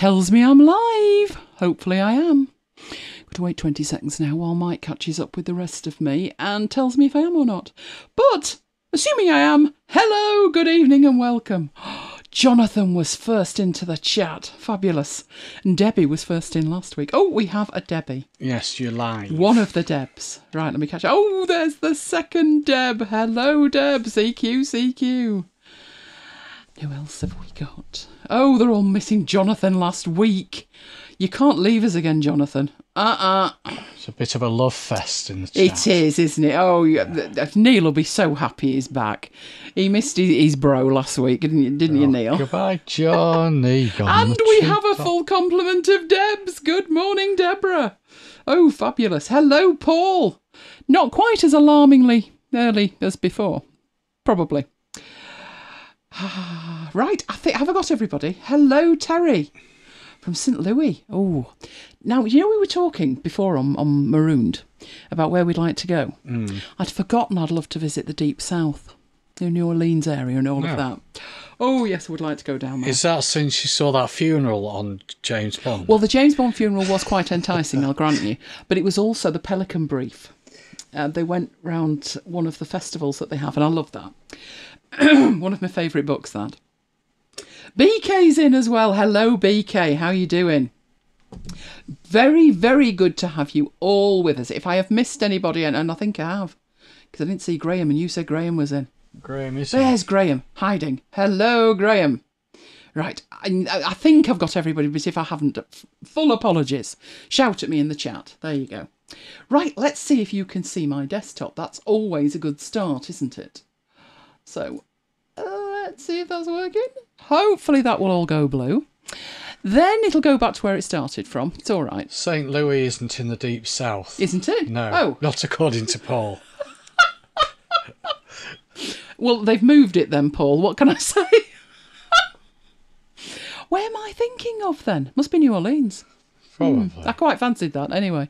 tells me I'm live. Hopefully I am. Got to wait 20 seconds now while Mike catches up with the rest of me and tells me if I am or not. But, assuming I am, hello, good evening and welcome. Jonathan was first into the chat. Fabulous. And Debbie was first in last week. Oh, we have a Debbie. Yes, you're live. One of the Debs. Right, let me catch up. Oh, there's the second Deb. Hello, Deb. CQ. Who else have we got? Oh, they're all missing Jonathan last week. You can't leave us again, Jonathan. It's a bit of a love fest in the chat. It is, isn't it? Oh, Neil will be so happy he's back. He missed his bro last week, didn't you, Neil? Goodbye, Johnny. And we have a full complement of Debs. Good morning, Deborah. Oh, fabulous. Hello, Paul. Not quite as alarmingly early as before. Probably. Right, have I got everybody? Hello, Terry. From St. Louis. Oh, now, you know we were talking before on Marooned about where we'd like to go. I'd forgotten I'd love to visit the Deep South, the New Orleans area and all of that. Oh, yes, I would like to go down there. Is that since you saw that funeral on James Bond? Well, the James Bond funeral was quite enticing, I'll grant you, but it was also the Pelican Brief. They went round one of the festivals that they have, and I love that. One of my favourite books, that. BK's in as well. Hello, BK. How are you doing? Very, very good to have you all with us. If I have missed anybody, and I think I have, because I didn't see Graham, and you said Graham was in. Graham is There's Graham, hiding. Hello, Graham. Right, I think I've got everybody, but if I haven't, full apologies. Shout at me in the chat. There you go. Right, let's see if you can see my desktop. That's always a good start, isn't it? So, let's see if that's working. Hopefully that will all go blue. Then it'll go back to where it started from. It's all right. St. Louis isn't in the Deep South. Isn't it? No, not according to Paul. Well, they've moved it then, Paul. What can I say? Where am I thinking of then? Must be New Orleans. Probably. I quite fancied that anyway.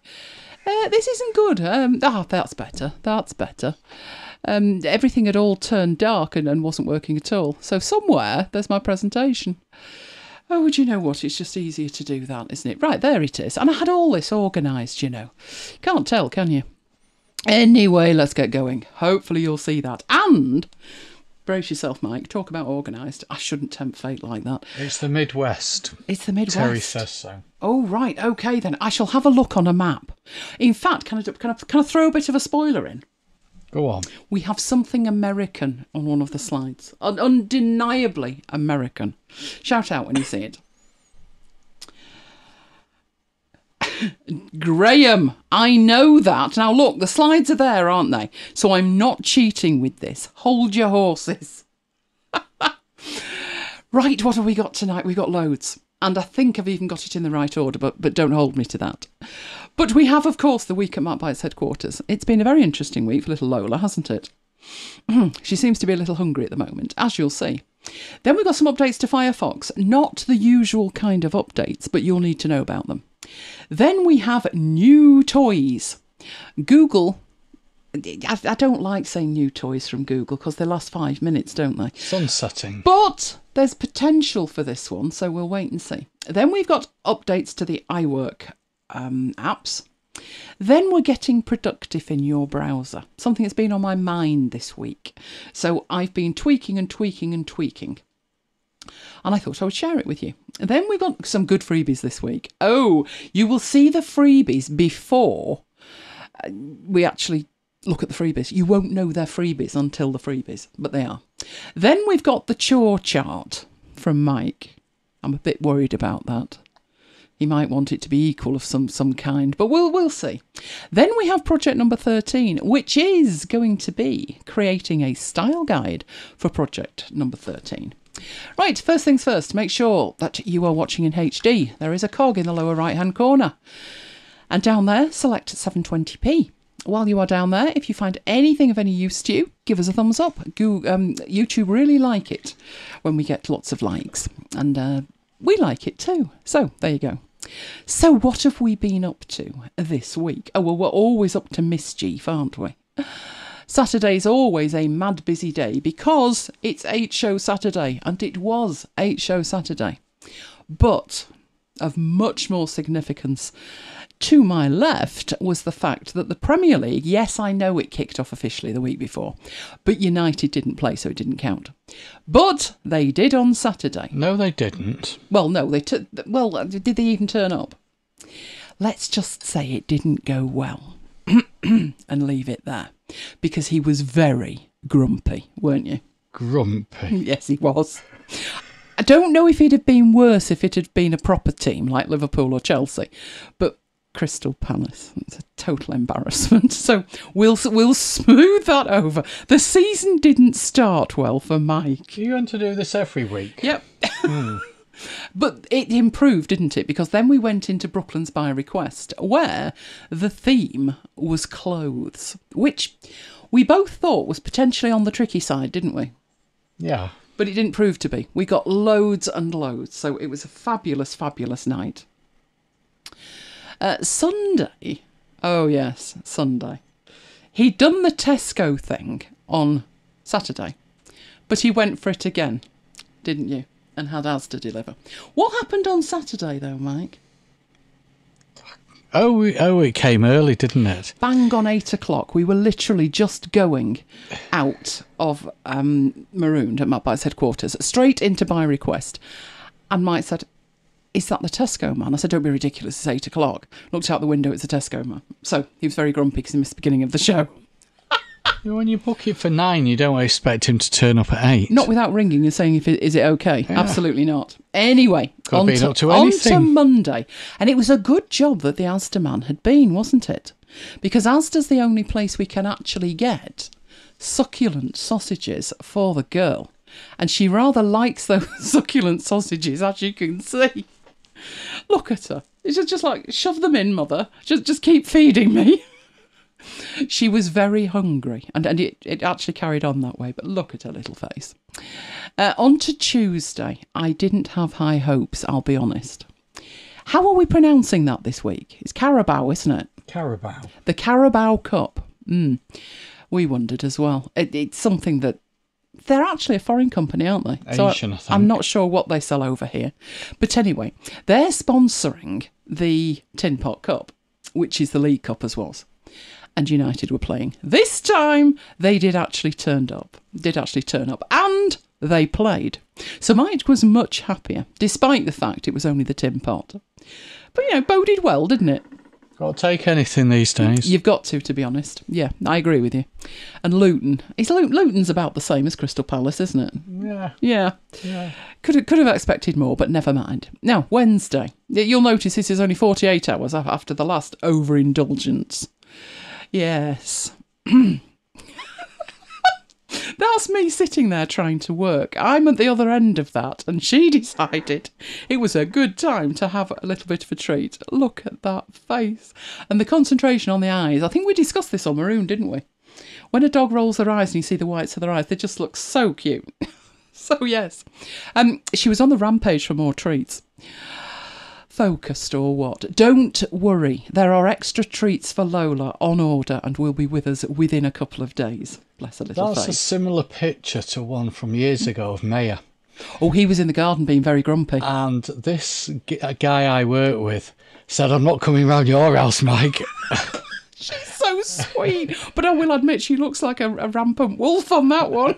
This isn't good. That's better. That's better. Everything had all turned dark and wasn't working at all. So somewhere there's my presentation. Oh, do you know what? It's just easier to do that, isn't it? Right, there it is. And I had all this organised, you know. Can't tell, can you? Anyway, let's get going. Hopefully you'll see that. And, brace yourself, Mike, talk about organised. I shouldn't tempt fate like that. It's the Midwest. It's the Midwest. Terry says so. Oh, right. OK, then. I shall have a look on a map. In fact, can I throw a bit of a spoiler in? Go on. We have something American on one of the slides. Undeniably American. Shout out when you see it. Graham, I know that. Now look, the slides are there, aren't they? So I'm not cheating with this. Hold your horses. Right, what have we got tonight? We've got loads. And I think I've even got it in the right order, but don't hold me to that. But we have, of course, the week at MacBites headquarters. It's been a very interesting week for little Lola, hasn't it? She seems to be a little hungry at the moment, as you'll see. Then we've got some updates to Firefox. Not the usual kind of updates, but you'll need to know about them. Then we have new toys. Google... I don't like saying new toys from Google because they last 5 minutes, don't they? Sunsetting. But there's potential for this one, so we'll wait and see. Then we've got updates to the iWork apps. Then we're getting productive in your browser, something that's been on my mind this week. So I've been tweaking and tweaking and tweaking. And I thought I would share it with you. And then we got some good freebies this week. Oh, you will see the freebies before we actually look at the freebies. You won't know they're freebies until the freebies, but they are. Then we've got the chore chart from Mike. I'm a bit worried about that. He might want it to be equal of some kind, but we'll see. Then we have project number 13, which is going to be creating a style guide for project number 13. Right, first things first, make sure that you are watching in HD. There is a cog in the lower right-hand corner. And down there, select 720p. While you are down there, if you find anything of any use to you, give us a thumbs up. YouTube really like it when we get lots of likes. And we like it too. So, there you go. So, what have we been up to this week? Oh, well, we're always up to mischief, aren't we? Saturday's always a mad busy day because it's 8 Show Saturday, and it was 8 Show Saturday. But of much more significance to my left was the fact that the Premier League, yes, I know it kicked off officially the week before, but United didn't play, so it didn't count. But they did on Saturday. No, they didn't. Well, no, did they even turn up? Let's just say it didn't go well and leave it there, because he was very grumpy, weren't you? Grumpy? Yes, he was. I don't know if it'd have been worse if it had been a proper team like Liverpool or Chelsea, but Crystal Palace, it's a total embarrassment. So we'll smooth that over. The season didn't start well for Mike. You're going to do this every week? Yep. But it improved, didn't it? Because then we went into Brooklands by request, where the theme was clothes, which we both thought was potentially on the tricky side, didn't we? Yeah. But it didn't prove to be. We got loads and loads, so it was a fabulous, fabulous night. Sunday, oh yes, Sunday. He'd done the Tesco thing on Saturday, but he went for it again, didn't you? And had Asda deliver. What happened on Saturday though, Mike? Oh, it came early, didn't it? Bang on 8 o'clock. We were literally just going out of Marooned at MacBites headquarters, straight into by request. And Mike said, "Is that the Tesco man?" I said, "Don't be ridiculous, it's 8 o'clock. Looked out the window, it's a Tesco man." So he was very grumpy because he missed the beginning of the show. When you book it for 9, you don't expect him to turn up at 8. Not without ringing and saying, is it okay? Yeah. Absolutely not. Anyway, on to Monday. And it was a good job that the Asda man had been, wasn't it? Because Asda's the only place we can actually get succulent sausages for the girl. And she rather likes those succulent sausages, as you can see. Look at her. It's just like, shove them in, mother. Just keep feeding me. She was very hungry, and it actually carried on that way, but look at her little face. On to Tuesday, I didn't have high hopes, I'll be honest. How are we pronouncing that this week? It's Carabao, isn't it? Carabao. The Carabao Cup. We wondered as well. It's something that... They're actually a foreign company, aren't they? Asian, I think. I'm not sure what they sell over here. But anyway, they're sponsoring the Tin Pot Cup, which is the League Cup as was. And United were playing. This time, they did actually turn up, and they played. So Mike was much happier, despite the fact it was only the tin pot. But, boded well, didn't it? Got to take anything these days. You've got to be honest. Yeah, I agree with you. And Luton's about the same as Crystal Palace, isn't it? Yeah. Could have expected more, but never mind. Now, Wednesday. You'll notice this is only 48 hours after the last overindulgence. Yes. That's me sitting there trying to work. I'm at the other end of that, and she decided it was a good time to have a little bit of a treat. Look at that face. And the concentration on the eyes. I think we discussed this on Maroon, didn't we? When a dog rolls her eyes and you see the whites of their eyes, they just look so cute. So, yes. She was on the rampage for more treats. Focused or what? Don't worry. There are extra treats for Lola on order and will be with us within a couple of days. Bless her little face. That's a similar picture to one from years ago of Maya. Oh, he was in the garden being very grumpy. And this guy I work with said, "I'm not coming round your house, Mike." She's so sweet. But I will admit she looks like a rampant wolf on that one.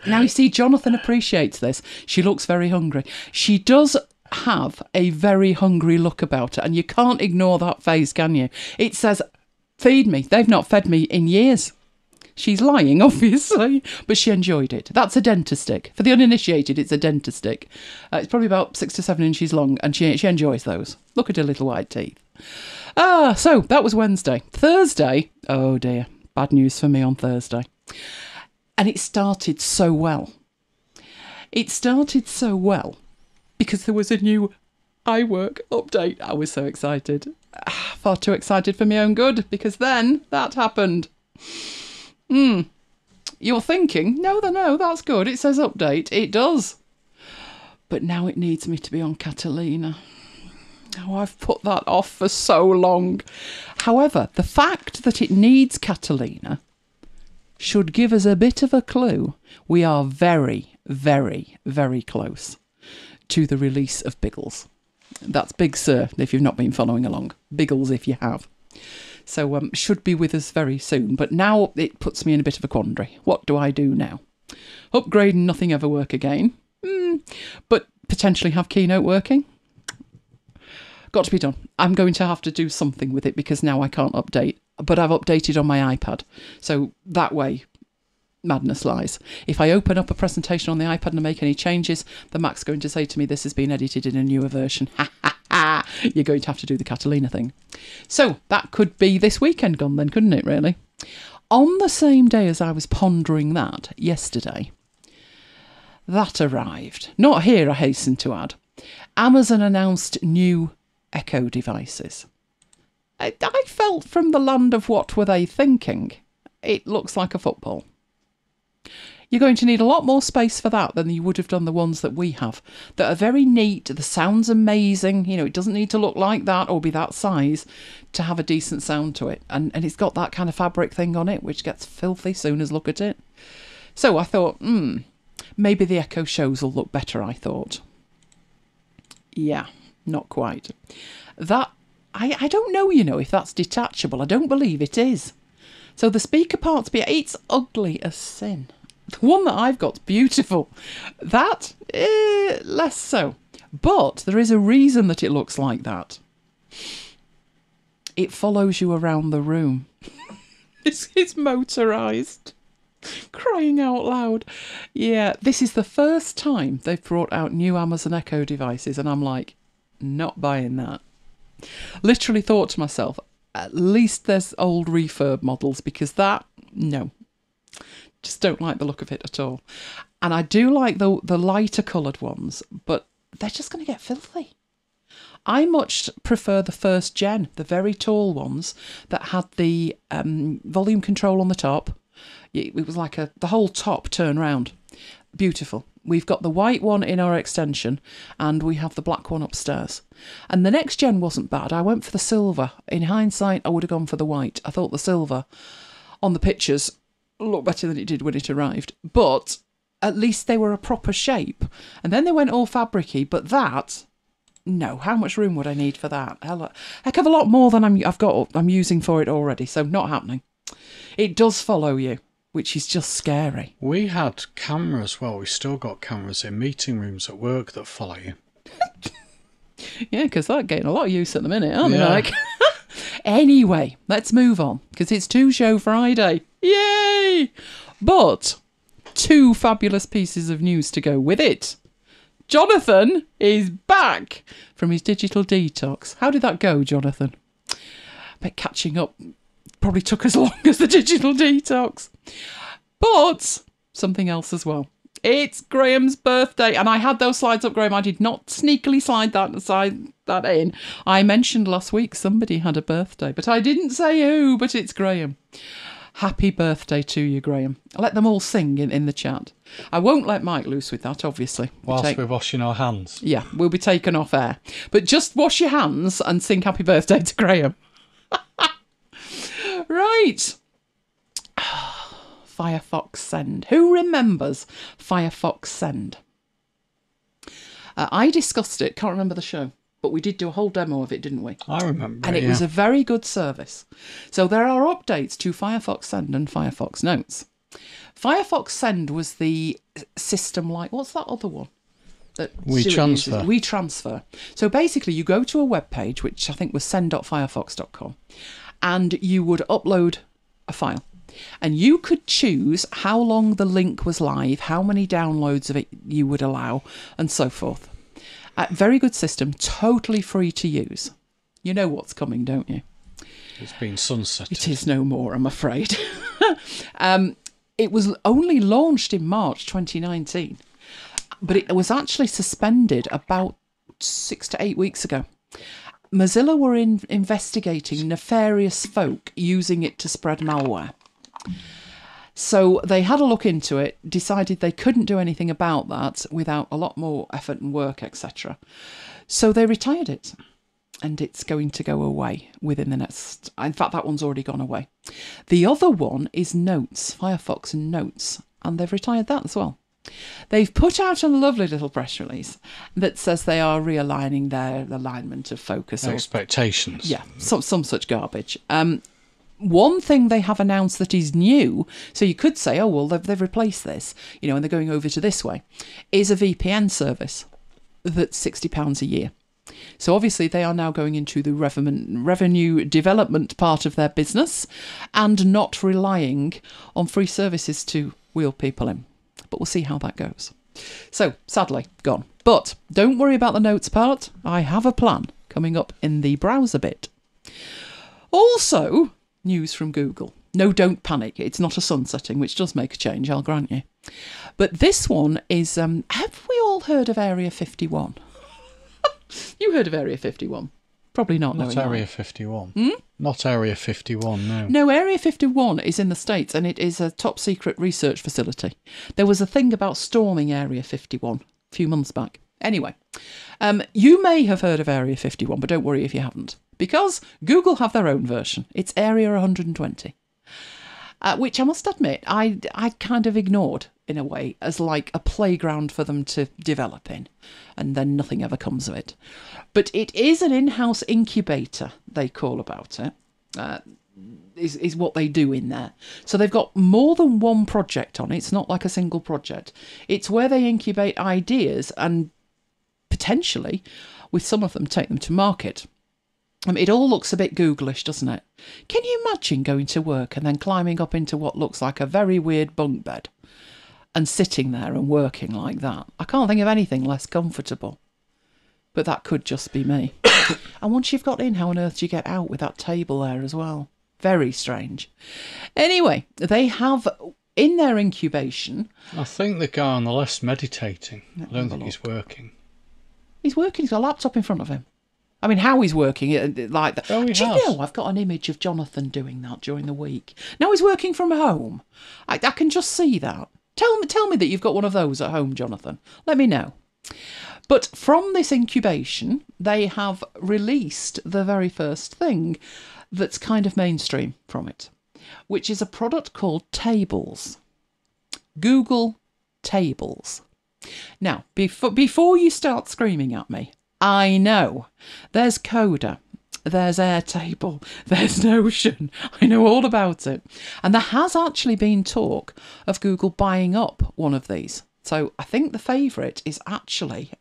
Now, you see, Jonathan appreciates this. She looks very hungry. She does have a very hungry look about her, and you can't ignore that face, can you? It says, "Feed me." They've not fed me in years. She's lying, obviously, but she enjoyed it. That's a dentistick. For the uninitiated, it's a dentistick. It's probably about 6 to 7 inches long, and she enjoys those. Look at her little white teeth. So that was Wednesday. Thursday, oh dear, bad news for me on Thursday. And it started so well. Because there was a new iWork update. I was so excited. Far too excited for my own good, because then that happened. You're thinking, no, that's good. It says update. It does. But now it needs me to be on Catalina. Oh, I've put that off for so long. However, the fact that it needs Catalina should give us a bit of a clue. We are very, very, very close to the release of Biggles. That's Big Sir, if you've not been following along. Biggles, if you have. So should be with us very soon. But now it puts me in a bit of a quandary. What do I do now? Upgrade and nothing ever work again. But potentially have Keynote working. Got to be done. I'm going to have to do something with it because now I can't update. But I've updated on my iPad. So that way, madness lies. If I open up a presentation on the iPad and make any changes, the Mac's going to say to me, this has been edited in a newer version. Ha ha ha! You're going to have to do the Catalina thing. So that could be this weekend gone then, couldn't it, really? On the same day as I was pondering that, yesterday, that arrived. Not here, I hasten to add. Amazon announced new Echo devices. I felt from the land of what were they thinking, it looks like a football. You're going to need a lot more space for that than you would have done the ones that we have, that are very neat, the sound's amazing, you know, it doesn't need to look like that or be that size to have a decent sound to it. And it's got that kind of fabric thing on it, which gets filthy soon as look at it. So I thought, maybe the Echo shows will look better, I thought. Yeah, not quite. That, I don't know, you know, if that's detachable. I don't believe it is. So the speaker part's, it's ugly as sin. The one that I've got's beautiful. That, less so. But there is a reason that it looks like that. It follows you around the room. It's motorised. Crying out loud. Yeah, this is the first time they've brought out new Amazon Echo devices, and I'm like, not buying that. Literally thought to myself, at least there's old refurb models, because that, no. Just don't like the look of it at all. And I do like the lighter coloured ones, but they're just going to get filthy. I much prefer the first gen, the very tall ones that had the volume control on the top. It was like the whole top turn round. Beautiful. We've got the white one in our extension and we have the black one upstairs. And the next gen wasn't bad. I went for the silver. In hindsight, I would have gone for the white. I thought the silver on the pictures looked better than it did when it arrived. But at least they were a proper shape. And then they went all fabric-y. But that, no. How much room would I need for that? Heck of a lot more than I'm using for it already. So not happening. It does follow you, which is just scary. We had cameras, well, we still got cameras in meeting rooms at work that follow you. Yeah, because they're getting a lot of use at the minute, aren't they? Like? Anyway, let's move on, because it's Two Show Friday. Yay! But 2 fabulous pieces of news to go with it. Jonathan is back from his digital detox. How did that go, Jonathan? I bet catching up probably took as long as the digital detox. But something else as well. It's Graham's birthday. And I had those slides up, Graham. I did not sneakily slide that in. I mentioned last week somebody had a birthday, but I didn't say who, but it's Graham. Happy birthday to you, Graham. Let them all sing in the chat. I won't let Mike loose with that, obviously. Whilst we're washing our hands. Yeah, we'll be taken off air. But just wash your hands and sing happy birthday to Graham. Right. Firefox Send. Who remembers Firefox Send? I discussed it. Can't remember the show. But we did do a whole demo of it, didn't we? I remember. And it was a very good service. So there are updates to Firefox Send and Firefox Notes. Firefox Send was the system like... What's that other one? That WeTransfer. WeTransfer. So basically you go to a web page, which I think was send.firefox.com, and you would upload a file. And you could choose how long the link was live, how many downloads of it you would allow, and so forth. Very good system, totally free to use. You know what's coming, don't you? It's been sunsetted. It is no more, I'm afraid. It was only launched in March 2019, but it was actually suspended about 6 to 8 weeks ago. Mozilla were investigating nefarious folk using it to spread malware. So they had a look into it, decided they couldn't do anything about that without a lot more effort and work, etc. So they retired it, and it's going to go away within the next... In fact, that one's already gone away. The other one is Notes, Firefox Notes, and they've retired that as well. They've put out a lovely little press release that says they are realigning their alignment of focus. Expectations. Yeah, some such garbage. One thing they have announced that is new, so you could say, oh, well, they've replaced this, and they're going over to this way, is a VPN service that's £60 a year. So obviously they are now going into the revenue development part of their business and not relying on free services to wheel people in. But we'll see how that goes. So, sadly, gone. But don't worry about the notes part. I have a plan coming up in the browser bit. Also, news from Google. No, don't panic. It's not a sunsetting, which does make a change, I'll grant you. But this one is, have we all heard of Area 51? You heard of Area 51? Probably not. Not Area 51. Not Area 51, no. No, Area 51 is in the States and it is a top secret research facility. There was a thing about storming Area 51 a few months back. Anyway, you may have heard of Area 51, but don't worry if you haven't. Because Google have their own version. It's Area 120. Which I must admit, I kind of ignored in a way as like a playground for them to develop in, and then nothing ever comes of it. But it is an in-house incubator, they call about it, is what they do in there. So they've got more than one project on it. It's not like a single project. It's where they incubate ideas and potentially, with some of them, take them to market. It all looks a bit Googlish, doesn't it? Can you imagine going to work and then climbing up into what looks like a very weird bunk bed and sitting there and working like that? I can't think of anything less comfortable. But that could just be me. And once you've got in, how on earth do you get out with that table there as well? Very strange. Anyway, they have in their incubation... I think the guy on the left's meditating. I don't think he's working. He's working. He's got a laptop in front of him. I mean, how he's working it like that. Oh, Do you know, I've got an image of Jonathan doing that during the week. Now he's working from home. I can just see that. Tell me that you've got one of those at home, Jonathan. Let me know. But from this incubation, they have released the very first thing that's kind of mainstream from it, which is a product called Tables. Google Tables. Now, before you start screaming at me, I know there's Coda, there's Airtable, there's Notion. I know all about it. And there has actually been talk of Google buying up one of these. So I think the favourite is actually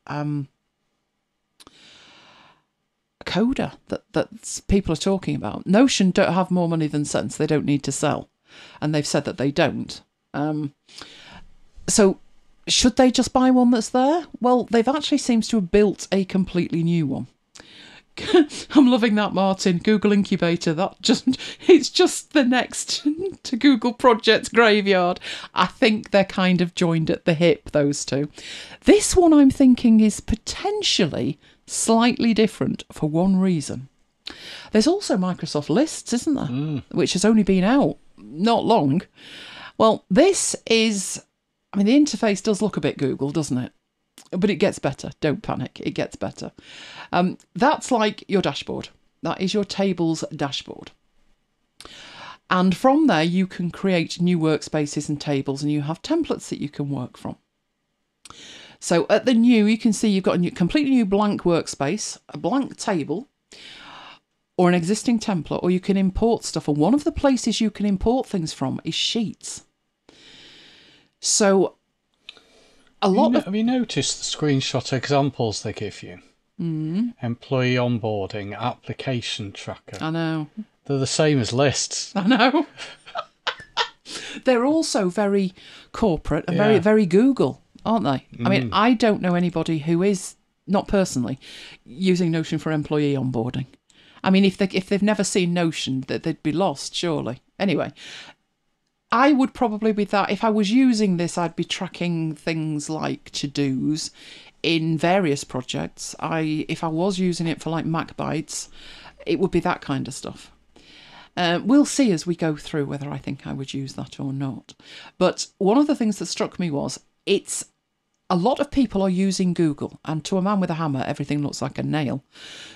Coda that people are talking about. Notion don't have more money than sense. They don't need to sell. And they've said that they don't. So should they just buy one that's there? Well, they've actually seems to have built a completely new one. I'm loving that, Martin. Google Incubator. It's just the next to Google Project Graveyard. I think they're kind of joined at the hip, those two. This one I'm thinking is potentially slightly different for one reason. There's also Microsoft Lists, isn't there? Which has only been out not long. Well, this is... I mean, the interface does look a bit Google, doesn't it? But it gets better. Don't panic. It gets better. That's like your dashboard. That is your Tables dashboard. And from there, you can create new workspaces and tables, and you have templates that you can work from. So at the new, you can see you've got a completely new blank workspace, a blank table, or an existing template, or you can import stuff. And one of the places you can import things from is Sheets. So have you noticed the screenshot examples they give you? Employee onboarding, application tracker. I know. They're the same as lists. I know. They're also very corporate and very, very Google, aren't they? I mean, I don't know anybody who is, not personally, using Notion for employee onboarding. I mean, if they've never seen Notion, they'd be lost, surely. Anyway, I would probably be that. If I was using this, I'd be tracking things like to-dos in various projects. If I was using it for like MacBites, it would be that kind of stuff. We'll see as we go through whether I think I would use that or not. But one of the things that struck me was a lot of people are using Google, and to a man with a hammer, everything looks like a nail.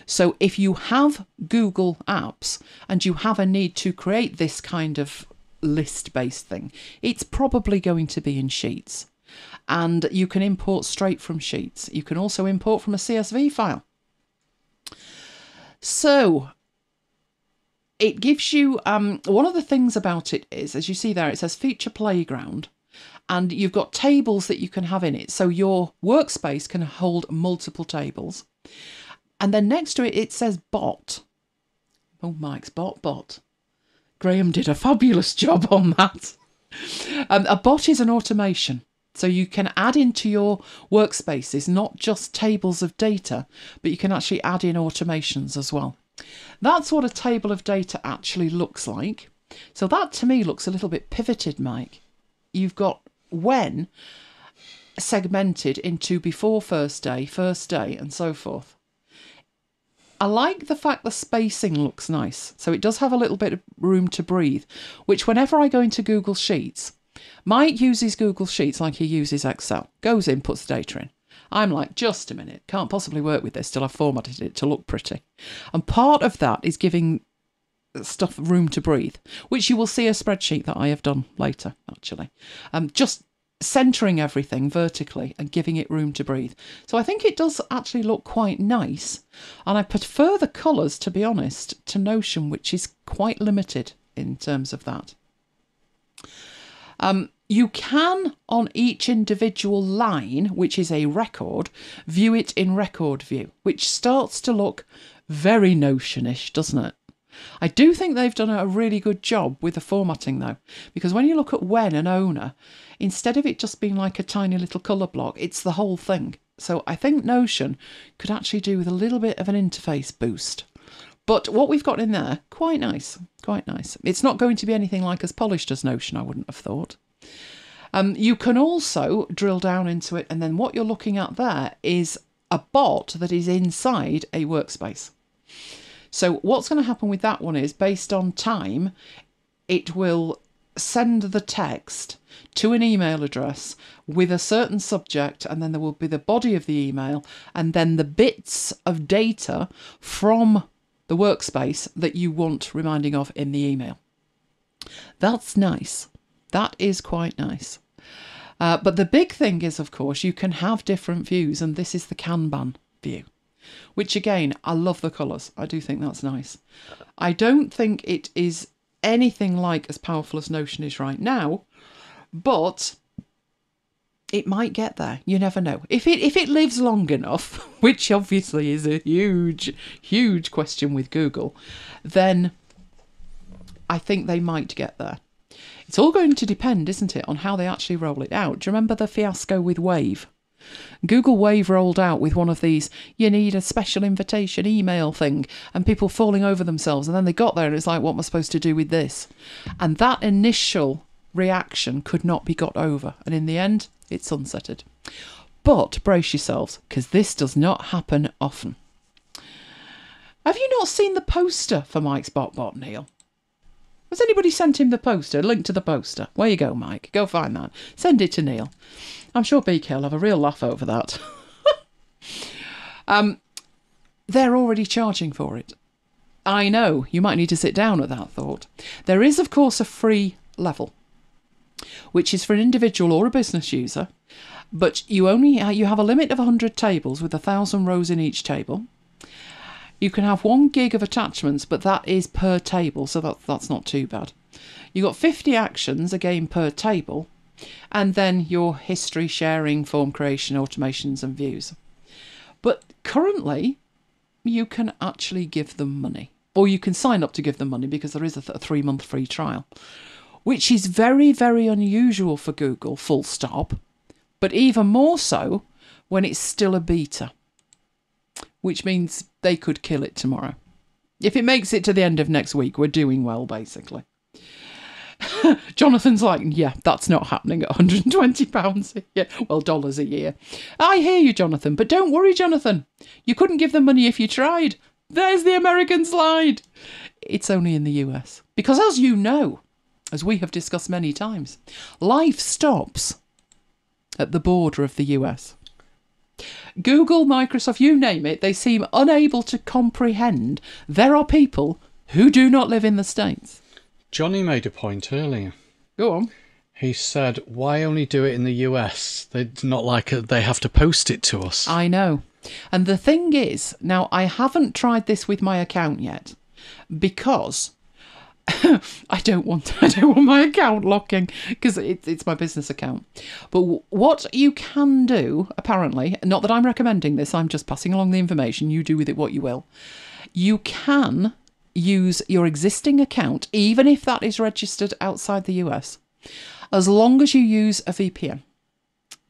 So if you have Google apps and you have a need to create this kind of list-based thing, it's probably going to be in Sheets. And you can import straight from Sheets. You can also import from a CSV file. So it gives you, one of the things about it is, as you see there, it says Feature Playground. And you've got tables that you can have in it. So your workspace can hold multiple tables. And then next to it, it says Bot. Oh, Mike's bot. Graham did a fabulous job on that. A bot is an automation. So you can add into your workspaces not just tables of data, but you can actually add in automations as well. That's what a table of data actually looks like. So that to me looks a little bit pivoted, Mike. You've got when segmented into before first day, and so forth. I like the fact the spacing looks nice. So it does have a little bit of room to breathe, which whenever I go into Google Sheets, Mike uses Google Sheets like he uses Excel. Goes in, puts the data in. I'm like, just a minute, can't possibly work with this till I've formatted it to look pretty. And part of that is giving stuff room to breathe, which you will see a spreadsheet that I have done later, actually. Just centering everything vertically and giving it room to breathe. So I think it does actually look quite nice. And I prefer the colours, to be honest, to Notion, which is quite limited in terms of that. You can, on each individual line, which is a record, view it in record view, which starts to look very Notion-ish, doesn't it? I do think they've done a really good job with the formatting, though, because when you look at when and owner, instead of it just being like a tiny little colour block, it's the whole thing. So I think Notion could actually do with a little bit of an interface boost. But what we've got in there, quite nice, quite nice. It's not going to be anything like as polished as Notion, I wouldn't have thought. You can also drill down into it, and then what you're looking at there is a bot that is inside a workspace. So what's going to happen with that one is, based on time, it will send the text to an email address with a certain subject, and then there will be the body of the email, and then the bits of data from the workspace that you want reminding of in the email. That's nice. That is quite nice. But the big thing is, of course, you can have different views, and this is the Kanban view, which again, I love the colours. I do think that's nice. I don't think it is anything like as powerful as Notion is right now, but it might get there. You never know. If it lives long enough, which obviously is a huge question with Google, then I think they might get there. It's all going to depend, isn't it, on how they actually roll it out. Do you remember the fiasco with Wave? Google Wave rolled out with one of these, you need a special invitation email thing, and people falling over themselves, and then they got there and it's like, what am I supposed to do with this? And that initial reaction could not be got over, and in the end, it sunsetted. But brace yourselves, because this does not happen often. Have you not seen the poster for Mike's BotBot, Neil? Has anybody sent him the poster? A link to the poster. Where you go, Mike? Go find that. Send it to Neil. I'm sure BK will have a real laugh over that. They're already charging for it. I know, you might need to sit down at that thought. There is, of course, a free level, which is for an individual or a business user, but you have a limit of 100 tables with 1,000 rows in each table. You can have 1 gig of attachments, but that is per table, so that's not too bad. You've got 50 actions, again per table, and then your history, sharing, form creation, automations and views. But currently, you can actually give them money. Or you can sign up to give them money, because there is a 3-month free trial, which is very, very unusual for Google, full stop, but even more so when it's still a beta, which means they could kill it tomorrow. If it makes it to the end of next week, we're doing well, basically. Jonathan's like, yeah, that's not happening at £120 a year. Well, dollars a year. I hear you, Jonathan, but don't worry, Jonathan. You couldn't give them money if you tried. There's the American slide. It's only in the US. Because as you know, as we have discussed many times, life stops at the border of the US. Google, Microsoft, you name it, they seem unable to comprehend there are people who do not live in the States. Johnny made a point earlier. Go on. He said, why only do it in the US? It's not like they have to post it to us. I know. And the thing is, now I haven't tried this with my account yet because I don't want my account locking because it's my business account. But what you can do, apparently, not that I'm recommending this, I'm just passing along the information, you do with it what you will. You can use your existing account, even if that is registered outside the US, as long as you use a VPN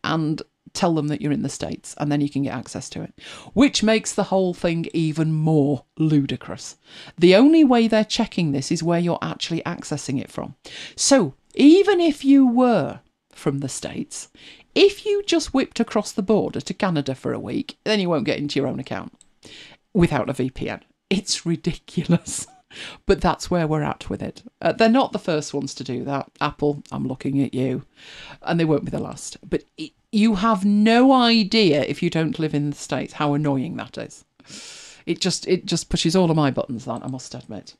and tell them that you're in the States, and then you can get access to it, which makes the whole thing even more ludicrous. The only way they're checking this is where you're actually accessing it from. So even if you were from the States, if you just whipped across the border to Canada for a week, then you won't get into your own account without a VPN. It's ridiculous. But that's where we're at with it. They're not the first ones to do that. Apple, I'm looking at you. And they won't be the last. But you have no idea, if you don't live in the States, how annoying that is. It just pushes all of my buttons, that, I must admit.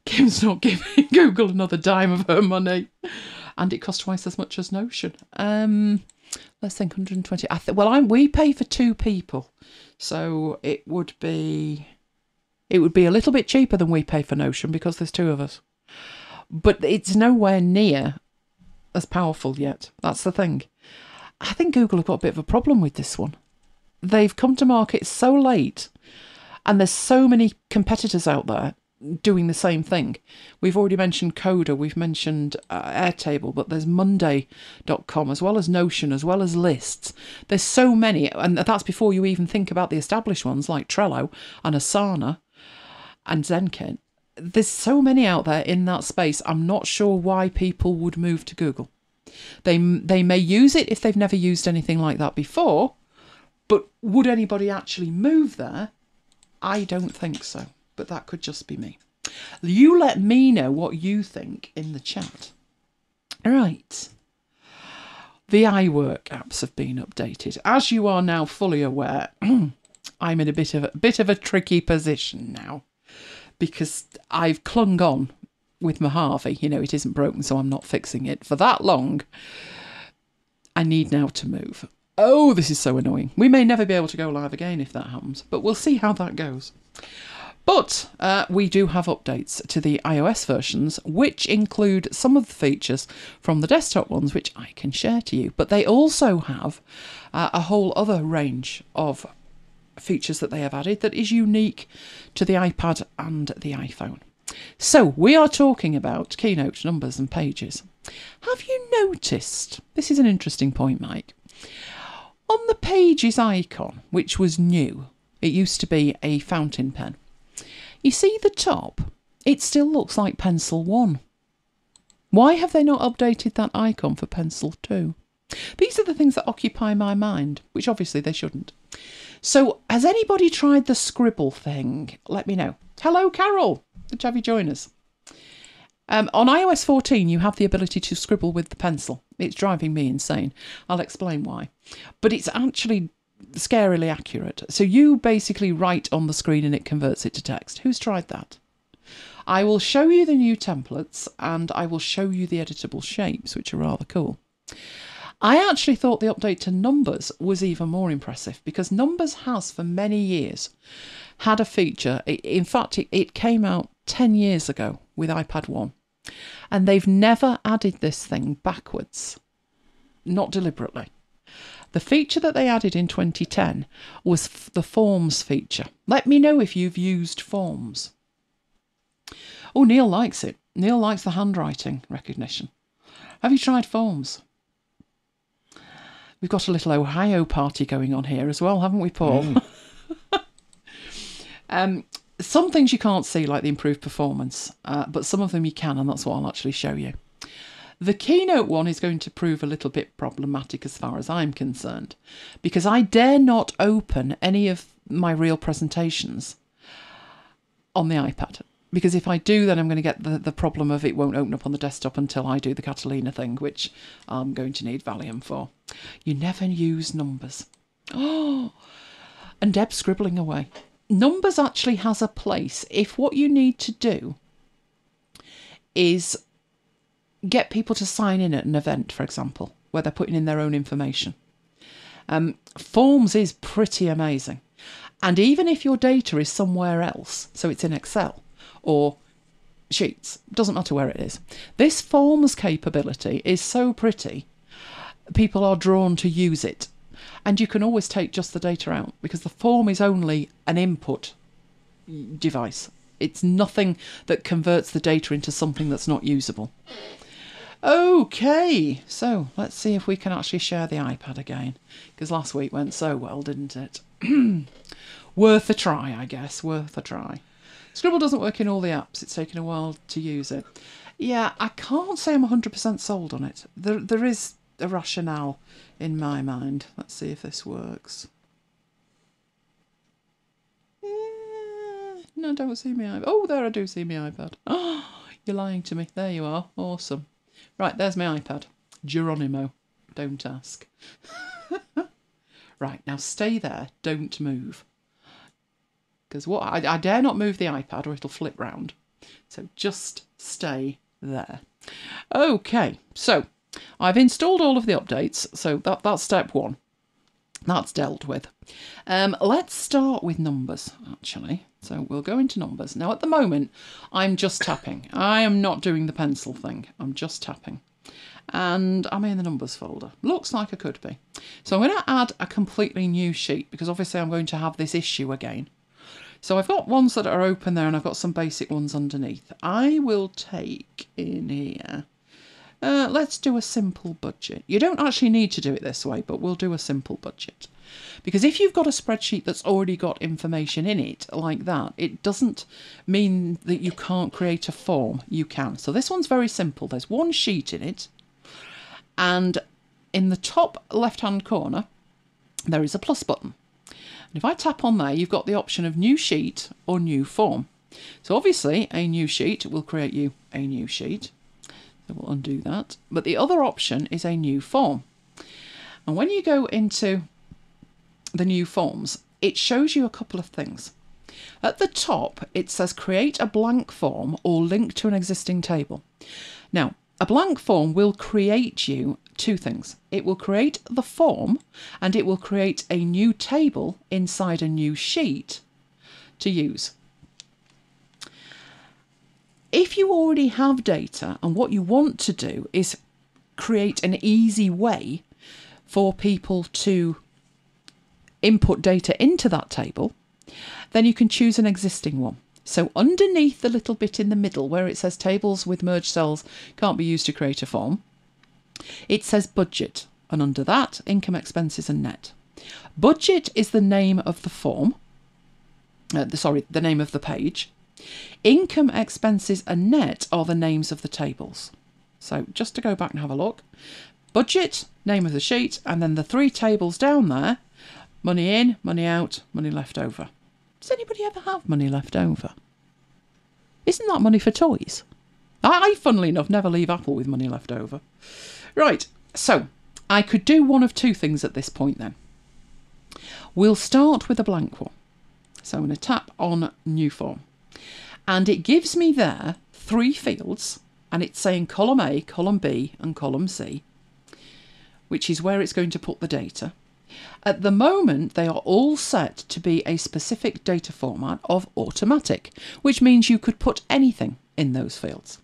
Kim's not giving Google another dime of her money. And it costs twice as much as Notion. Let's think, 120. We pay for 2 people. So it would be a little bit cheaper than we pay for Notion because there's 2 of us. But it's nowhere near as powerful yet. That's the thing. I think Google have got a bit of a problem with this one. They've come to market so late, and there's so many competitors out there doing the same thing. We've already mentioned Coda, we've mentioned Airtable, but there's Monday.com, as well as Notion, as well as Lists. There's so many, and that's before you even think about the established ones like Trello and Asana and Zenkin. There's so many out there in that space. I'm not sure why people would move to Google. They may use it if they've never used anything like that before, but would anybody actually move there? I don't think so, but that could just be me. You let me know what you think in the chat. Right. The iWork apps have been updated. As you are now fully aware, I'm in a bit of a tricky position now, because I've clung on with Mojave. You know, it isn't broken, so I'm not fixing it for that long. I need now to move. Oh, this is so annoying. We may never be able to go live again if that happens, but we'll see how that goes. But we do have updates to the iOS versions, which include some of the features from the desktop ones, which I can share to you. But they also have a whole other range of features that they have added that is unique to the iPad and the iPhone. So we are talking about Keynote, Numbers and Pages. Have you noticed, this is an interesting point, Mike, on the Pages icon, which was new, it used to be a fountain pen. You see the top, it still looks like Pencil 1. Why have they not updated that icon for Pencil 2? These are the things that occupy my mind, which obviously they shouldn't. So has anybody tried the scribble thing? Let me know. Hello, Carol. Good to have you join us. On iOS 14, you have the ability to scribble with the pencil. It's driving me insane. I'll explain why. But it's actually scarily accurate. So you basically write on the screen and it converts it to text. Who's tried that? I will show you the new templates and I will show you the editable shapes, which are rather cool. I actually thought the update to Numbers was even more impressive because Numbers has for many years had a feature. In fact, it came out 10 years ago with iPad 1. And they've never added this thing backwards. Not deliberately. The feature that they added in 2010 was the Forms feature. Let me know if you've used Forms. Oh, Neil likes it. Neil likes the handwriting recognition. Have you tried Forms? We've got a little Ohio party going on here as well, haven't we, Paul? Some things you can't see, like the improved performance, but some of them you can, and that's what I'll actually show you. The Keynote one is going to prove a little bit problematic as far as I'm concerned, because I dare not open any of my real presentations on the iPad. Because if I do, then I'm going to get the problem of it won't open up on the desktop until I do the Catalina thing, which I'm going to need Valium for. You never use Numbers. Oh, and Deb's scribbling away. Numbers actually has a place if what you need to do is get people to sign in at an event, for example, where they're putting in their own information. Forms is pretty amazing. And even if your data is somewhere else, so it's in Excel or Sheets, doesn't matter where it is, this forms capability is so pretty, people are drawn to use it. And you can always take just the data out because the form is only an input device. It's nothing that converts the data into something that's not usable. Okay, so let's see if we can actually share the iPad again, because last week went so well, didn't it? Worth a try, I guess, worth a try. Scribble doesn't work in all the apps. It's taken a while to use it. Yeah, I can't say I'm 100% sold on it. There is a rationale in my mind. Let's see if this works. No, I don't see my iPad. Oh, there I do see my iPad. Oh, you're lying to me. There you are. Awesome. Right, there's my iPad. Geronimo. Don't ask. Right, now stay there. Don't move. Because what I dare not move the iPad or it'll flip round. So just stay there. Okay, so I've installed all of the updates. So that's step one. That's dealt with. Let's start with numbers, actually. So we'll go into numbers. Now, at the moment, I'm just tapping. I am not doing the pencil thing. I'm just tapping. And I'm in the numbers folder. Looks like I could be. So I'm going to add a completely new sheet because obviously I'm going to have this issue again. So I've got ones that are open there and I've got some basic ones underneath. I will take in here. Let's do a simple budget. You don't actually need to do it this way, but we'll do a simple budget. Because if you've got a spreadsheet that's already got information in it like that, it doesn't mean that you can't create a form. You can. So this one's very simple. There's one sheet in it. And in the top left-hand corner, there is a plus button. And if I tap on there, you've got the option of new sheet or new form. So obviously, a new sheet will create you a new sheet. So we'll undo that. But the other option is a new form. And when you go into the new forms, it shows you a couple of things. At the top, it says create a blank form or link to an existing table. Now, a blank form will create you two things. It will create the form and it will create a new table inside a new sheet to use. If you already have data and what you want to do is create an easy way for people to input data into that table, then you can choose an existing one. So underneath the little bit in the middle where it says tables with merged cells can't be used to create a form, it says budget, and under that income, expenses and net. Budget is the name of the form, the name of the page. Income, expenses and net are the names of the tables. So just to go back and have a look, budget, name of the sheet, and then the three tables down there, money in, money out, money left over. Does anybody ever have money left over? Isn't that money for toys? I, funnily enough, never leave Apple with money left over. Right, so I could do one of two things at this point then. We'll start with a blank one. So I'm going to tap on new form. And it gives me there three fields, and it's saying column A, column B and column C, which is where it's going to put the data. At the moment, they are all set to be a specific data format of automatic, which means you could put anything in those fields.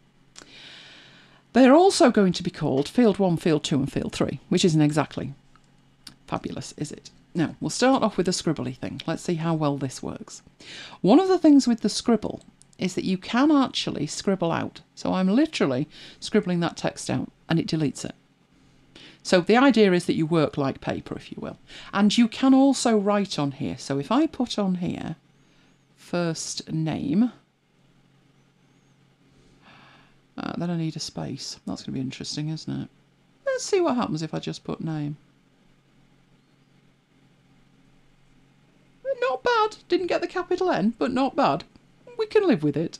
They're also going to be called field 1, field 2 and field 3, which isn't exactly fabulous, is it? Now, we'll start off with a scribbly thing. Let's see how well this works. One of the things with the scribble is that you can actually scribble out. So I'm literally scribbling that text out and it deletes it. So the idea is that you work like paper, if you will. And you can also write on here. So if I put on here, first name, then I need a space. That's going to be interesting, isn't it? Let's see what happens if I just put name. Not bad. Didn't get the capital N, but not bad. We can live with it.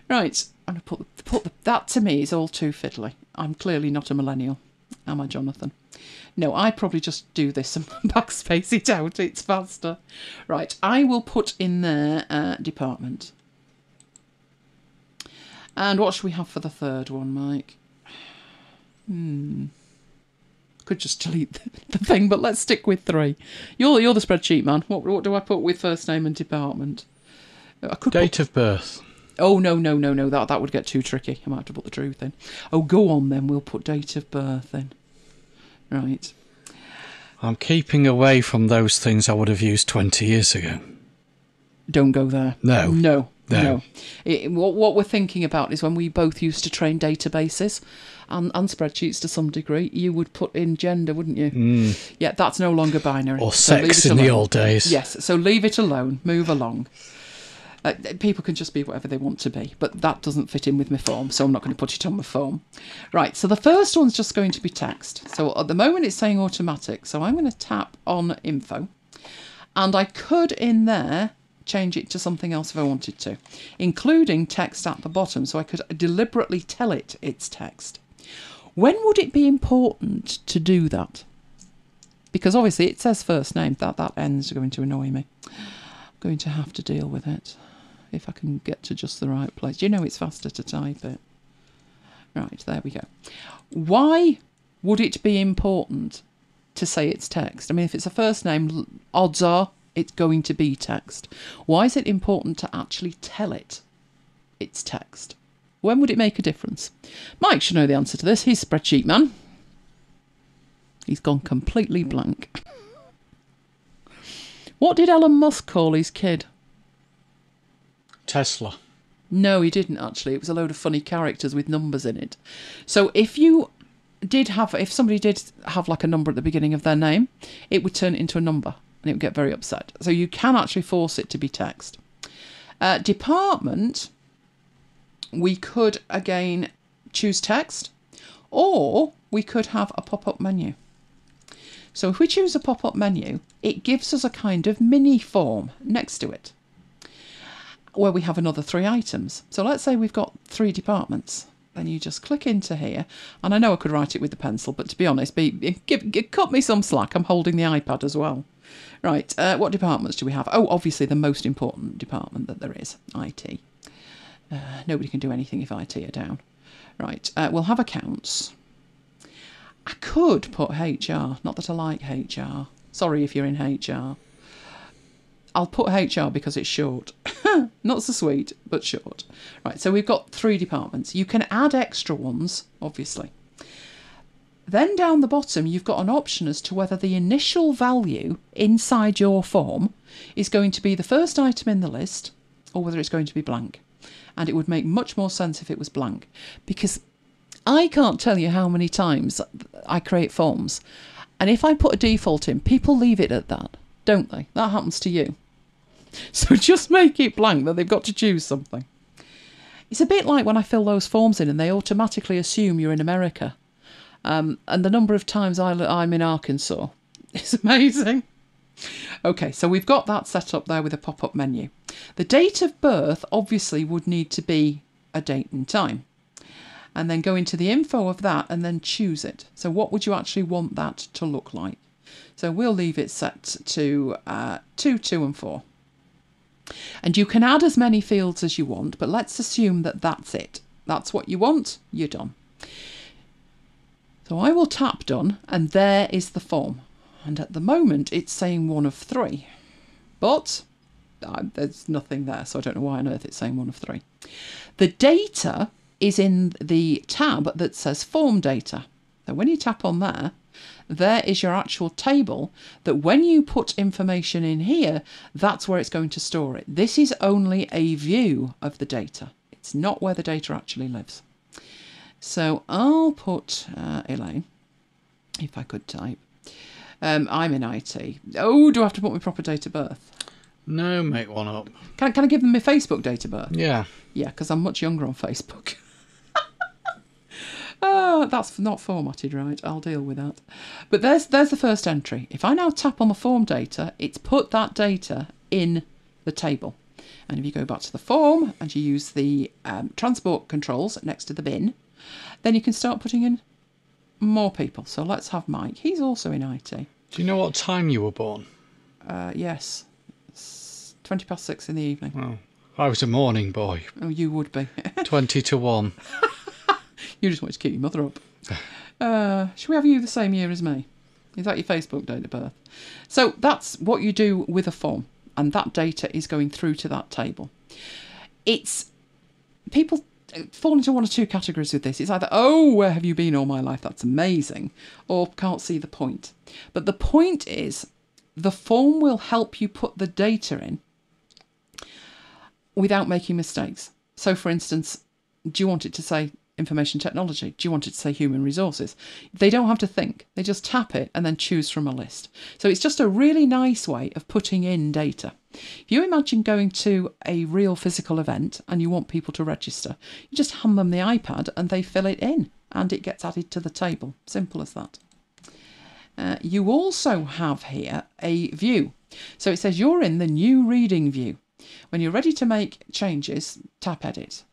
Right, I'm going to put that to me is all too fiddly. I'm clearly not a millennial. Am I, Jonathan? No, I probably just do this and backspace it out. It's faster. Right, I will put in there department. And what should we have for the third one, Mike? Could just delete the thing, but let's stick with 3. You're the spreadsheet man. What do I put with first name and department? I could Date of birth. Oh, no. That would get too tricky. I might have to put the truth in. Oh, go on then. We'll put date of birth in. Right. I'm keeping away from those things I would have used 20 years ago. Don't go there. No. What we're thinking about is when we both used to train databases and spreadsheets to some degree, you would put in gender, wouldn't you? Yeah, that's no longer binary. Or sex in the old days. Yes, so leave it alone. Move along. People can just be whatever they want to be, but that doesn't fit in with my form, so I'm not going to put it on my form. Right, so the first one's just going to be text. So at the moment it's saying automatic, so I'm going to tap on info, and I could in there change it to something else if I wanted to, including text at the bottom, so I could deliberately tell it it's text. When would it be important to do that? Because obviously it says first name, that end's going to annoy me. I'm going to have to deal with it. If I can get to just the right place. You know it's faster to type it. Right, there we go. Why would it be important to say it's text? I mean, if it's a first name, odds are it's going to be text. Why is it important to actually tell it it's text? When would it make a difference? Mike should know the answer to this. He's spreadsheet man. He's gone completely blank. What did Elon Musk call his kid? Tesla. No, he didn't actually. It was a load of funny characters with numbers in it. So if somebody did have like a number at the beginning of their name, it would turn it into a number and it would get very upset. So you can actually force it to be text. Department, we could again choose text, or we could have a pop-up menu. So if we choose a pop-up menu, it gives us a kind of mini form next to it, where we have another 3 items. So let's say we've got 3 departments. Then you just click into here. And I know I could write it with the pencil, but to be honest, cut me some slack. I'm holding the iPad as well. Right, what departments do we have? Oh, obviously the most important department that there is, IT. Nobody can do anything if IT are down. Right, we'll have accounts. I could put HR, not that I like HR. Sorry if you're in HR. I'll put HR because it's short. Not so sweet, but short. Right, so we've got 3 departments. You can add extra ones, obviously. Then down the bottom, you've got an option as to whether the initial value inside your form is going to be the first item in the list or whether it's going to be blank. And it would make much more sense if it was blank, because I can't tell you how many times I create forms, and if I put a default in, people leave it at that, don't they? That happens to you. So just make it blank that they've got to choose something. It's a bit like when I fill those forms in and they automatically assume you're in America. And the number of times I'm in Arkansas is amazing. Okay, so we've got that set up there with a pop-up menu. The date of birth obviously would need to be a date and time. And then go into the info of that and then choose it. So what would you actually want that to look like? So we'll leave it set to 2, 2 and 4. And you can add as many fields as you want, but let's assume that that's it. That's what you want, you're done. So I will tap done, and there is the form. And at the moment, it's saying 1 of 3. But there's nothing there, so I don't know why on earth it's saying 1 of 3. The data is in the tab that says form data. So when you tap on there, there is your actual table that when you put information in here, that's where it's going to store it. This is only a view of the data. It's not where the data actually lives. So I'll put Elaine, if I could type. I'm in IT. Oh, do I have to put my proper date of birth? No, make one up. Can I give them my Facebook date of birth? Yeah. Yeah, because I'm much younger on Facebook. Oh, that's not formatted right. I'll deal with that. But there's the first entry. If I now tap on the form data, it's put that data in the table. And if you go back to the form and you use the transport controls next to the bin, then you can start putting in more people. So let's have Mike. He's also in IT. Do you know what time you were born? Yes. It's 20 past 6 in the evening. Oh, I was a morning boy. Oh, you would be. 20 to 1. You just wanted to keep your mother up. Should we have you the same year as me? Is that your Facebook date of birth? So that's what you do with a form, and that data is going through to that table. It's people fall into one or two categories with this. It's either, oh, where have you been all my life? That's amazing. Or can't see the point. But the point is, the form will help you put the data in without making mistakes. So, for instance, do you want it to say information technology? Do you want it to say human resources? They don't have to think. They just tap it and then choose from a list. So it's just a really nice way of putting in data. If you imagine going to a real physical event and you want people to register, you just hand them the iPad and they fill it in and it gets added to the table. Simple as that. You also have here a view. So it says you're in the new reading view. When you're ready to make changes, tap edit.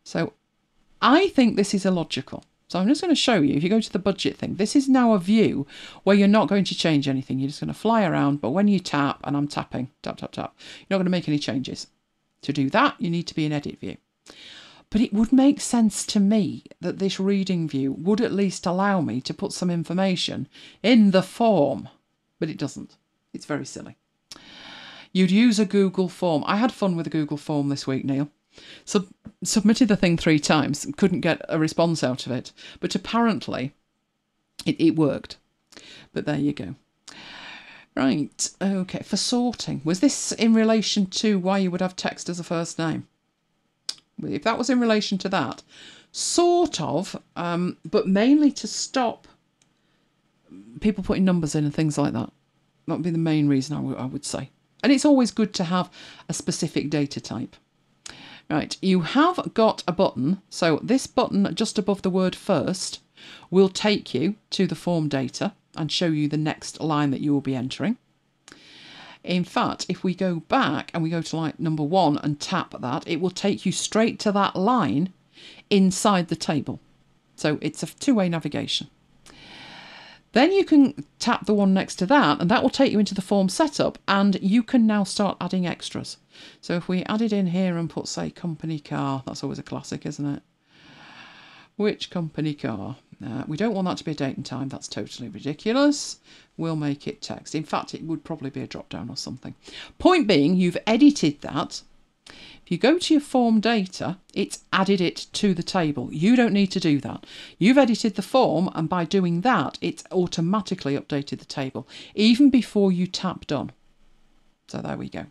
So I think this is illogical. So I'm just going to show you, if you go to the budget thing, this is now a view where you're not going to change anything. You're just going to fly around, but when you tap, and I'm tapping, tap, tap, tap, you're not going to make any changes. To do that, you need to be in edit view. But it would make sense to me that this reading view would at least allow me to put some information in the form, but it doesn't. It's very silly. You'd use a Google form. I had fun with a Google form this week, Neil. Submitted the thing 3 times, couldn't get a response out of it, but apparently it worked. But there you go. Right, okay, for sorting. Was this in relation to why you would have text as a first name? If that was in relation to that, sort of, but mainly to stop people putting numbers in and things like that. That would be the main reason I would say. And it's always good to have a specific data type. Right, you have got a button. So this button just above the word first will take you to the form data and show you the next line that you will be entering. In fact, if we go back and we go to line number 1 and tap that, it will take you straight to that line inside the table. So it's a 2-way navigation. Then you can tap the one next to that and that will take you into the form setup and you can now start adding extras. So if we added in here and put, say, company car, that's always a classic, isn't it? Which company car? We don't want that to be a date and time. That's totally ridiculous. We'll make it text. In fact, it would probably be a drop down or something. Point being, you've edited that. If you go to your form data, it's added it to the table. You don't need to do that. You've edited the form, and by doing that, it's automatically updated the table, even before you tap done. So there we go.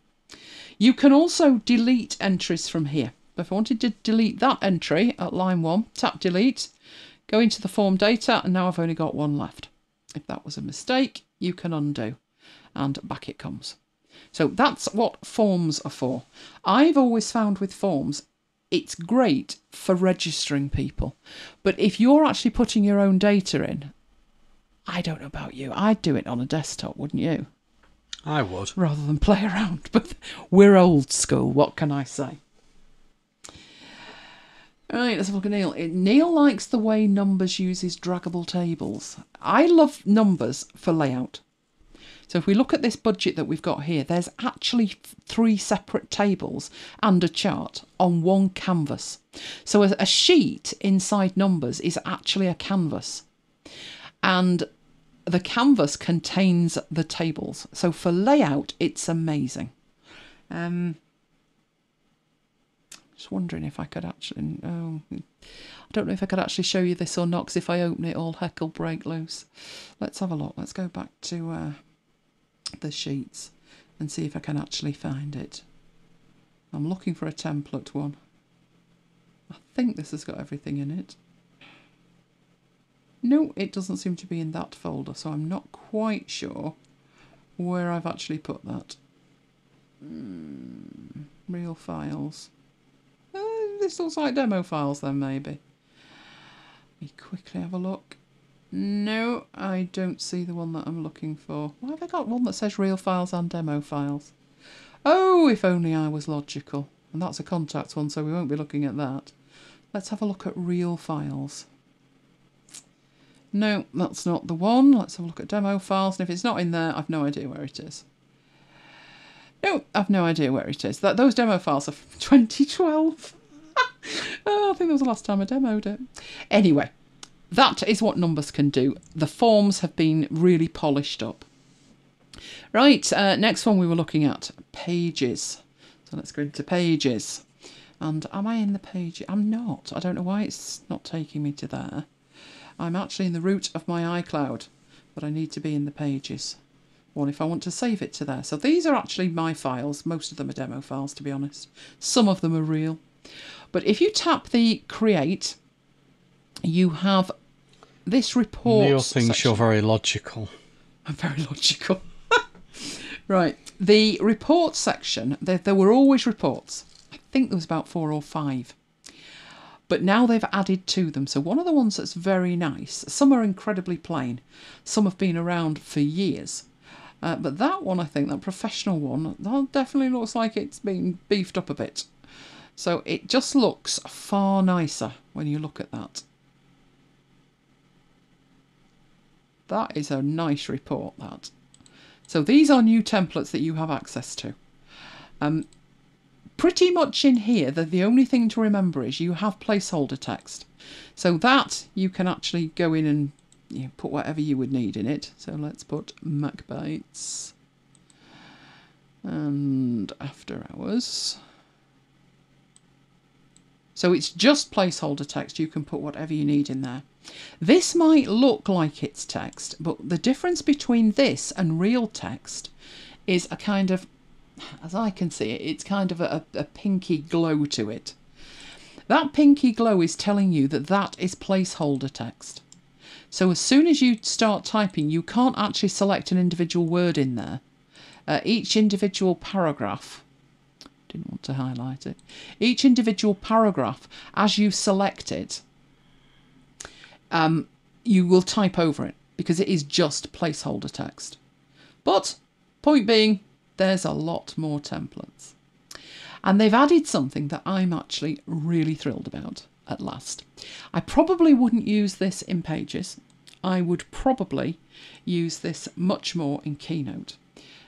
You can also delete entries from here. If I wanted to delete that entry at line 1, tap delete, go into the form data, and now I've only got 1 left. If that was a mistake, you can undo, and back it comes. So that's what forms are for. I've always found with forms, it's great for registering people. But if you're actually putting your own data in, I don't know about you, I'd do it on a desktop, wouldn't you? I would. Rather than play around. But we're old school, what can I say? Right, let's have a look at Neil. Neil likes the way Numbers uses draggable tables. I love Numbers for layout. So if we look at this budget that we've got here, there's actually 3 separate tables and a chart on one canvas. So a sheet inside Numbers is actually a canvas. And the canvas contains the tables. So for layout, it's amazing. Just wondering if I could actually... Oh, I don't know if I could actually show you this or not, because if I open it, all heck will break loose. Let's have a look. Let's go back to the sheets and see if I can actually find it. I'm looking for a template one. I think this has got everything in it. No, it doesn't seem to be in that folder, so I'm not quite sure where I've actually put that. Real files. This looks like demo files then, maybe. Let me quickly have a look. No, I don't see the one that I'm looking for. Why have I got one that says real files and demo files? Oh, if only I was logical. And that's a contacts one, so we won't be looking at that. Let's have a look at real files. No, that's not the one. Let's have a look at demo files. And if it's not in there, I've no idea where it is. No, I've no idea where it is. Those demo files are from 2012. Oh, I think that was the last time I demoed it. Anyway, that is what numbers can do. The forms have been really polished up. Right, next one we were looking at, pages. So let's go into pages. And am I in the page? I'm not. I don't know why it's not taking me to there. I'm actually in the root of my iCloud, but I need to be in the pages one if I want to save it to there. So these are actually my files. Most of them are demo files, to be honest. Some of them are real. But if you tap the create, you have this report Neil thinks section. you're very logical. I'm very logical. Right, the report section, there were always reports. I think there was about 4 or 5. But now they've added to them. So one of the ones that's very nice, some are incredibly plain. Some have been around for years. But that one, I think, that professional one, that definitely looks like it's been beefed up a bit. So it just looks far nicer when you look at that. That is a nice report, that. So these are new templates that you have access to. Pretty much in here, the only thing to remember is you have placeholder text. So that you can actually go in and put whatever you would need in it. So let's put MacBites and after hours. So it's just placeholder text. You can put whatever you need in there. This might look like it's text, but the difference between this and real text is a kind of, as I can see it, it's kind of a pinky glow to it. That pinky glow is telling you that that is placeholder text. So as soon as you start typing, you can't actually select an individual word in there. Each individual paragraph, didn't want to highlight it, each individual paragraph, as you select it, you will type over it because it is just placeholder text. But point being, there's a lot more templates. And they've added something that I'm actually really thrilled about at last. I probably wouldn't use this in Pages. I would probably use this much more in Keynote.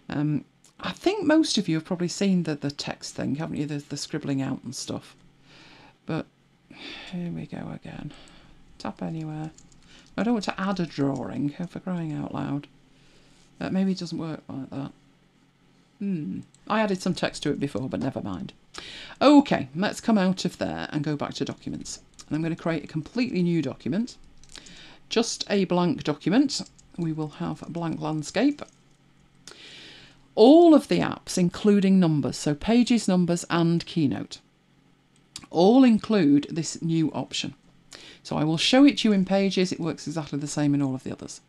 I think most of you have probably seen the text thing, haven't you? The scribbling out and stuff. But here we go again. Tap anywhere. I don't want to add a drawing, for crying out loud. Maybe it doesn't work like that. I added some text to it before, but never mind. Okay, let's come out of there and go back to documents. And I'm going to create a completely new document. Just a blank document. We will have a blank landscape. All of the apps, including numbers, so Pages, Numbers and Keynote, all include this new option. So I will show it to you in Pages. It works exactly the same in all of the others.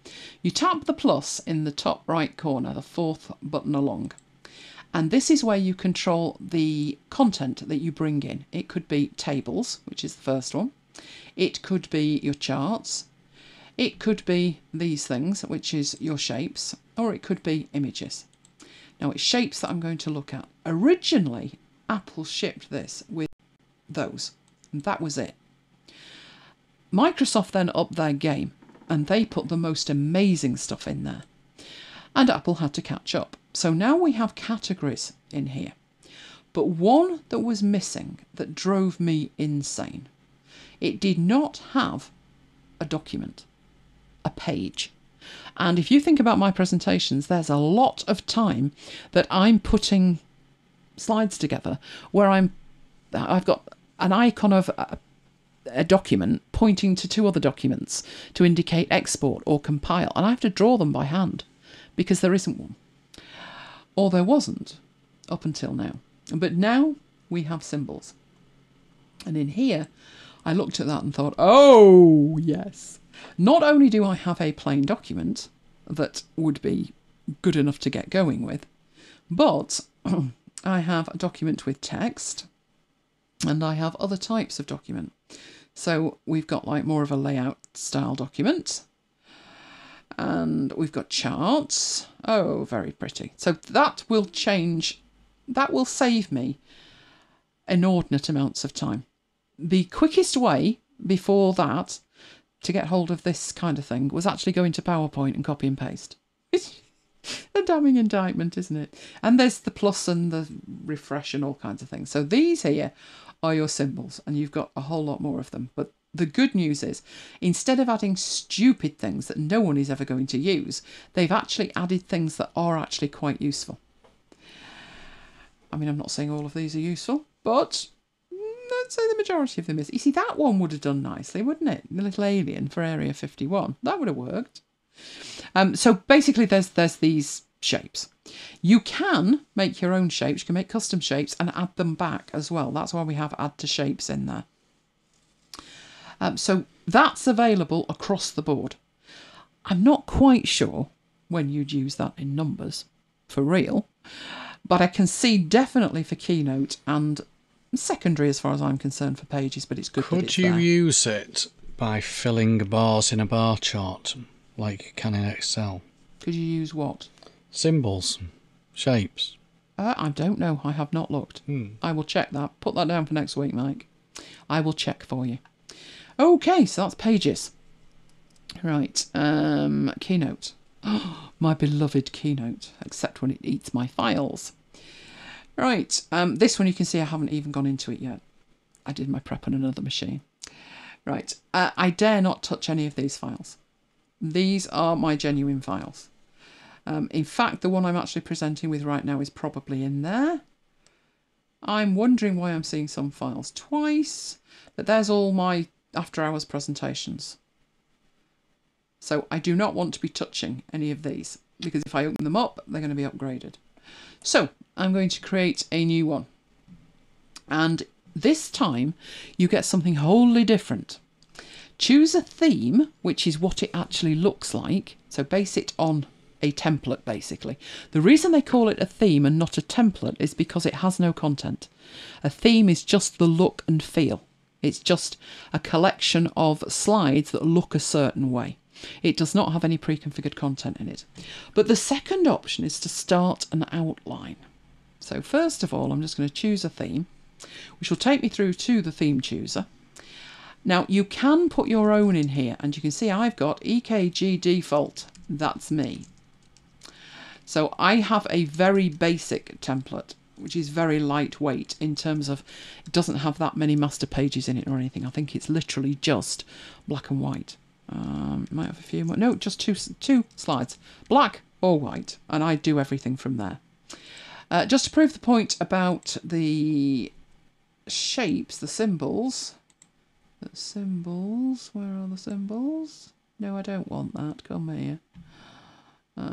You tap the plus in the top right corner, the 4th button along. And this is where you control the content that you bring in. It could be tables, which is the first one. It could be your charts. It could be these things, which is your shapes, or it could be images. Now it's shapes that I'm going to look at. Originally, Apple shipped this with those, and that was it. Microsoft then upped their game, and they put the most amazing stuff in there. And Apple had to catch up. So now we have categories in here. But one that was missing that drove me insane. It did not have a document, a page. And if you think about my presentations, there's a lot of time that I'm putting slides together where I've got an icon of a document pointing to 2 other documents to indicate export or compile, and I have to draw them by hand because there isn't one, or there wasn't up until now. But now we have symbols, and in here I looked at that and thought, oh yes, not only do I have a plain document that would be good enough to get going with, but I have a document with text and I have other types of document. So we've got like more of a layout style document, and we've got charts. Oh, very pretty. So that will change, that will save me inordinate amounts of time. The quickest way before that to get hold of this kind of thing was actually go into PowerPoint and copy and paste. It's a damning indictment, isn't it? And there's the plus and the refresh and all kinds of things. So these here are your symbols, and you've got a whole lot more of them, but The good news is, instead of adding stupid things that no one is ever going to use, they've actually added things that are actually quite useful. I mean, I'm not saying all of these are useful, but I'd say the majority of them is. You see, that one would have done nicely, wouldn't it? The little alien for Area 51. That would have worked. So basically, there's these shapes. You can make your own shapes. You can make custom shapes and add them back as well. That's why we have add to shapes in there. So that's available across the board. I'm not quite sure when you'd use that in numbers, for real, but I can see definitely for Keynote and secondary as far as I'm concerned for Pages, but it's good that it's there. Could you use it by filling bars in a bar chart, like you can in Excel? Could you use what? Symbols, shapes. I don't know. I have not looked. I will check that. Put that down for next week, Mike. I will check for you. Okay, so that's Pages. Right, Keynote. My beloved Keynote, except when it eats my files. Right, this one you can see I haven't even gone into it yet. I did my prep on another machine. Right, I dare not touch any of these files. These are my genuine files. In fact, the one I'm actually presenting with right now is probably in there. I'm wondering why I'm seeing some files twice, but there's all my after hours presentations. So I do not want to be touching any of these, because if I open them up, they're going to be upgraded. So I'm going to create a new one. And this time you get something wholly different. Choose a theme, which is what it actually looks like. So base it on a template, basically. The reason they call it a theme and not a template is because it has no content. A theme is just the look and feel. It's just a collection of slides that look a certain way. It does not have any pre-configured content in it. But the second option is to start an outline. So first of all, I'm just going to choose a theme, which will take me through to the theme chooser. Now, you can put your own in here, and you can see I've got EKG default. That's me. So I have a very basic template, which is very lightweight in terms of it doesn't have that many master pages in it or anything. I think it's literally just black and white. It might have a few more. No, just two slides, black or white, and I do everything from there. Just to prove the point about the shapes, the symbols. The symbols, where are the symbols? No, I don't want that. Come here.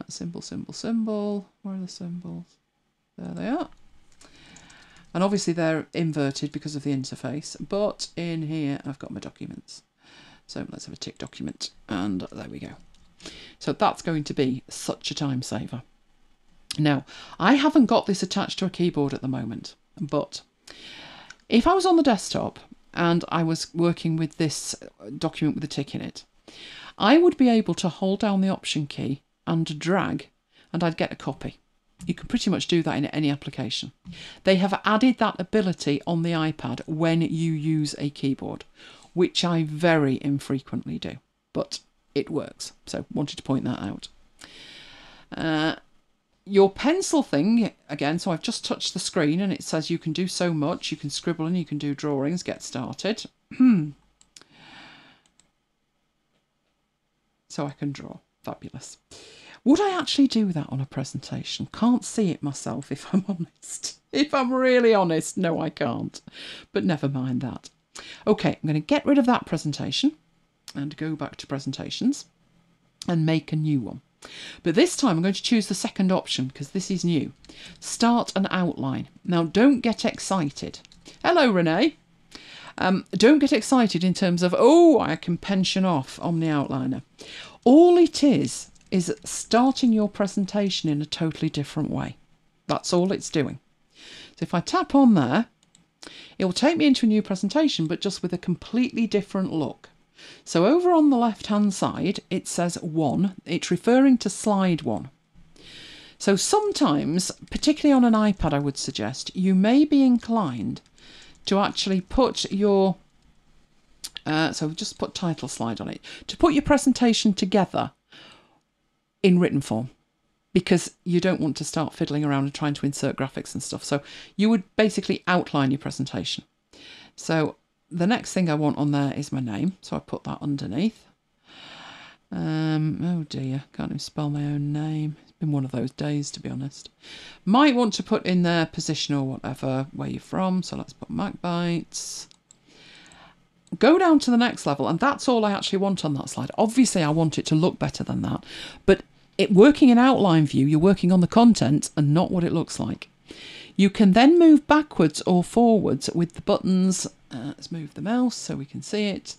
Symbol, symbol, symbol. Where are the symbols? There they are. And obviously they're inverted because of the interface, but in here I've got my documents. So let's have a tick document, and there we go. So that's going to be such a time saver. Now, I haven't got this attached to a keyboard at the moment, but if I was on the desktop and I was working with this document with a tick in it, I would be able to hold down the Option key and drag, and I'd get a copy. You can pretty much do that in any application. They have added that ability on the iPad when you use a keyboard, which I very infrequently do, but it works. So wanted to point that out. Your pencil thing, again, so I've just touched the screen and it says you can do so much. You can scribble and you can do drawings, get started. So I can draw. Fabulous. Would I actually do that on a presentation? Can't see it myself, if I'm honest. If I'm really honest, no, I can't. But never mind that. Okay, I'm going to get rid of that presentation and go back to presentations and make a new one. But this time I'm going to choose the second option because this is new. Start an outline. Now, don't get excited. Hello, Renee. Don't get excited in terms of, oh, I can pension off on the outliner. All it is starting your presentation in a totally different way. That's all it's doing. So if I tap on there, it will take me into a new presentation, but just with a completely different look. So over on the left-hand side, it says 1. It's referring to slide 1. So sometimes, particularly on an iPad, I would suggest, you may be inclined to actually put your, so just put title slide on it, to put your presentation together in written form, because you don't want to start fiddling around and trying to insert graphics and stuff. So you would basically outline your presentation. So the next thing I want on there is my name. So I put that underneath. Oh dear, can't even spell my own name. It's been one of those days, to be honest. Might want to put in their position or whatever, where you're from. So let's put MacBites. Go down to the next level, and that's all I actually want on that slide. Obviously, I want it to look better than that, but working in outline view, you're working on the content and not what it looks like. You can then move backwards or forwards with the buttons. Let's move the mouse so we can see it.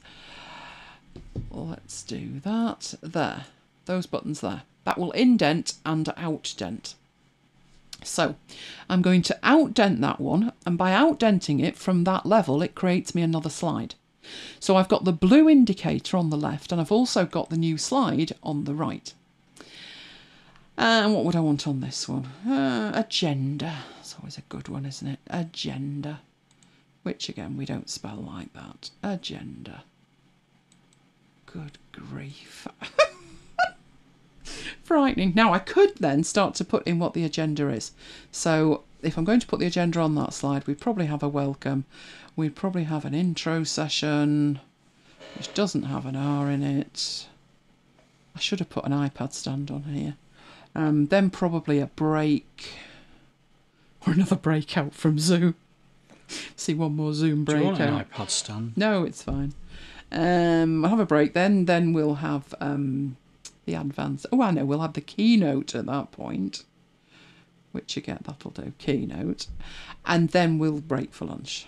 Let's do that. There. Those buttons there. That will indent and outdent. So I'm going to outdent that one, and by outdenting it from that level, it creates me another slide. So I've got the blue indicator on the left, and I've also got the new slide on the right. And what would I want on this one? Agenda. It's always a good one, isn't it? Agenda. Which, again, we don't spell like that. Agenda. Good grief. Frightening. Now, I could then start to put in what the agenda is. So if I'm going to put the agenda on that slide, we'd probably have a welcome. We'd probably have an intro session, which doesn't have an R in it. I should have put an iPad stand on here. Then probably a break. Or another breakout from Zoom. See one more Zoom breakout. Do you want an iPad stand? No, it's fine. We'll have a break then. Then we'll have the advanced. Oh, I know. We'll have the keynote at that point. Which again, that'll do. Keynote. And then we'll break for lunch.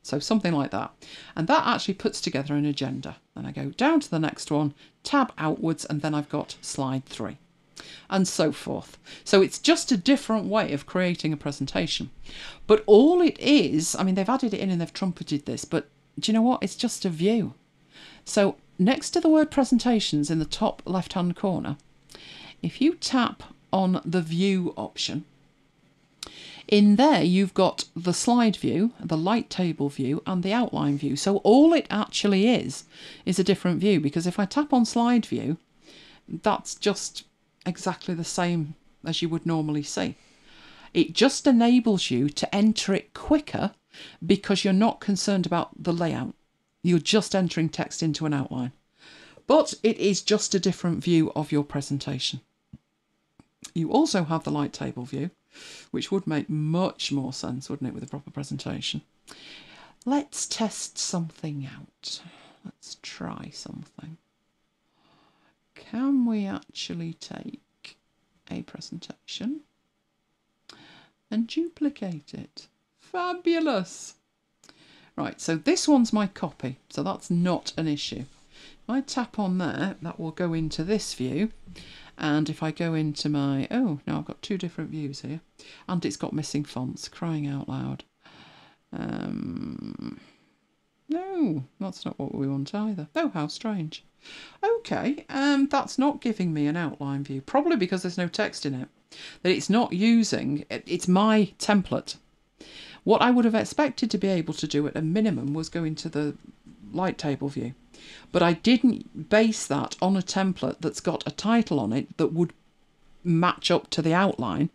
So something like that. And that actually puts together an agenda. Then I go down to the next one, tab outwards, and then I've got slide 3. And so forth. So it's just a different way of creating a presentation. But all it is, I mean, they've added it in and they've trumpeted this, but do you know what? It's just a view. So next to the word presentations in the top left-hand corner, if you tap on the view option, in there you've got the slide view, the light table view, and the outline view. So all it actually is a different view, because if I tap on slide view, that's just exactly the same as you would normally see. It just enables you to enter it quicker because you're not concerned about the layout. You're just entering text into an outline. But it is just a different view of your presentation. You also have the light table view, which would make much more sense, wouldn't it, with a proper presentation. Let's test something out. Let's try something. Can we actually take a presentation and duplicate it? Fabulous! Right, so this one's my copy, so that's not an issue. If I tap on there, that will go into this view. And if I go into my... Oh, no, I've got 2 different views here. And it's got missing fonts, crying out loud. No, that's not what we want either. Oh, how strange. Okay, that's not giving me an outline view. Probably because there's no text in it. That it's not using... It's my template. What I would have expected to be able to do at a minimum was go into the light table view. But I didn't base that on a template that's got a title on it that would match up to the outline,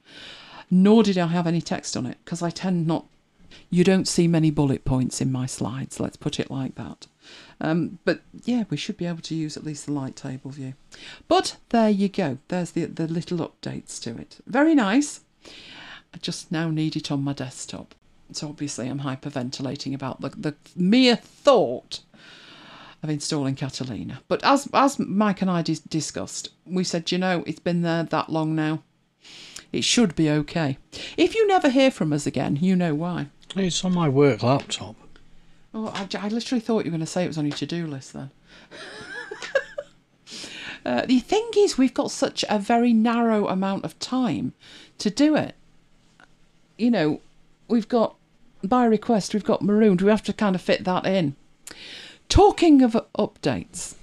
nor did I have any text on it, because I tend not... You don't see many bullet points in my slides, let's put it like that. But yeah, we should be able to use at least the light table view. But there you go. There's the little updates to it. Very nice. I just now need it on my desktop. So obviously I'm hyperventilating about the mere thought of installing Catalina. But as Mike and I discussed, we said, you know, it's been there that long now. It should be okay. If you never hear from us again, you know why. It's on my work laptop. Oh, I literally thought you were going to say it was on your to-do list then. The thing is, we've got such a very narrow amount of time to do it. You know, we've got, by request, we've got marooned. We have to kind of fit that in. Talking of updates,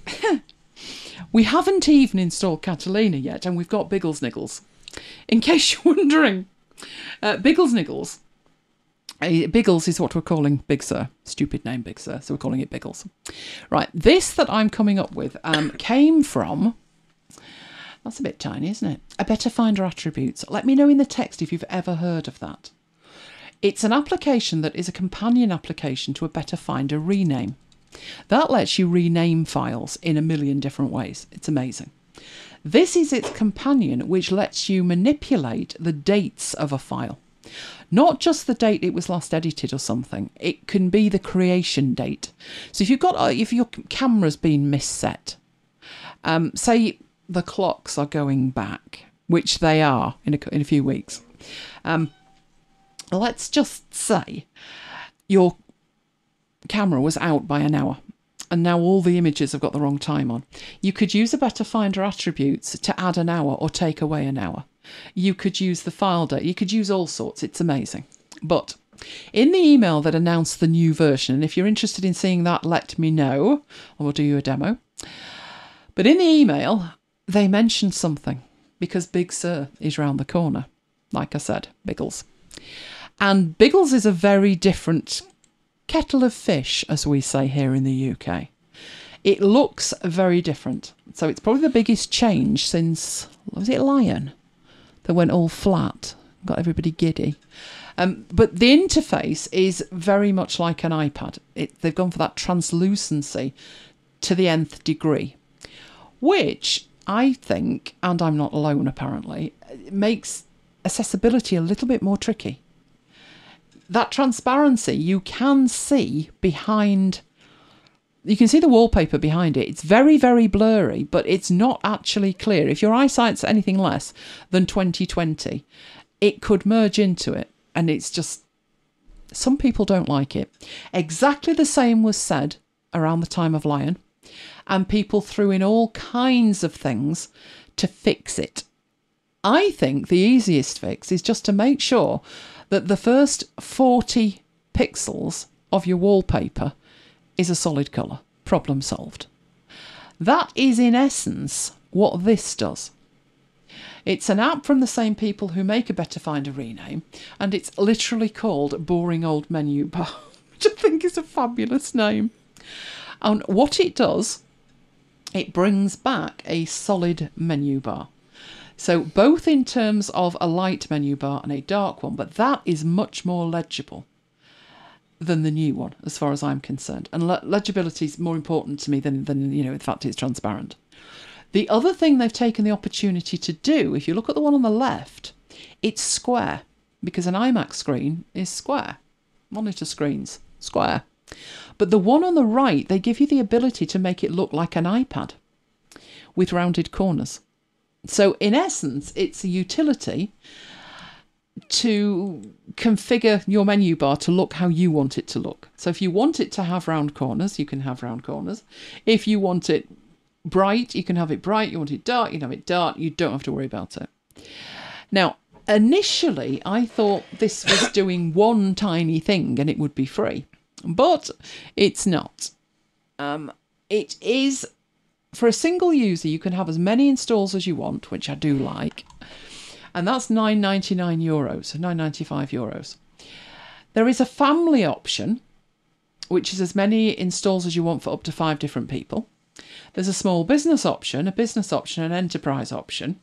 we haven't even installed Catalina yet, and we've got Biggles Niggles. In case you're wondering, Biggles Niggles. Biggles is what we're calling Big Sir. Stupid name, Big Sir, so we're calling it Biggles. Right, this that I'm coming up with came from... That's a bit tiny, isn't it? A Better Finder Attributes. Let me know in the text if you've ever heard of that. It's an application that is a companion application to a Better Finder rename. That lets you rename files in a million different ways. It's amazing. This is its companion, which lets you manipulate the dates of a file. Not just the date it was last edited or something. It can be the creation date. So if your camera's been misset, say the clocks are going back, which they are in a few weeks. Let's just say your camera was out by an hour and now all the images have got the wrong time on. You could use a Better Finder attributes to add an hour or take away an hour. You could use the file date. You could use all sorts. It's amazing. But in the email that announced the new version, and if you're interested in seeing that, let me know. I will do you a demo. But in the email, they mentioned something because Big Sur is round the corner. Like I said, Biggles. And Biggles is a very different kettle of fish, as we say here in the UK. It looks very different. So it's probably the biggest change since, was it Lion? That went all flat, got everybody giddy. But the interface is very much like an iPad. They've gone for that translucency to the nth degree, which I think, and I'm not alone apparently, makes accessibility a little bit more tricky. That transparency, you can see behind, you can see the wallpaper behind it. It's very, very blurry, but it's not actually clear. If your eyesight's anything less than 20/20, it could merge into it. And it's just, some people don't like it. Exactly the same was said around the time of Lion. And people threw in all kinds of things to fix it. I think the easiest fix is just to make sure that the first 40 pixels of your wallpaper is a solid colour. Problem solved. That is in essence what this does. It's an app from the same people who make a Better Finder rename, and it's literally called Boring Old Menu Bar, which I think is a fabulous name. And what it does, it brings back a solid menu bar. So both in terms of a light menu bar and a dark one, but that is much more legible than the new one, as far as I'm concerned. And legibility is more important to me than the fact it's transparent. The other thing they've taken the opportunity to do, if you look at the one on the left, it's square, because an iMac screen is square. Monitor screens, square. But the one on the right, they give you the ability to make it look like an iPad with rounded corners. So in essence, it's a utility to configure your menu bar to look how you want it to look. So if you want it to have round corners, you can have round corners. If you want it bright, you can have it bright. You want it dark, you can have it dark. You don't have to worry about it. Now, initially, I thought this was doing one tiny thing and it would be free. But it's not. It is, for a single user, you can have as many installs as you want, which I do like. And that's €9.99, so €9.95. There is a family option, which is as many installs as you want for up to 5 different people. There's a small business option, a business option, an enterprise option.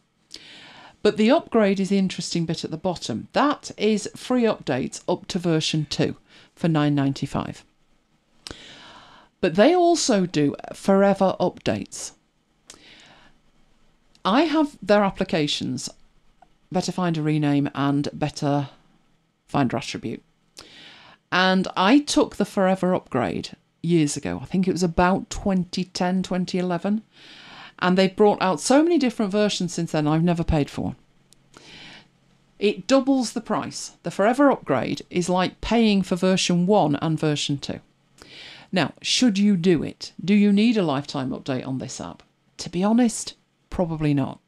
But the upgrade is the interesting bit at the bottom. That is free updates up to version 2 for $9.95. But they also do forever updates. I have their applications, Better Finder Rename and Better Finder Attribute. And I took the forever upgrade years ago. I think it was about 2010, 2011. And they've brought out so many different versions since then, I've never paid for one. It doubles the price. The forever upgrade is like paying for version 1 and version 2. Now, should you do it? Do you need a lifetime update on this app? To be honest, probably not.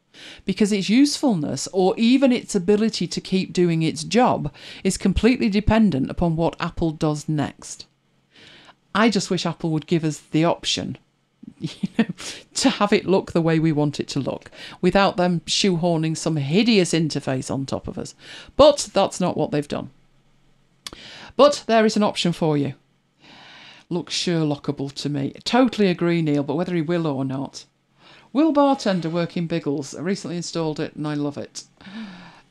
Because its usefulness, or even its ability to keep doing its job, is completely dependent upon what Apple does next. I just wish Apple would give us the option, to have it look the way we want it to look, without them shoehorning some hideous interface on top of us. But that's not what they've done. But there is an option for you. Looks Sherlockable to me. Totally agree, Neil, but whether he will or not. Will Bartender work in Biggles? I recently installed it and I love it.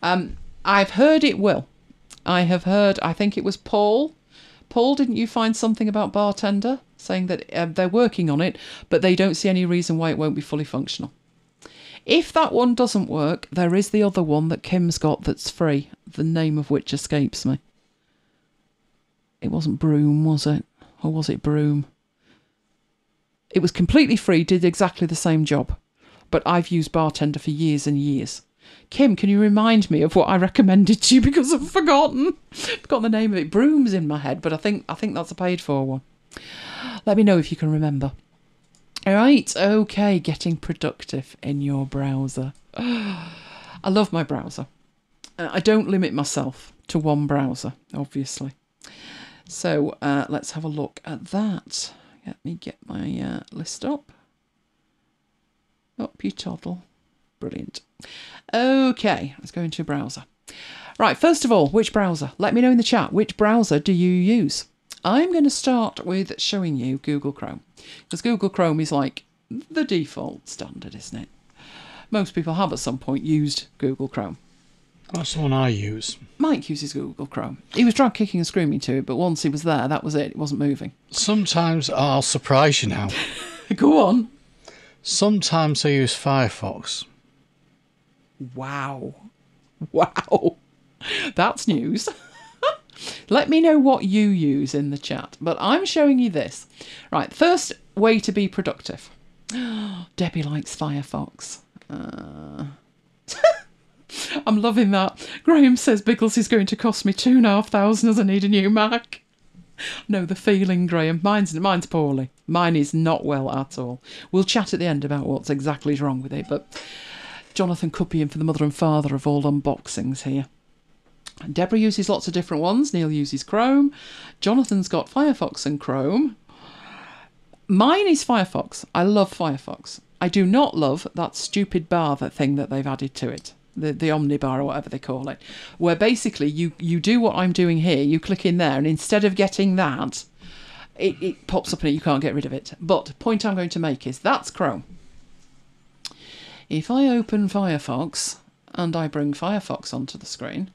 I've heard it will. I have heard, I think it was Paul. Paul, didn't you find something about Bartender saying that they're working on it, but they don't see any reason why it won't be fully functional? If that one doesn't work, there is the other one that Kim's got that's free, the name of which escapes me. It wasn't Broom, was it? Or was it Broom? It was completely free, did exactly the same job. But I've used Bartender for years and years. Kim, can you remind me of what I recommended to you, because I've forgotten? Forgotten the name of it. Broom's in my head, but I think that's a paid for one. Let me know if you can remember. All right, okay, getting productive in your browser. I love my browser. I don't limit myself to one browser, obviously. So let's have a look at that. Let me get my list up. Up you toddle. Brilliant. Okay, let's go into a browser. Right, first of all, which browser? Let me know in the chat, which browser do you use? I'm going to start with showing you Google Chrome, because Google Chrome is like the default standard, isn't it? Most people have at some point used Google Chrome. That's the one I use. Mike uses Google Chrome. He was drunk kicking and screaming to it, but once he was there, that was it. It wasn't moving. Sometimes I'll surprise you now. Go on. Sometimes I use Firefox. Wow. Wow. That's news. Let me know what you use in the chat. But I'm showing you this. Right, first way to be productive. Debbie likes Firefox. I'm loving that. Graham says Biggles is going to cost me £2,500 as I need a new Mac. No, the feeling, Graham. Mine's poorly. Mine is not well at all. We'll chat at the end about what's exactly wrong with it, but Jonathan could be in for the mother and father of all unboxings here. And Deborah uses lots of different ones. Neil uses Chrome. Jonathan's got Firefox and Chrome. Mine is Firefox. I love Firefox. I do not love that stupid bar, that thing that they've added to it. The omnibar or whatever they call it, where basically you do what I'm doing here, you click in there, and instead of getting that, it pops up and you can't get rid of it. But the point I'm going to make is that's Chrome. If I open Firefox and I bring Firefox onto the screen,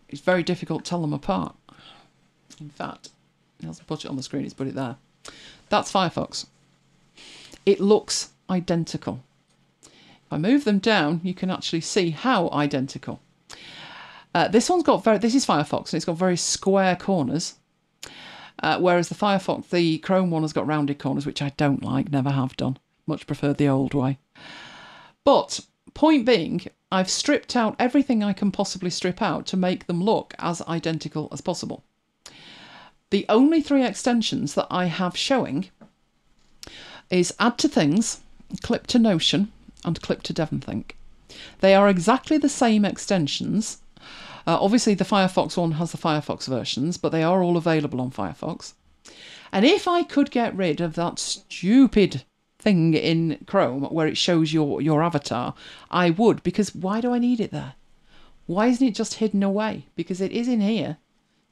it's very difficult to tell them apart. In fact, he hasn't put it on the screen, he's put it there. That's Firefox. It looks identical. If I move them down, you can actually see how identical. This is Firefox, and it's got very square corners, whereas the Chrome one has got rounded corners, which I don't like, never have done. Much prefer the old way. But point being, I've stripped out everything I can possibly strip out to make them look as identical as possible. The only 3 extensions that I have showing is Add to Things, Clip to Notion, and Clip to DevonThink. They are exactly the same extensions. Obviously, the Firefox one has the Firefox versions, but they are all available on Firefox. And if I could get rid of that stupid thing in Chrome where it shows your avatar, I would, because why do I need it there? Why isn't it just hidden away? Because it is in here,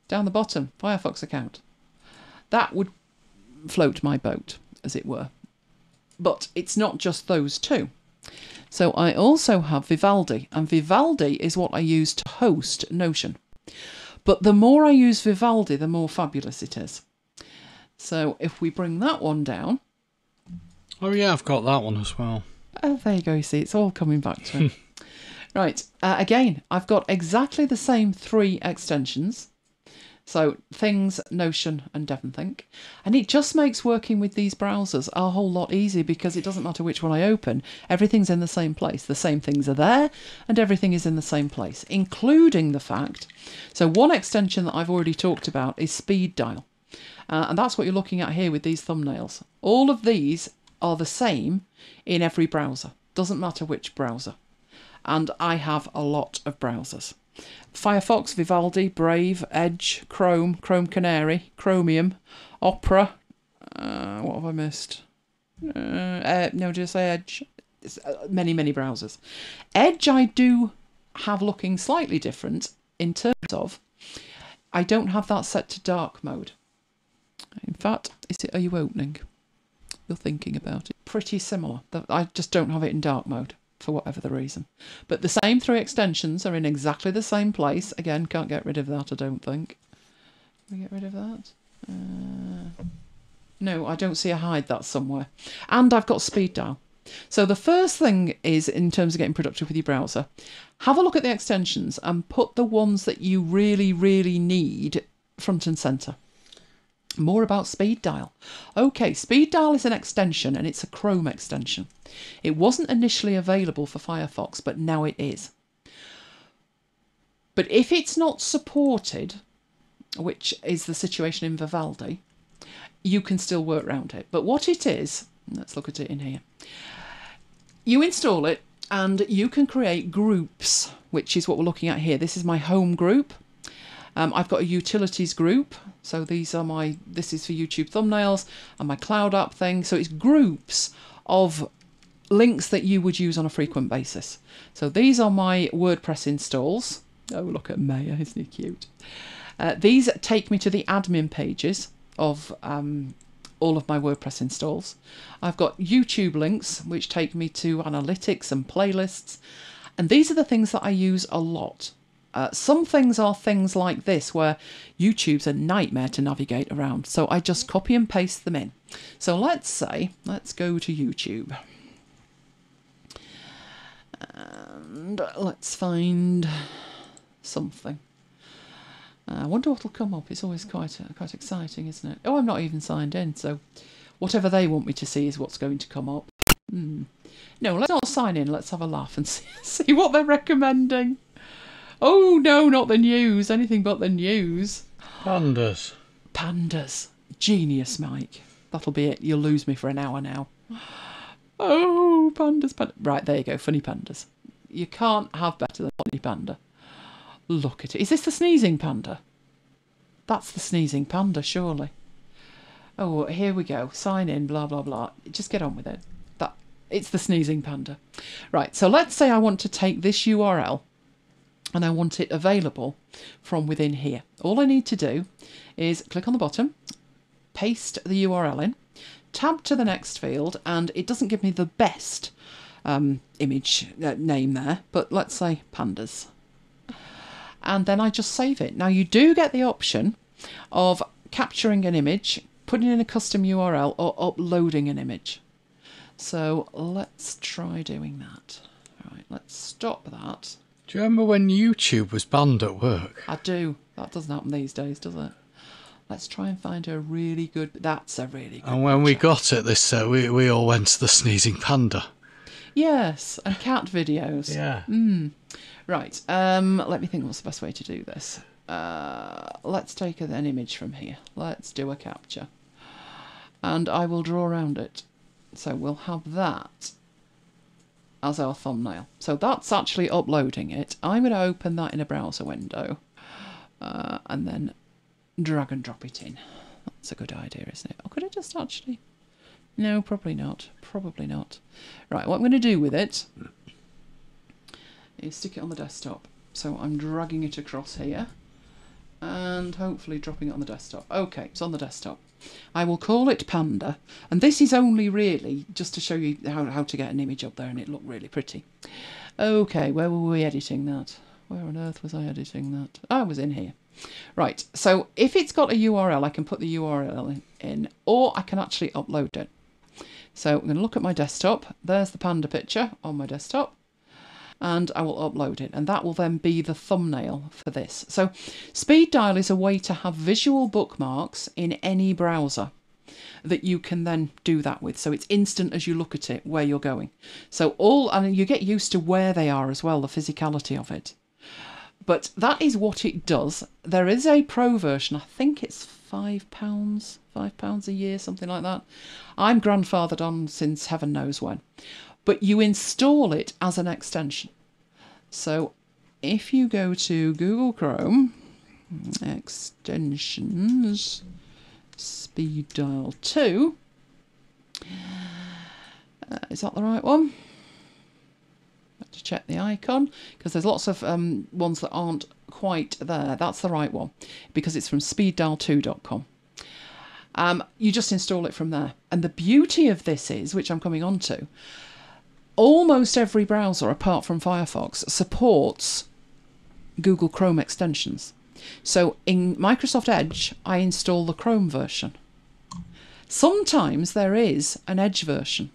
down the bottom, Firefox account. That would float my boat, as it were. But it's not just those two. So I also have Vivaldi, and Vivaldi is what I use to host Notion. But the more I use Vivaldi, the more fabulous it is. So if we bring that one down... Oh yeah, I've got that one as well. Oh, there you go, you see, it's all coming back to it. Right, again, I've got exactly the same 3 extensions. So Things, Notion and DevonThink. And it just makes working with these browsers a whole lot easier, because it doesn't matter which one I open. Everything's in the same place. The same things are there and everything is in the same place, including the fact. So one extension that I've already talked about is Speed Dial. And that's what you're looking at here with these thumbnails. All of these are the same in every browser. Doesn't matter which browser. And I have a lot of browsers. Firefox, Vivaldi, Brave, Edge, Chrome, Chrome Canary, Chromium, Opera. What have I missed? No, did I say Edge? Many, many browsers. Edge I do have looking slightly different in terms of I don't have that set to dark mode. In fact, are you opening? You're thinking about it. Pretty similar. I just don't have it in dark mode. for whatever the reason. But the same 3 extensions are in exactly the same place. Again, can't get rid of that, I don't think. Can we get rid of that? No, I don't see a hide that somewhere. And I've got speed dial. So the first thing is, in terms of getting productive with your browser, have a look at the extensions and put the ones that you really, really need front and centre. More about speed dial. Okay, speed dial is an extension and it's a Chrome extension. It wasn't initially available for Firefox, but now it is. But if it's not supported, which is the situation in Vivaldi, you can still work around it. But what it is, let's look at it in here. You install it and you can create groups, which is what we're looking at here. This is my home group. I've got a utilities group. So this is for YouTube thumbnails and my cloud app thing. So it's groups of links that you would use on a frequent basis. So these are my WordPress installs. Oh, look at Maya, isn't he cute? These take me to the admin pages of all of my WordPress installs. I've got YouTube links, which take me to analytics and playlists. And these are the things that I use a lot. Some things are things like this, where YouTube's a nightmare to navigate around. So I just copy and paste them in. So let's go to YouTube. And let's find something. I wonder what'll come up. It's always quite exciting, isn't it? Oh, I'm not even signed in, so whatever they want me to see is what's going to come up. No, let's not sign in. Let's have a laugh and see what they're recommending. Oh, no, not the news. Anything but the news. Pandas. Pandas. Genius, Mike. That'll be it. You'll lose me for an hour now. Oh, pandas. Right, there you go. Funny pandas. You can't have better than funny panda. Look at it. Is this the sneezing panda? That's the sneezing panda, surely. Oh, here we go. Sign in, blah, blah, blah. Just get on with it. It's the sneezing panda. Right, so let's say I want to take this URL and I want it available from within here. All I need to do is click on the bottom, paste the URL in, tab to the next field, and it doesn't give me the best image name there, but let's say pandas. And then I just save it. Now you do get the option of capturing an image, putting in a custom URL, or uploading an image. So let's try doing that. All right, let's stop that. Do you remember when YouTube was banned at work? I do. That doesn't happen these days, does it? Let's try and find a really good... That's a really good And when picture. we got it, we all went to the sneezing panda. Yes, and cat videos. Yeah. Right, let me think what's the best way to do this. Let's take an image from here. Let's do a capture. And I will draw around it. So we'll have that as our thumbnail. So that's actually uploading it. I'm going to open that in a browser window and then drag and drop it in. That's a good idea, isn't it? Or could I just actually... No, probably not. Probably not. Right, what I'm going to do with it is stick it on the desktop. So I'm dragging it across here and hopefully dropping it on the desktop. Okay, it's on the desktop. I will call it Panda, and this is only really just to show you how to get an image up there and it looked really pretty. Okay, where were we editing that? Where on earth was I editing that? I was in here. Right, so if it's got a URL, I can put the URL in, or I can actually upload it. So I'm going to look at my desktop. There's the panda picture on my desktop. And I will upload it, and that will then be the thumbnail for this. So speed dial is a way to have visual bookmarks in any browser that you can then do that with. So it's instant as you look at it where you're going. So and you get used to where they are as well, the physicality of it. But that is what it does. There is a pro version. I think it's £5 a year, something like that. I'm grandfathered on since heaven knows when. But you install it as an extension. So if you go to Google Chrome, extensions, speed dial 2, is that the right one? Have to check the icon, because there's lots of ones that aren't quite there. That's the right one, because it's from speeddial2.com. You just install it from there. And the beauty of this is, which I'm coming on to, almost every browser, apart from Firefox, supports Google Chrome extensions. So in Microsoft Edge, I install the Chrome version. Sometimes there is an Edge version,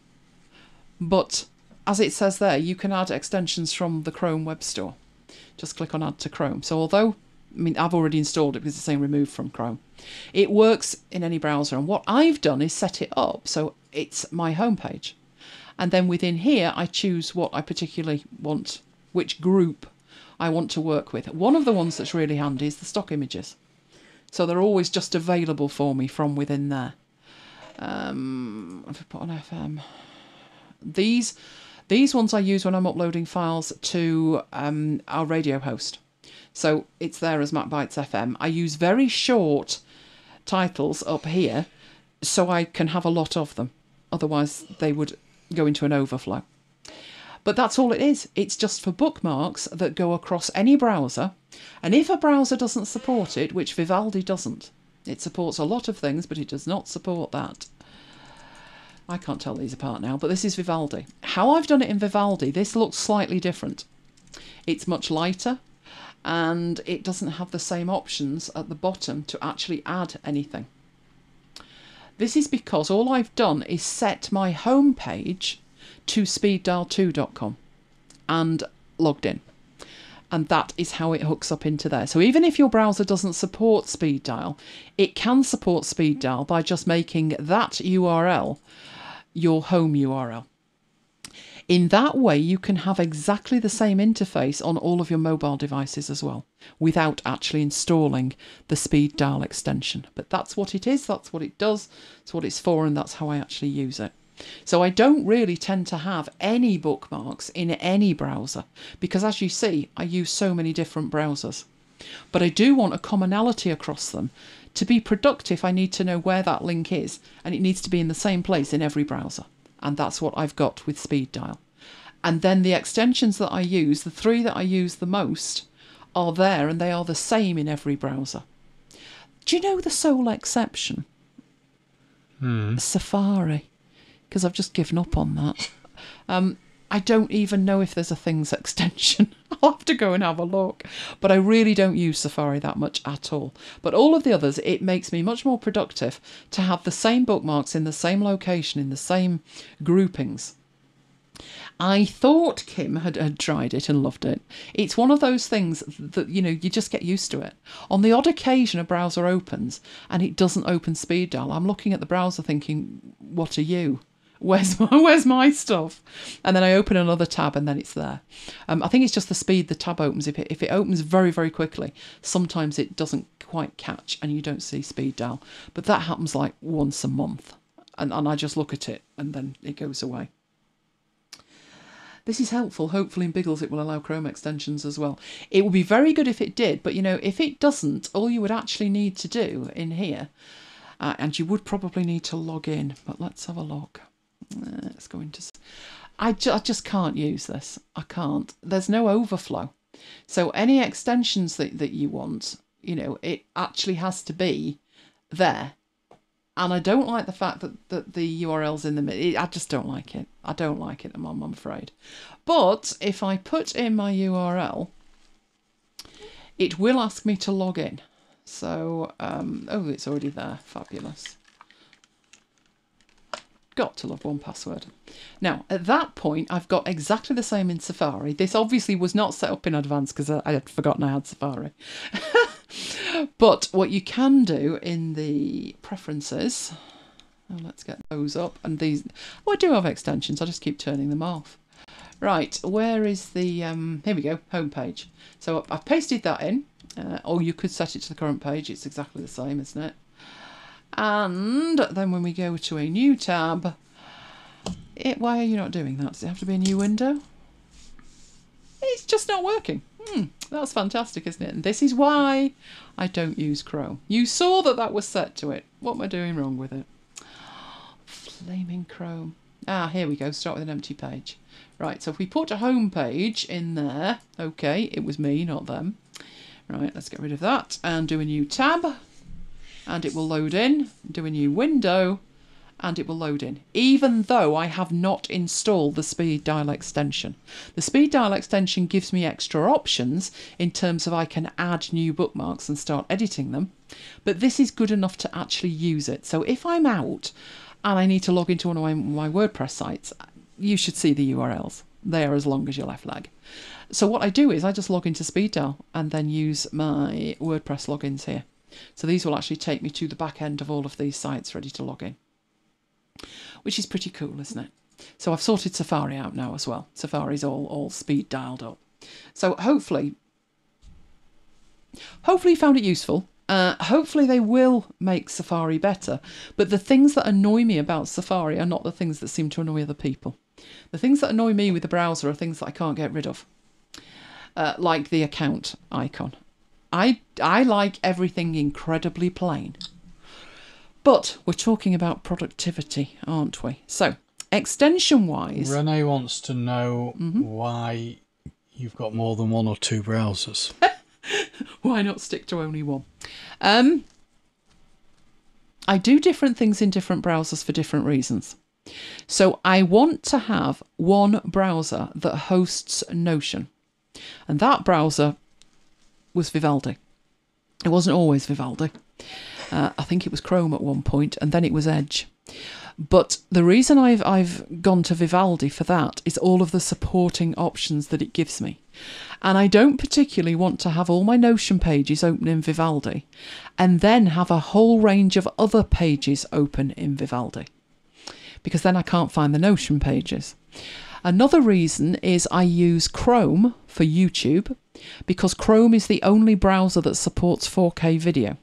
but as it says there, you can add extensions from the Chrome Web Store. Just click on Add to Chrome. So although, I mean, I've already installed it because it's saying remove from Chrome, it works in any browser. And what I've done is set it up so it's my homepage. And then within here, I choose what I particularly want, which group I want to work with. One of the ones that's really handy is the stock images. So they're always just available for me from within there. If I put on FM, these ones I use when I'm uploading files to our radio host. So it's there as MacBites FM. I use very short titles up here so I can have a lot of them. Otherwise they would go into an overflow. But that's all it is. It's just for bookmarks that go across any browser. And if a browser doesn't support it, which Vivaldi doesn't, it supports a lot of things, but it does not support that. I can't tell these apart now, but this is Vivaldi. How I've done it in Vivaldi, this looks slightly different. It's much lighter, and it doesn't have the same options at the bottom to actually add anything. This is because all I've done is set my home page to speeddial2.com and logged in. And that is how it hooks up into there. So even if your browser doesn't support speed dial, it can support speed dial by just making that URL your home URL. In that way, you can have exactly the same interface on all of your mobile devices as well, without actually installing the speed dial extension. But that's what it is, that's what it does, that's what it's for, and that's how I actually use it. So I don't really tend to have any bookmarks in any browser because, as you see, I use so many different browsers. But I do want a commonality across them. To be productive, I need to know where that link is, and it needs to be in the same place in every browser. And that's what I've got with Speed Dial. And then the extensions that I use, the 3 that I use the most, are there, and they are the same in every browser. Do you know the sole exception? Safari. Because I've just given up on that. I don't even know if there's a Things extension. I'll have to go and have a look. But I really don't use Safari that much at all. But all of the others, it makes me much more productive to have the same bookmarks in the same location, in the same groupings. I thought Kim had tried it and loved it. It's one of those things that, you know, you just get used to it. On the odd occasion a browser opens and it doesn't open speed dial, I'm looking at the browser thinking, what are you? Where's my stuff? And then I open another tab and then it's there. I think it's just the speed the tab opens. If it opens very, very quickly, sometimes it doesn't quite catch and you don't see speed dial. But that happens like once a month. And I just look at it and then it goes away. This is helpful. Hopefully in Biggles it will allow Chrome extensions as well. It would be very good if it did, but you know, if it doesn't, all you would actually need to do in here, and you would probably need to log in, but let's have a look. Let's go into... I just can't use this. I can't. There's no overflow. So any extensions that you want, you know, it actually has to be there. And I don't like the fact that the URL's in the middle. I just don't like it. I don't like it, I'm afraid. But if I put in my URL, it will ask me to log in. So, oh, it's already there. Fabulous. Got to love 1Password. Now, at that point, I've got exactly the same in Safari. This obviously was not set up in advance because I had forgotten I had Safari. But what you can do in the preferences, let's get those up. And these, oh, I do have extensions. I just keep turning them off. Right, where is the, here we go, home page. So I've pasted that in, or you could set it to the current page. It's exactly the same, isn't it? And then when we go to a new tab, why are you not doing that? Does it have to be a new window? It's just not working. That's fantastic, isn't it? And this is why I don't use Chrome. You saw that was set to it. What am I doing wrong with it? Flaming Chrome. Ah, here we go. Start with an empty page. Right, so if we put a home page in there, okay, it was me, not them. Right, let's get rid of that and do a new tab. And it will load in, do a new window, and it will load in, even though I have not installed the speed dial extension. The speed dial extension gives me extra options in terms of I can add new bookmarks and start editing them, but this is good enough to actually use it. So if I'm out and I need to log into one of my WordPress sites, you should see the URLs. They are as long as your left leg. So what I do is I just log into speed dial and then use my WordPress logins here. So these will actually take me to the back end of all of these sites ready to log in, which is pretty cool, isn't it? So I've sorted Safari out now as well. Safari's all speed dialed up. So hopefully you found it useful. Hopefully they will make Safari better. But the things that annoy me about Safari are not the things that seem to annoy other people. The things that annoy me with the browser are things that I can't get rid of. Like the account icon. I like everything incredibly plain. But we're talking about productivity, aren't we? So, extension-wise... Renee wants to know why you've got more than one or two browsers. Why not stick to only one? I do different things in different browsers for different reasons. So I want to have one browser that hosts Notion. And that browser was Vivaldi. It wasn't always Vivaldi. I think it was Chrome at one point, and then it was Edge. But the reason I've gone to Vivaldi for that is all of the supporting options that it gives me. And I don't particularly want to have all my Notion pages open in Vivaldi and then have a whole range of other pages open in Vivaldi, because then I can't find the Notion pages. Another reason is I use Chrome for YouTube, because Chrome is the only browser that supports 4K video.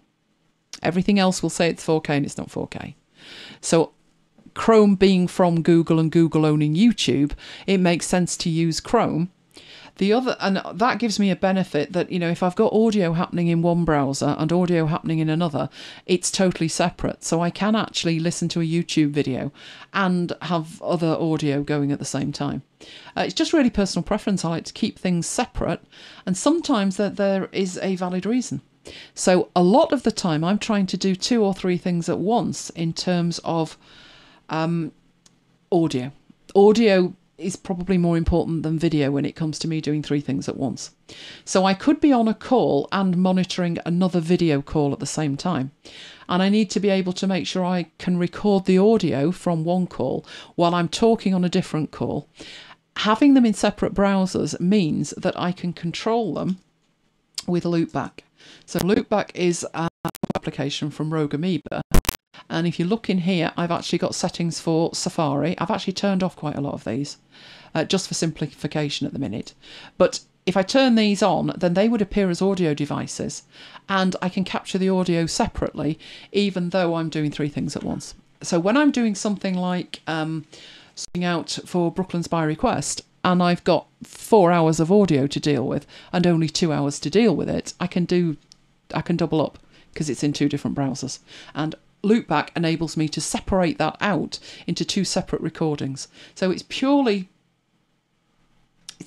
Everything else will say it's 4K and it's not 4K. So Chrome being from Google and Google owning YouTube, it makes sense to use Chrome. And that gives me a benefit that, you know, if I've got audio happening in one browser and audio happening in another, it's totally separate. So I can actually listen to a YouTube video and have other audio going at the same time. It's just really personal preference. I like to keep things separate, and sometimes there is a valid reason. So a lot of the time I'm trying to do 2 or 3 things at once in terms of audio. Audio is probably more important than video when it comes to me doing 3 things at once. So I could be on a call and monitoring another video call at the same time. And I need to be able to make sure I can record the audio from one call while I'm talking on a different call. Having them in separate browsers means that I can control them with Loopback. So Loopback is an application from Rogue Amoeba. And if you look in here, I've actually got settings for Safari. I've actually turned off quite a lot of these, just for simplification at the minute. But if I turn these on, then they would appear as audio devices. And I can capture the audio separately, even though I'm doing 3 things at once. So when I'm doing something like sorting out for Brooklyn's by request, and I've got 4 hours of audio to deal with and only 2 hours to deal with it, I can double up because it's in 2 different browsers. And Loopback enables me to separate that out into 2 separate recordings. So it's the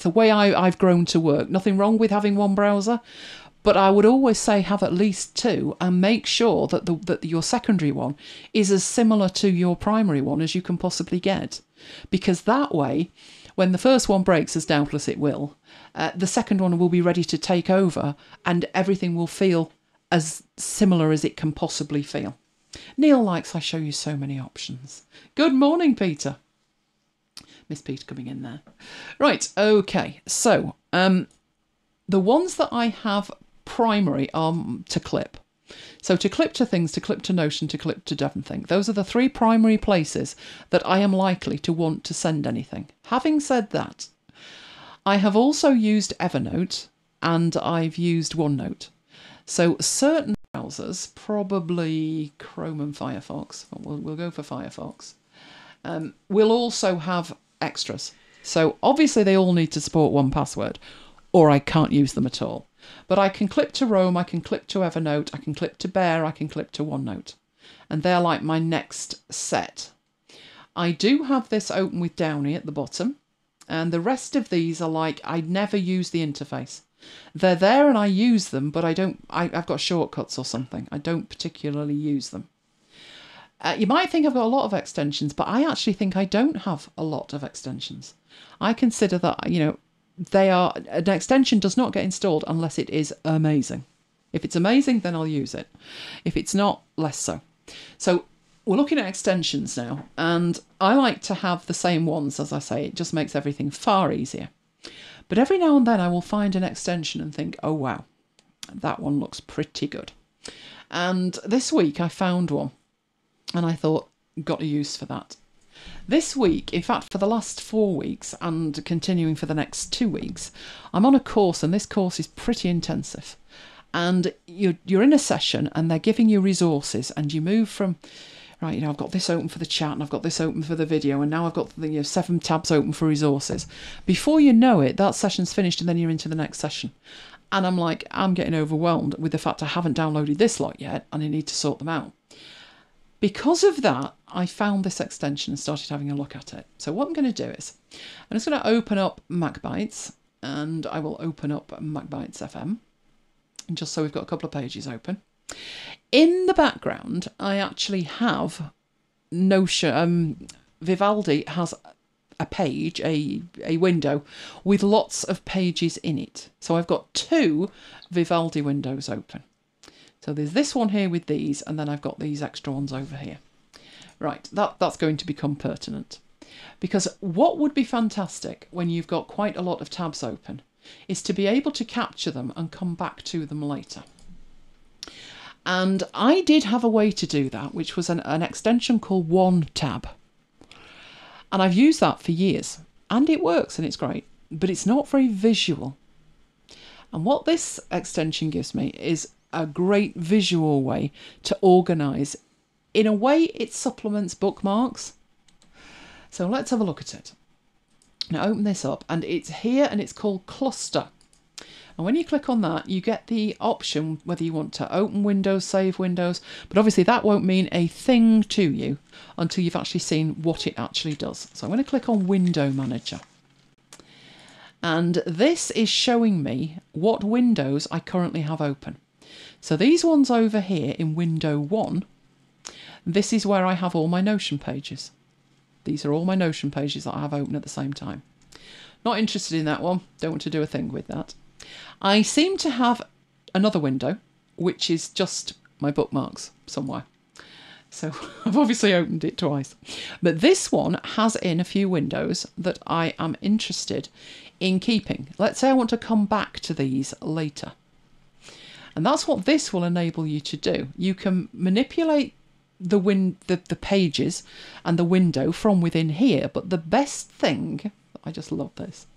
way I've grown to work. Nothing wrong with having one browser, but I would always say have at least 2 and make sure that your secondary one is as similar to your primary one as you can possibly get. Because that way, when the first one breaks, as doubtless it will, the second one will be ready to take over and everything will feel as similar as it can possibly feel. Neil likes I show you so many options. Good morning, Peter. Miss Peter coming in there. Right, okay. So, the ones that I have primary are to clip. So to clip to things, to clip to Notion, to clip to Devonthink. Those are the 3 primary places that I am likely to want to send anything. Having said that, I have also used Evernote and I've used OneNote. So certain browsers, probably Chrome and Firefox, we'll go for Firefox, will also have extras. So obviously they all need to support 1Password, or I can't use them at all. But I can clip to Roam, I can clip to Evernote, I can clip to Bear, I can clip to OneNote. And they're like my next set. I do have this open with Downy at the bottom, and the rest of these are like, I never use the interface. They're there and I use them, but I've got shortcuts or something. I don't particularly use them. You might think I've got a lot of extensions, but I actually think I don't have a lot of extensions. I consider that, you know, an extension does not get installed unless it is amazing. If it's amazing, then I'll use it. If it's not, less so. So we're looking at extensions now, and I like to have the same ones, as I say. It just makes everything far easier. But every now and then I will find an extension and think, oh wow, that one looks pretty good. And this week I found one, and I thought, got a use for that. This week, in fact, for the last 4 weeks and continuing for the next 2 weeks, I'm on a course, and this course is pretty intensive. And you're in a session and they're giving you resources, and you move from, right, you know, I've got this open for the chat and I've got this open for the video, and now I've got the 7 tabs open for resources. Before you know it, that session's finished and then you're into the next session. And I'm like, I'm getting overwhelmed with the fact I haven't downloaded this lot yet and I need to sort them out. Because of that, I found this extension and started having a look at it. So what I'm going to do is, I'm just going to open up MacBites, and I will open up MacBites FM, just so we've got a couple of pages open. In the background, I actually have Notion. Vivaldi has a page, a window with lots of pages in it. So I've got 2 Vivaldi windows open. So there's this one here with these, and then I've got these extra ones over here. Right, that's going to become pertinent. Because what would be fantastic when you've got quite a lot of tabs open is to be able to capture them and come back to them later. And I did have a way to do that, which was an extension called OneTab. And I've used that for years, and it works and it's great, but it's not very visual. And what this extension gives me is a great visual way to organise. In a way, it supplements bookmarks. So let's have a look at it. Now open this up, and it's here, and it's called Cluster. And when you click on that, you get the option whether you want to open windows, save windows, but obviously that won't mean a thing to you until you've actually seen what it actually does. So I'm going to click on Window Manager. And this is showing me what windows I currently have open. So these ones over here in window 1, this is where I have all my Notion pages. These are all my Notion pages that I have open at the same time. Not interested in that one, don't want to do a thing with that. I seem to have another window, which is just my bookmarks somewhere. So I've obviously opened it twice. But this one has in a few windows that I am interested in keeping. Let's say I want to come back to these later. And that's what this will enable you to do. You can manipulate the pages and the window from within here, but the best thing, I just love this.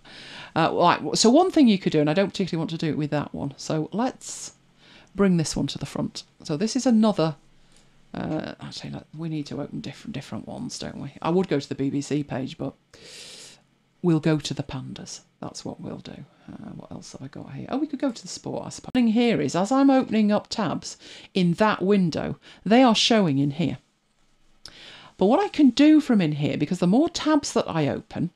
So one thing you could do, and I don't particularly want to do it with that one, so let's bring this one to the front. So this is another, actually we need to open different ones, don't we? I would go to the BBC page, but we'll go to the pandas. That's what we'll do. What else have I got here? Oh, we could go to the sport, I suppose. The thing here is, as I'm opening up tabs in that window, they are showing in here. But what I can do from in here, because the more tabs that I open,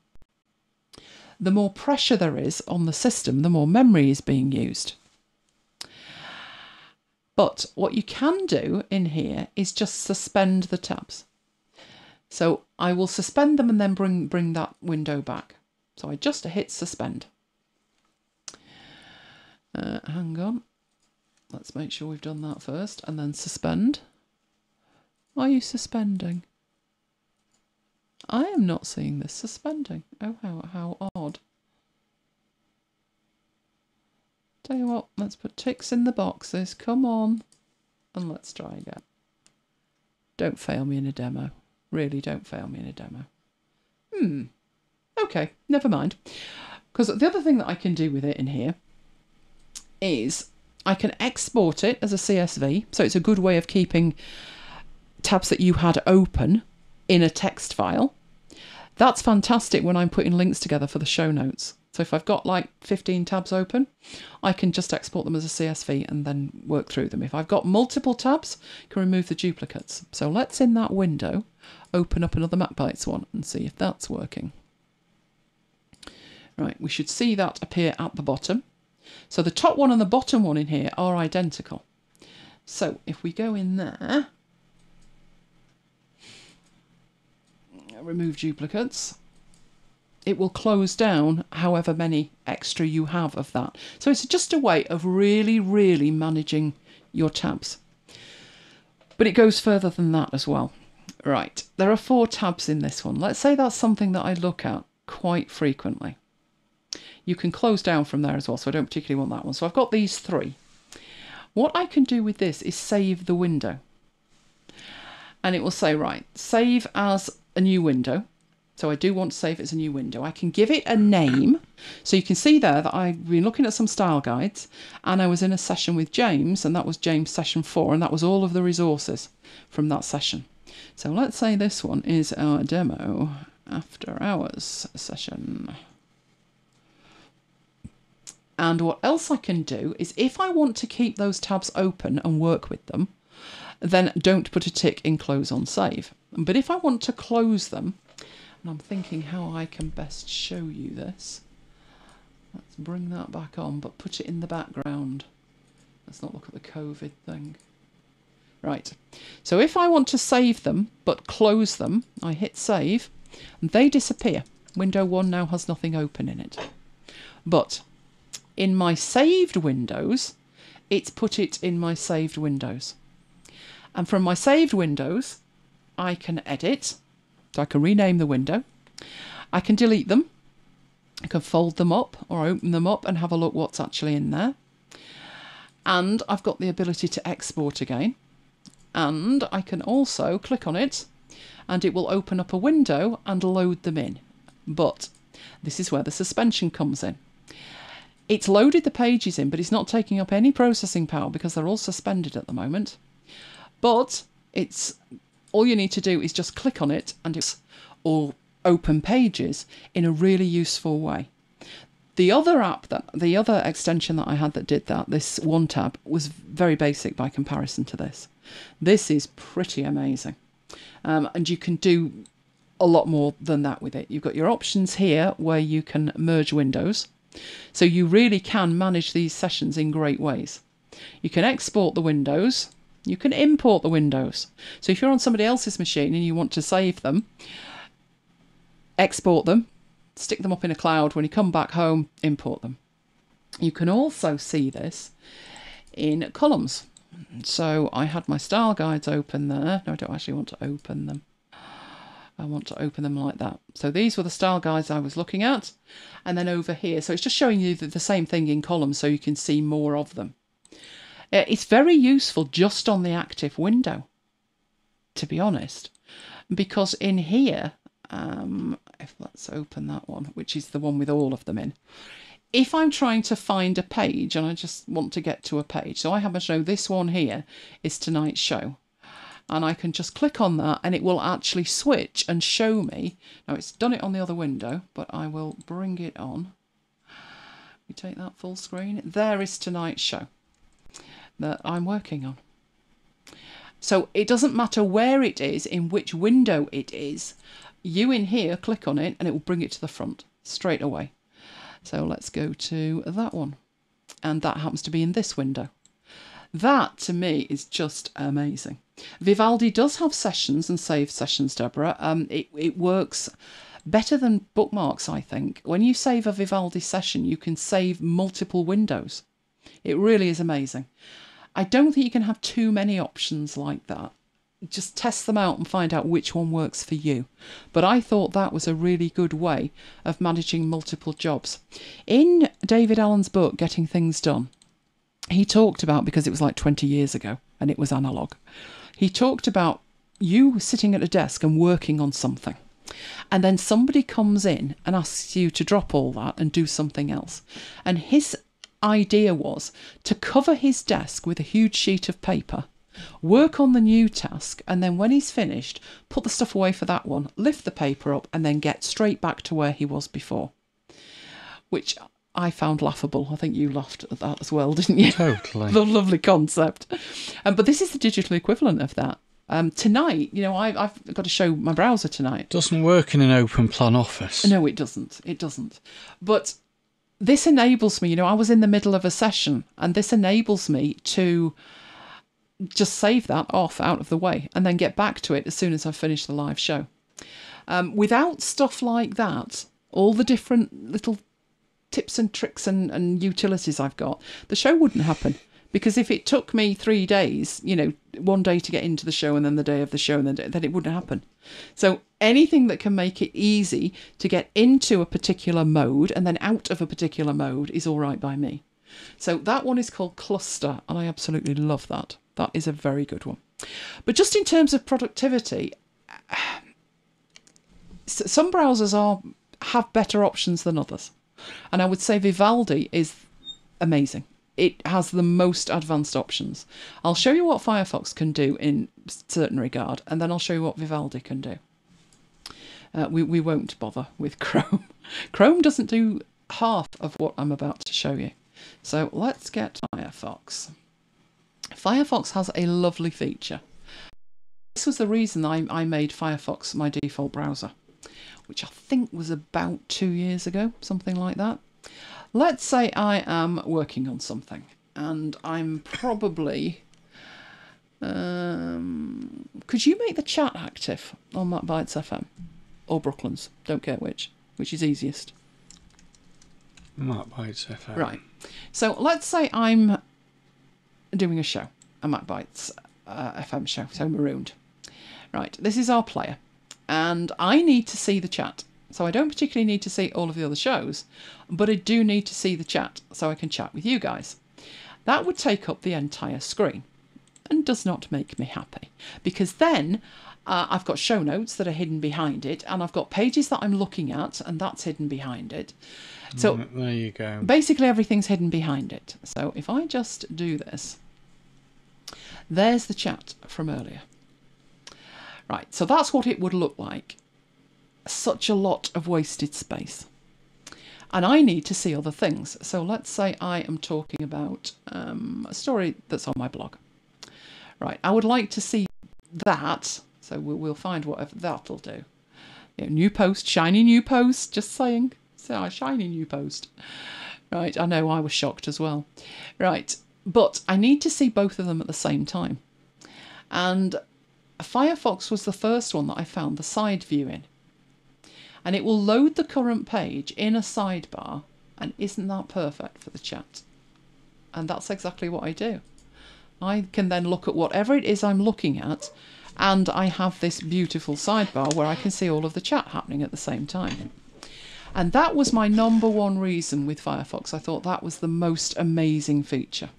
the more pressure there is on the system, the more memory is being used. But what you can do in here is just suspend the tabs. So I will suspend them and then bring that window back. So I just hit suspend. Hang on. Let's make sure we've done that first, and then suspend. Are you suspending? I am not seeing this suspending. Oh, how odd. Tell you what, let's put ticks in the boxes. Come on. And let's try again. Don't fail me in a demo. Really, don't fail me in a demo. Okay, never mind. Because the other thing that I can do with it in here is I can export it as a CSV. So it's a good way of keeping tabs that you had open in a text file. That's fantastic when I'm putting links together for the show notes. So if I've got like 15 tabs open, I can just export them as a CSV and then work through them. If I've got multiple tabs, I can remove the duplicates. So let's, in that window, open up another MacBites one and see if that's working. Right, we should see that appear at the bottom. So the top one and the bottom one in here are identical. So if we go in there, remove duplicates. It will close down however many extra you have of that. So it's just a way of really, really managing your tabs. But it goes further than that as well. Right, there are 4 tabs in this one. Let's say that's something that I look at quite frequently. You can close down from there as well, so I don't particularly want that one. So I've got these 3. What I can do with this is save the window. And it will say, right, save as a new window. So I do want to save it as a new window. I can give it a name. So you can see there that I've been looking at some style guides and I was in a session with James, and that was James session 4, and that was all of the resources from that session. So let's say this one is our demo after hours session. And what else I can do is if I want to keep those tabs open and work with them, then don't put a tick in close on save. But if I want to close them, and I'm thinking how I can best show you this. Let's bring that back on, but put it in the background. Let's not look at the COVID thing. Right, so if I want to save them, but close them, I hit save, and they disappear. Window 1 now has nothing open in it. But in my saved windows, it's put it in my saved windows. And from my saved windows, I can edit. So I can rename the window. I can delete them. I can fold them up or open them up and have a look what's actually in there. And I've got the ability to export again. And I can also click on it and it will open up a window and load them in. But this is where the suspension comes in. It's loaded the pages in, but it's not taking up any processing power because they're all suspended at the moment. But it's all you need to do is just click on it and it's or open pages in a really useful way. The other extension that I had that did that, this one tab, was very basic by comparison to this. This is pretty amazing. And you can do a lot more than that with it. You've got your options here where you can merge windows. So you really can manage these sessions in great ways. You can export the windows. You can import the windows. So if you're on somebody else's machine and you want to save them, export them, stick them up in a cloud. When you come back home, import them. You can also see this in columns. So I had my style guides open there. No, I don't actually want to open them. I want to open them like that. So these were the style guides I was looking at. And then over here, so it's just showing you the same thing in columns so you can see more of them. It's very useful just on the active window, to be honest, because in here, let's open that one, which is the one with all of them in. If I'm trying to find a page and I just want to get to a page, so I happen to know this one here is tonight's show, and I can just click on that and it will actually switch and show me. Now it's done it on the other window, but I will bring it on. We take that full screen. There is tonight's show that I'm working on. So it doesn't matter where it is, in which window it is, you in here click on it and it will bring it to the front straight away. So let's go to that one, and that happens to be in this window. That to me is just amazing. Vivaldi does have sessions and save sessions, Deborah. It works better than bookmarks, I think. When you save a Vivaldi session, you can save multiple windows. It really is amazing. I don't think you can have too many options like that. Just test them out and find out which one works for you. But I thought that was a really good way of managing multiple jobs. In David Allen's book, Getting Things Done, he talked about, because it was like 20 years ago and it was analogue, he talked about you sitting at a desk and working on something. And then somebody comes in and asks you to drop all that and do something else. And his idea was to cover his desk with a huge sheet of paper, work on the new task, and then when he's finished, put the stuff away for that one, lift the paper up, and then get straight back to where he was before. Which I found laughable. I think you laughed at that as well, didn't you? Totally. The lovely concept. But this is the digital equivalent of that. Tonight, you know, I've got to show my browser tonight. Doesn't work in an open plan office. No, it doesn't. It doesn't. But this enables me, you know, I was in the middle of a session, and this enables me to just save that off out of the way and then get back to it as soon as I've finished the live show. Without stuff like that, all the different little tips and tricks and utilities I've got, the show wouldn't happen. Because if it took me 3 days, one day to get into the show and then the day of the show, and then it wouldn't happen. So anything that can make it easy to get into a particular mode and then out of a particular mode is all right by me. So that one is called Cluster, and I absolutely love that. That is a very good one. But just in terms of productivity, some browsers have better options than others. And I would say Vivaldi is amazing. It has the most advanced options. I'll show you what Firefox can do in certain regard, and then I'll show you what Vivaldi can do. We won't bother with Chrome. Chrome doesn't do half of what I'm about to show you. So let's get Firefox. Firefox has a lovely feature. This was the reason I made Firefox my default browser, which I think was about 2 years ago, something like that. Let's say I am working on something and I'm probably... could you make the chat active on MacBites FM? Or Brooklands? Don't care which is easiest. MacBites FM. Right. So let's say I'm doing a show, a MacBites FM show, so Marooned. Right, this is our player. And I need to see the chat. So I don't particularly need to see all of the other shows, but I do need to see the chat so I can chat with you guys. That would take up the entire screen and does not make me happy, because then I've got show notes that are hidden behind it, and I've got pages that I'm looking at, and that's hidden behind it. So there you go. Basically everything's hidden behind it. So if I just do this, there's the chat from earlier. Right, so that's what it would look like. Such a lot of wasted space. And I need to see other things. So let's say I am talking about a story that's on my blog. Right, I would like to see that. So we'll find whatever that'll do. New post, shiny new post, just saying. So shiny new post. Right, I know I was shocked as well. Right, but I need to see both of them at the same time. And Firefox was the first one that I found the side view in. And it will load the current page in a sidebar, and isn't that perfect for the chat? And that's exactly what I do. I can then look at whatever it is I'm looking at, and I have this beautiful sidebar where I can see all of the chat happening at the same time. And that was my number one reason with Firefox. I thought that was the most amazing feature.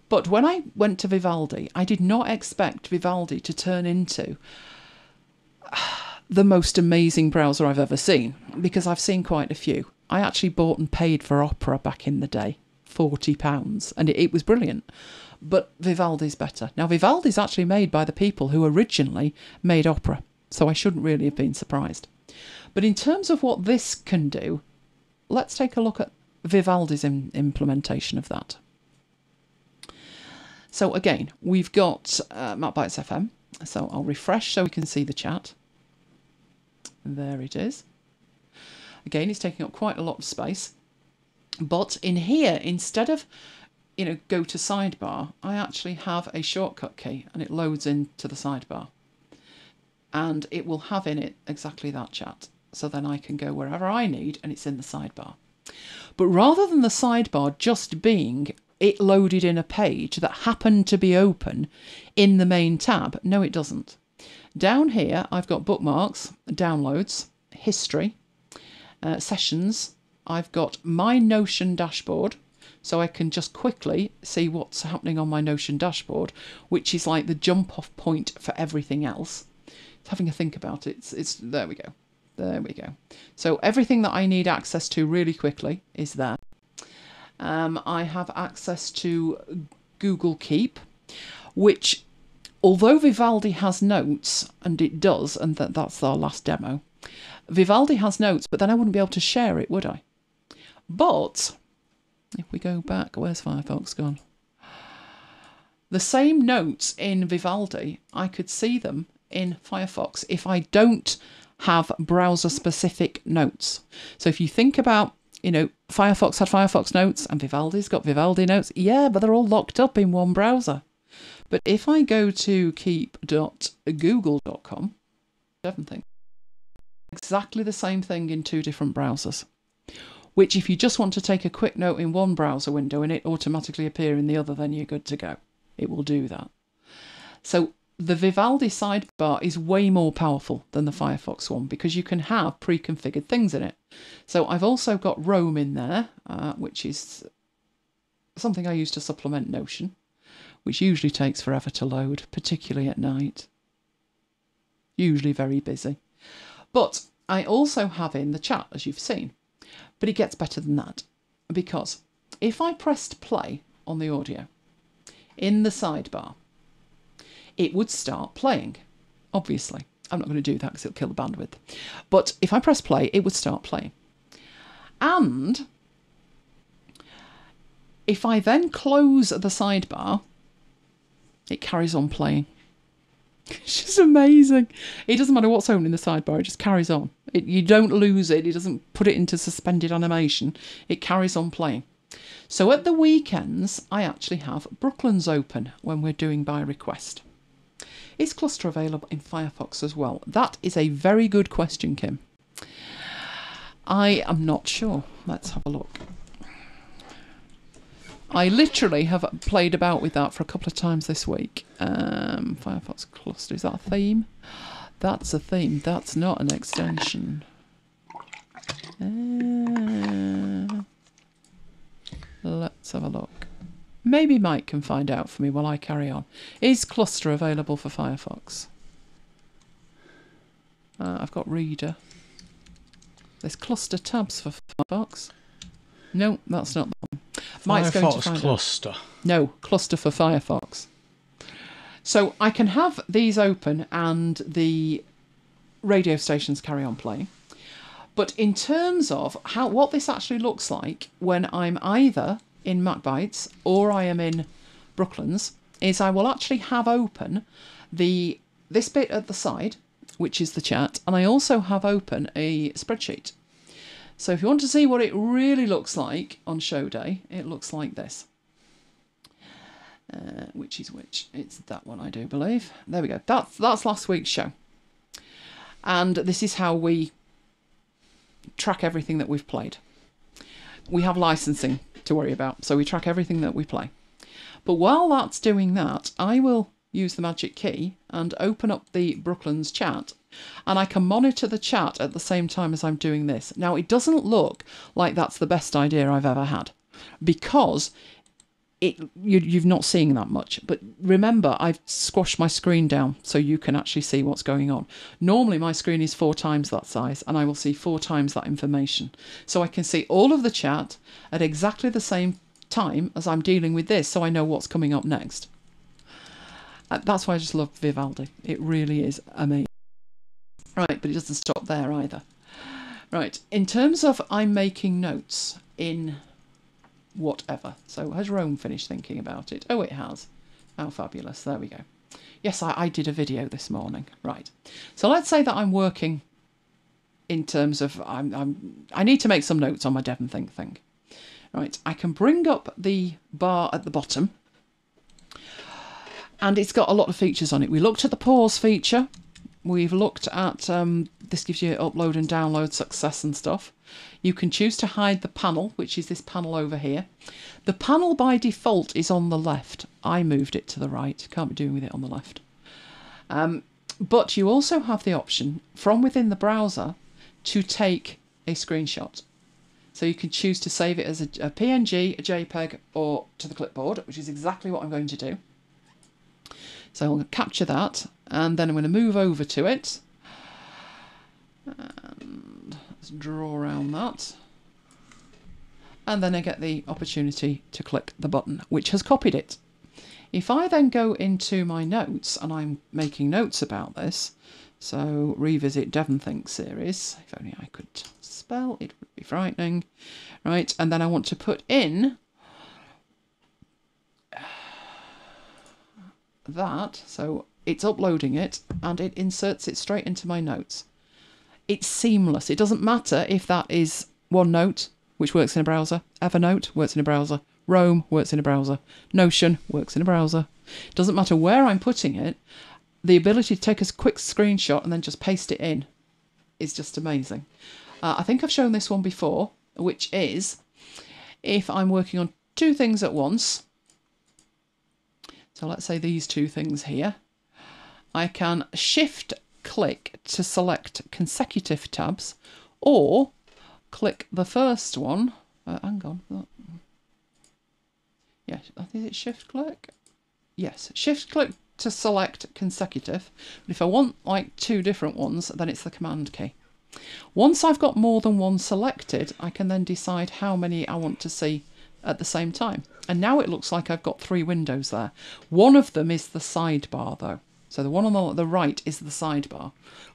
But when I went to Vivaldi, I did not expect Vivaldi to turn into the most amazing browser I've ever seen, because I've seen quite a few. I actually bought and paid for Opera back in the day, £40, and it was brilliant. But Vivaldi's better. Now, Vivaldi's actually made by the people who originally made Opera, so I shouldn't really have been surprised. But in terms of what this can do, let's take a look at Vivaldi's implementation of that. So again, we've got MacBites FM, so I'll refresh so we can see the chat. There it is. Again, it's taking up quite a lot of space. But in here, instead of, go to sidebar, I actually have a shortcut key, and it loads into the sidebar. And it will have in it exactly that chat. So then I can go wherever I need, and it's in the sidebar. But rather than the sidebar just being it loaded in a page that happened to be open in the main tab, no, it doesn't. Down here, I've got bookmarks, downloads, history, sessions. I've got my Notion dashboard, so I can just quickly see what's happening on my Notion dashboard, which is like the jump-off point for everything else. Having a think about it, it's there we go. There we go. So everything that I need access to really quickly is there. I have access to Google Keep, which, although Vivaldi has notes, and it does, and that's our last demo, Vivaldi has notes, but then I wouldn't be able to share it, would I? But if we go back, where's Firefox gone? The same notes in Vivaldi, I could see them in Firefox if I don't have browser-specific notes. So if you think about, Firefox had Firefox notes and Vivaldi's got Vivaldi notes. Yeah, but they're all locked up in one browser. But if I go to keep.google.com, I don't think exactly the same thing in 2 different browsers, which if you just want to take a quick note in one browser window and it automatically appear in the other, then you're good to go. It will do that. So the Vivaldi sidebar is way more powerful than the Firefox one because you can have pre-configured things in it. So I've also got Roam in there, which is something I use to supplement Notion, which usually takes forever to load, particularly at night. Usually very busy. But I also have in the chat, as you've seen. But it gets better than that, because if I pressed play on the audio in the sidebar, it would start playing. Obviously, I'm not going to do that because it'll kill the bandwidth. But if I press play, it would start playing. And if I then close the sidebar, it carries on playing. It's just amazing. It doesn't matter what's open in the sidebar, it just carries on. You don't lose it. It doesn't put it into suspended animation. It carries on playing. So at the weekends, I actually have Brooklands open when we're doing by request. Is Cluster available in Firefox as well? That is a very good question, Kim. I am not sure. Let's have a look. I literally have played about with that for a couple of times this week. Firefox Cluster, is that a theme? That's a theme. That's not an extension. Let's have a look. Maybe Mike can find out for me while I carry on. Is Cluster available for Firefox? I've got Reader. There's Cluster tabs for Firefox. No, that's not the one. Mike's going to find Cluster. out. No, Cluster for Firefox. So I can have these open and the radio stations carry on playing. But in terms of what this actually looks like when I'm either in MacBites or I am in Brooklands, is I will actually have open this bit at the side, which is the chat, and I also have open a spreadsheet. So if you want to see what it really looks like on show day, it looks like this. Which is which? It's that one, I do believe. There we go. That's last week's show. And this is how we track everything that we've played. We have licensing to worry about, so we track everything that we play. But while that's doing that, I will use the magic key and open up the Brooklands chat, and I can monitor the chat at the same time as I'm doing this. Now, it doesn't look like that's the best idea I've ever had, because you've not seeing that much. But remember, I've squashed my screen down so you can actually see what's going on. Normally, my screen is 4 times that size, and I will see 4 times that information. So I can see all of the chat at exactly the same time as I'm dealing with this, so I know what's coming up next. That's why I just love Vivaldi. It really is amazing. Right, but it doesn't stop there either. Right, in terms of I'm making notes in whatever. So has Rome finished thinking about it? Oh, it has. How fabulous. There we go. Yes, I did a video this morning. Right. So let's say that I'm working in terms of I need to make some notes on my Devon Think thing. Right. I can bring up the bar at the bottom, and it's got a lot of features on it. We looked at the pause feature. We've looked at, this gives you upload and download success and stuff. You can choose to hide the panel, which is this panel over here. The panel by default is on the left. I moved it to the right. Can't be doing with it on the left. But you also have the option from within the browser to take a screenshot. So you can choose to save it as a PNG, a JPEG, or to the clipboard, which is exactly what I'm going to do. So I'm going to capture that, and then I'm going to move over to it. And let's draw around that. And then I get the opportunity to click the button, which has copied it. If I then go into my notes, and I'm making notes about this, so revisit Devon Think series, if only I could spell, it would be frightening. Right, and then I want to put in that, so it's uploading it and it inserts it straight into my notes. It's seamless. It doesn't matter if that is OneNote, which works in a browser, Evernote works in a browser, Roam works in a browser, Notion works in a browser. It doesn't matter where I'm putting it. The ability to take a quick screenshot and then just paste it in is just amazing. I think I've shown this one before, which is if I'm working on two things at once. So let's say these two things here. I can shift click to select consecutive tabs, or click the first one. Hang on. Yes, I think it's shift click. Yes, shift click to select consecutive. But if I want like two different ones, then it's the command key. Once I've got more than one selected, I can then decide how many I want to see at the same time. And now it looks like I've got three windows there. One of them is the sidebar though. So the one on the right is the sidebar.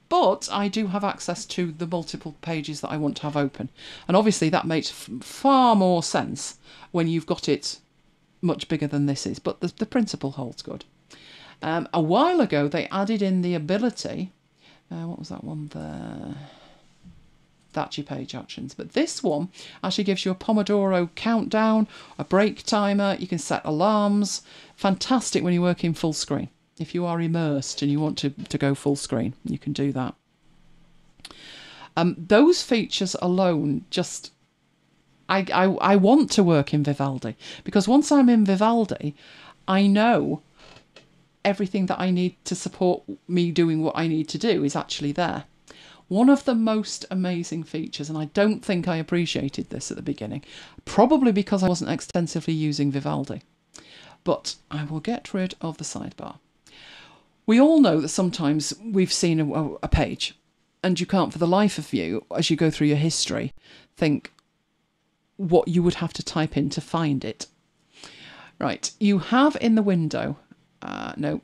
But I do have access to the multiple pages that I want to have open. And obviously that makes far more sense when you've got it much bigger than this is. But the principle holds good. A while ago they added in the ability, what was that one there? That's your page actions. But this one actually gives you a Pomodoro countdown, a break timer. You can set alarms. Fantastic when you work in full screen. If you are immersed and you want to go full screen, you can do that. Those features alone just... I want to work in Vivaldi, because once I'm in Vivaldi, I know everything that I need to support me doing what I need to do is actually there. One of the most amazing features, and I don't think I appreciated this at the beginning, probably because I wasn't extensively using Vivaldi, but I will get rid of the sidebar. We all know that sometimes we've seen a page and you can't for the life of you, as you go through your history, think what you would have to type in to find it. Right, you have in the window,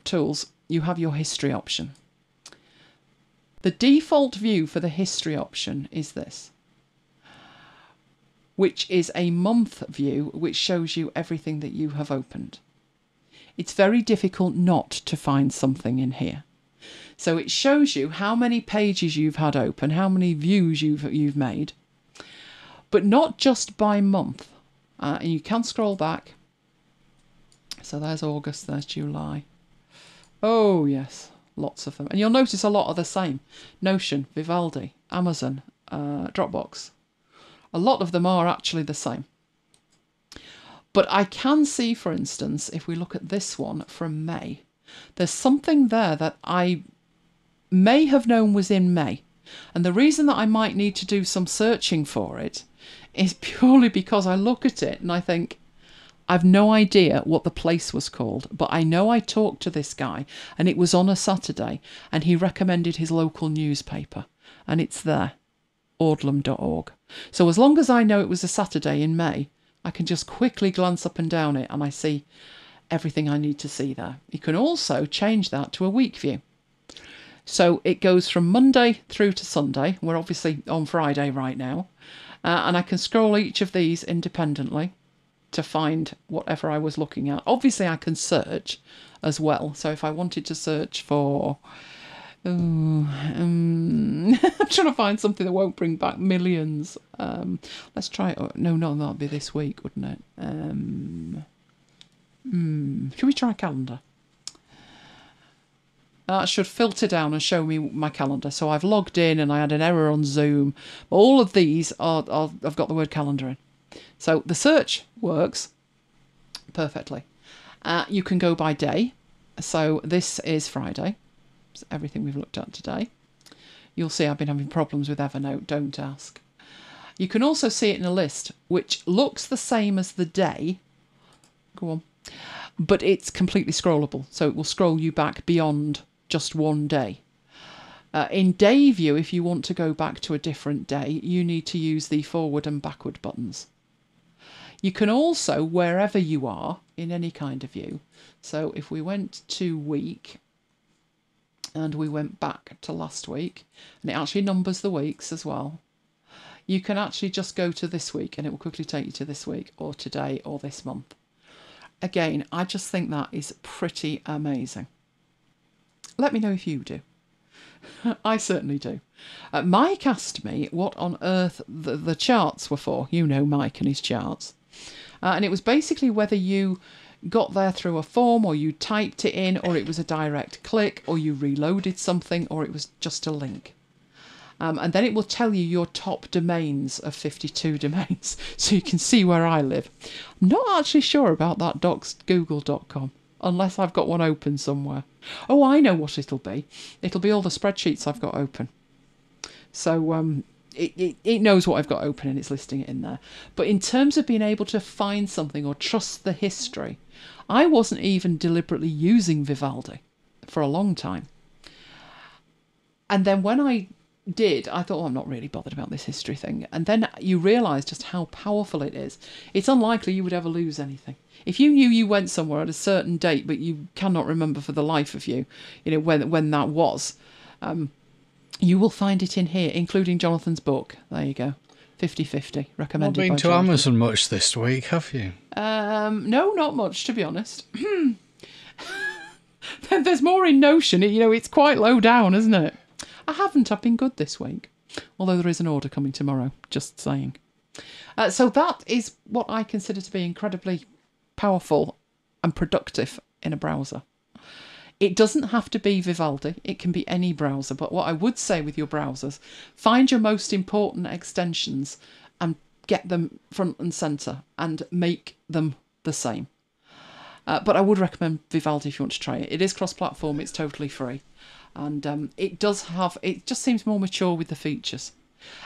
tools, you have your history option. The default view for the history option is this, which is a month view, which shows you everything that you have opened. It's very difficult not to find something in here. So it shows you how many pages you've had open, how many views you've made, but not just by month. And you can scroll back. So there's August, there's July. Oh yes, lots of them. And you'll notice a lot are the same. Notion, Vivaldi, Amazon, Dropbox. A lot of them are actually the same. But I can see, for instance, if we look at this one from May, there's something there that I may have known was in May. And the reason that I might need to do some searching for it is purely because I look at it and I think, I've no idea what the place was called, but I know I talked to this guy and it was on a Saturday and he recommended his local newspaper, and it's there, ordlam.org. So as long as I know it was a Saturday in May, I can just quickly glance up and down it and I see everything I need to see there. You can also change that to a week view. So it goes from Monday through to Sunday. We're obviously on Friday right now. And I can scroll each of these independently to find whatever I was looking at. Obviously I can search as well. So if I wanted to search for... I'm trying to find something that won't bring back millions. Let's try it. No, that'd be this week, wouldn't it? Should we try calendar? That should filter down and show me my calendar. So I've logged in and I had an error on Zoom. All of these I've got the word calendar in. So the search works perfectly. You can go by day. So this is Friday. It's everything we've looked at today. You'll see I've been having problems with Evernote, don't ask. You can also see it in a list, which looks the same as the day. Go on. But it's completely scrollable. So it will scroll you back beyond just one day. In day view, if you want to go back to a different day, you need to use the forward and backward buttons. You can also, wherever you are, in any kind of view. So if we went to week, and we went back to last week, and it actually numbers the weeks as well, you can actually just go to this week, and it will quickly take you to this week, or today, or this month. Again, I just think that is pretty amazing. Let me know if you do. I certainly do. Mike asked me what on earth the charts were for. You know Mike and his charts. And it was basically whether you got there through a form, or you typed it in, or it was a direct click, or you reloaded something, or it was just a link. And then it will tell you your top domains of 52 domains, so you can see where I live. I'm not actually sure about that docsgoogle.com, unless I've got one open somewhere. Oh, I know what it'll be. It'll be all the spreadsheets I've got open. So it knows what I've got open and it's listing it in there. But in terms of being able to find something or trust the history, I wasn't even deliberately using Vivaldi for a long time. And then when I did, I thought, oh, I'm not really bothered about this history thing. And then you realise just how powerful it is. It's unlikely you would ever lose anything. If you knew you went somewhere at a certain date, but you cannot remember for the life of you, when that was, you will find it in here, including Jonathan's book. There you go. 50/50, recommended by Not been to Jonathan. Amazon much this week, have you? No, not much, to be honest. There's more in Notion. It's quite low down, isn't it? I've been good this week. Although there is an order coming tomorrow, just saying. So that is what I consider to be incredibly powerful and productive in a browser. It doesn't have to be Vivaldi. It can be any browser. But what I would say with your browsers, find your most important extensions and get them front and centre and make them the same. But I would recommend Vivaldi if you want to try it. It is cross-platform. It's totally free. And it just seems more mature with the features.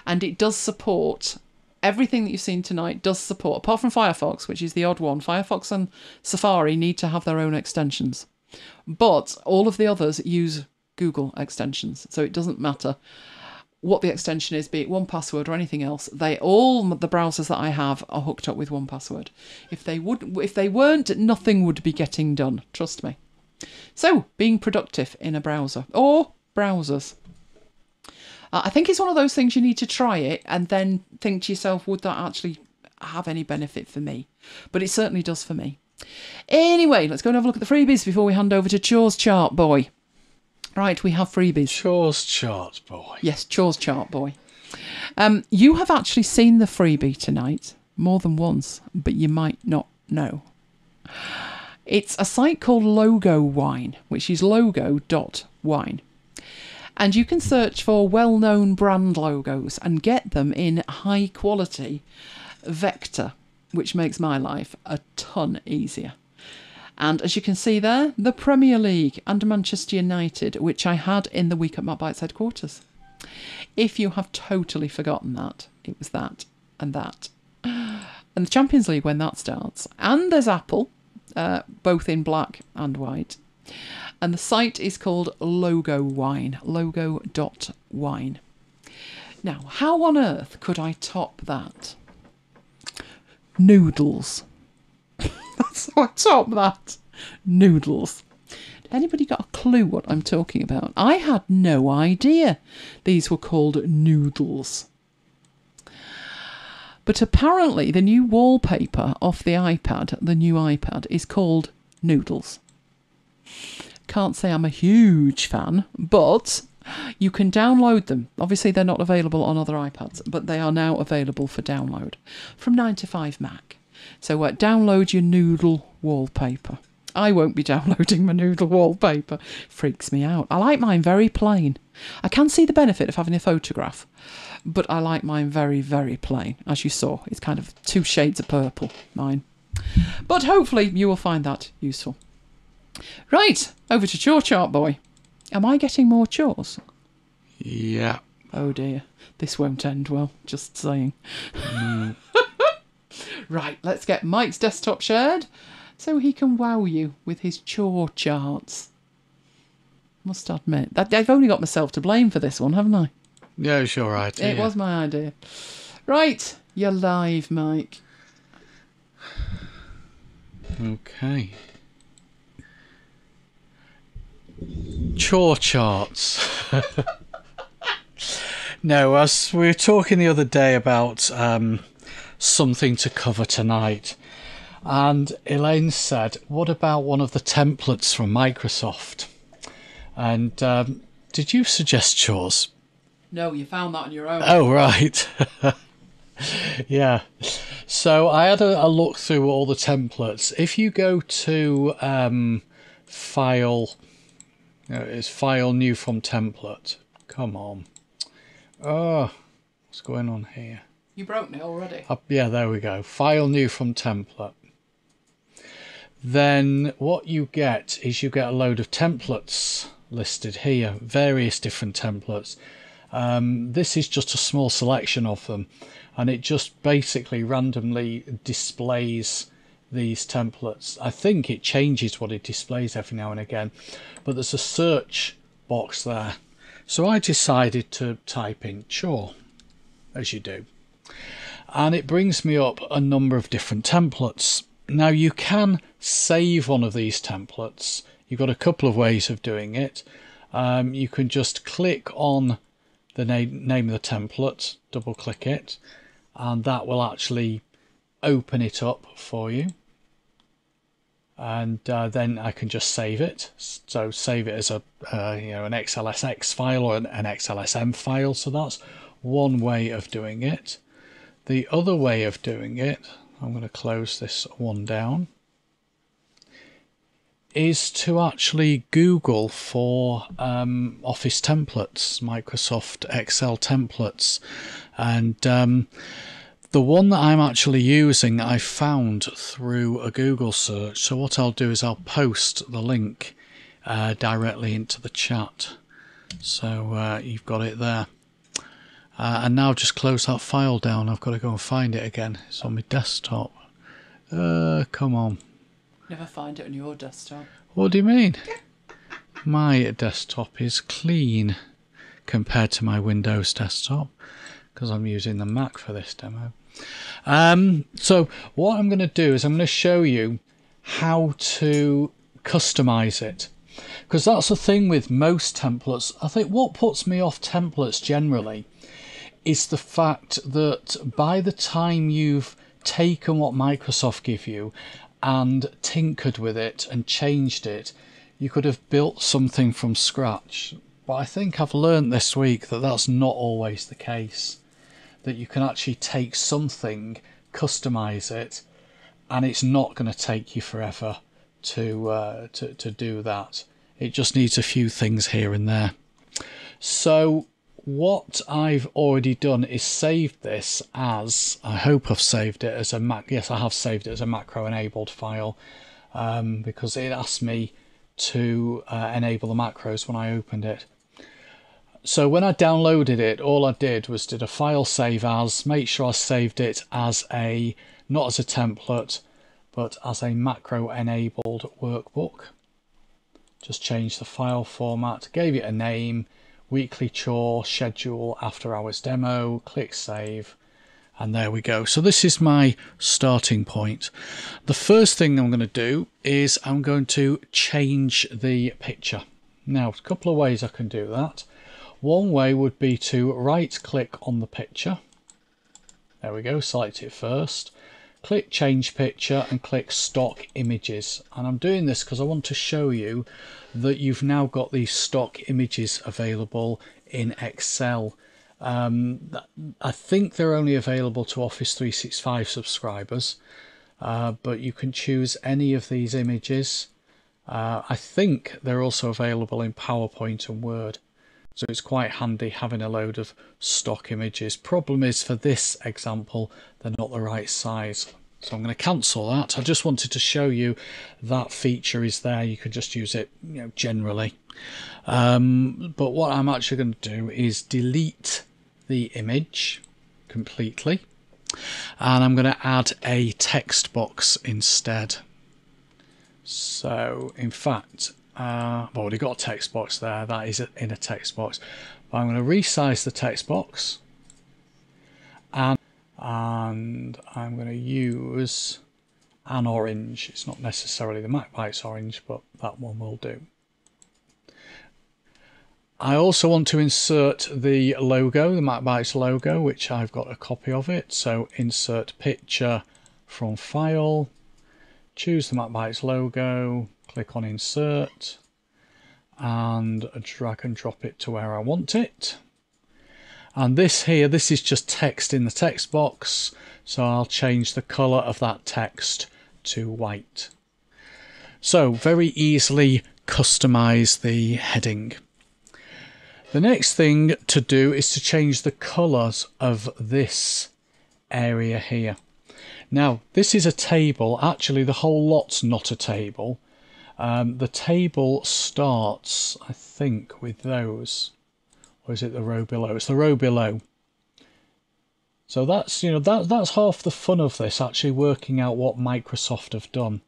And it does support everything that you've seen tonight, does support, apart from Firefox, which is the odd one. Firefox and Safari need to have their own extensions. But all of the others use Google extensions. So it doesn't matter what the extension is, be it 1Password or anything else. All the browsers that I have are hooked up with 1Password. If they weren't, nothing would be getting done. Trust me. So, being productive in a browser or browsers. I think it's one of those things you need to try it and then think to yourself, would that actually have any benefit for me? But it certainly does for me. Anyway, let's go and have a look at the freebies before we hand over to Chore's Chart Boy. Right, we have freebies. Chore's Chart Boy. Yes, Chore's Chart Boy. You have actually seen the freebie tonight more than once, but you might not know. It's a site called LogoWine, which is logo.wine. And you can search for well-known brand logos and get them in high quality vector, which makes my life a ton easier. And as you can see there, the Premier League and Manchester United, which I had in the week at MacBites headquarters. If you have totally forgotten that, it was that and that. And the Champions League when that starts. And there's Apple, both in black and white. And the site is called LogoWine, logo.wine. Now, how on earth could I top that? Noodles. That's how I top that. Noodles. Anybody got a clue what I'm talking about? I had no idea these were called Noodles. But apparently the new wallpaper off the new iPad, is called Noodles. Can't say I'm a huge fan, but you can download them. Obviously they're not available on other iPads, but they are now available for download from 9to5Mac. So download your Noodle wallpaper. I won't be downloading my Noodle wallpaper. Freaks me out. I like mine very plain. I can see the benefit of having a photograph, but I like mine very, very plain. As you saw, it's kind of 2 shades of purple, mine. But hopefully you will find that useful. Right, over to Chore Chart Boy. Am I getting more chores? Yeah. Oh dear, this won't end well, just saying. Right, let's get Mike's desktop shared so he can wow you with his chore charts. Must admit, I've only got myself to blame for this one, haven't I? Yeah, it's your idea. It was my idea. Right, you're live, Mike. Okay. Chore charts. No, as we were talking the other day about something to cover tonight, and Elaine said, what about one of the templates from Microsoft? And did you suggest chores? No, you found that on your own. Oh, right. Yeah. So I had a look through all the templates. If you go to File, it's File New from Template. Come on. Oh, what's going on here? You broke it already. Yeah, there we go. File new from template. Then what you get is you get a load of templates listed here, various different templates. This is just a small selection of them, and it just basically randomly displays these templates. I think it changes what it displays every now and again, but there's a search box there. So I decided to type in Chore, as you do, and it brings me up a number of different templates. Now you can save one of these templates. You've got a couple of ways of doing it. You can just click on the name of the template, double click it, and that will actually open it up for you. And then I can just save it. So save it as a an XLSX file or an XLSM file. So that's one way of doing it. The other way of doing it, I'm going to close this one down, is to actually Google for Office templates, Microsoft Excel templates, and the one that I'm actually using I found through a Google search. So what I'll do is I'll post the link directly into the chat, so you've got it there. And now just close that file down. I've got to go and find it again. It's on my desktop. Come on. Never find it on your desktop. What do you mean? My desktop is clean compared to my Windows desktop, because I'm using the Mac for this demo. So what I'm going to do is I'm going to show you how to customize it, because that's the thing with most templates. I think what puts me off templates generally is the fact that by the time you've taken what Microsoft give you and tinkered with it and changed it, you could have built something from scratch. But I think I've learned this week that that's not always the case, that you can actually take something, customize it, and it's not going to take you forever to do that. It just needs a few things here and there. So what I've already done is saved this as, I hope I've saved it as a Mac. Yes, I have saved it as a macro enabled file, because it asked me to enable the macros when I opened it. So when I downloaded it, all I did was did a file save as, make sure I saved it as a, not as a template, but as a macro enabled workbook. Just changed the file format, gave it a name, weekly chore, schedule, after hours demo, click save, and there we go. So this is my starting point. The first thing I'm going to do is I'm going to change the picture. Now, a couple of ways I can do that. One way would be to right click on the picture. There we go, select it first. Click change picture and click stock images. And I'm doing this because I want to show you that you've now got these stock images available in Excel. I think they're only available to Office 365 subscribers, but you can choose any of these images. I think they're also available in PowerPoint and Word. So it's quite handy having a load of stock images. Problem is, for this example, they're not the right size. So I'm going to cancel that. I just wanted to show you that feature is there. You can just use it, generally. But what I'm actually going to do is delete the image completely. And I'm going to add a text box instead. So, in fact, I've already got a text box there. That is in a text box. But I'm going to resize the text box, and I'm going to use an orange. It's not necessarily the MacBites orange, but that one will do. I also want to insert the logo, the MacBites logo, which I've got a copy of it. So insert picture from file, choose the MacBites logo, click on insert, and drag and drop it to where I want it. And this here, this is just text in the text box, so I'll change the colour of that text to white. So very easily customise the heading. The next thing to do is to change the colours of this area here. Now, this is a table. Actually, the whole lot's not a table. The table starts, I think, with those. Or is it the row below? It's the row below. So that's, that's half the fun of this, actually working out what Microsoft have done.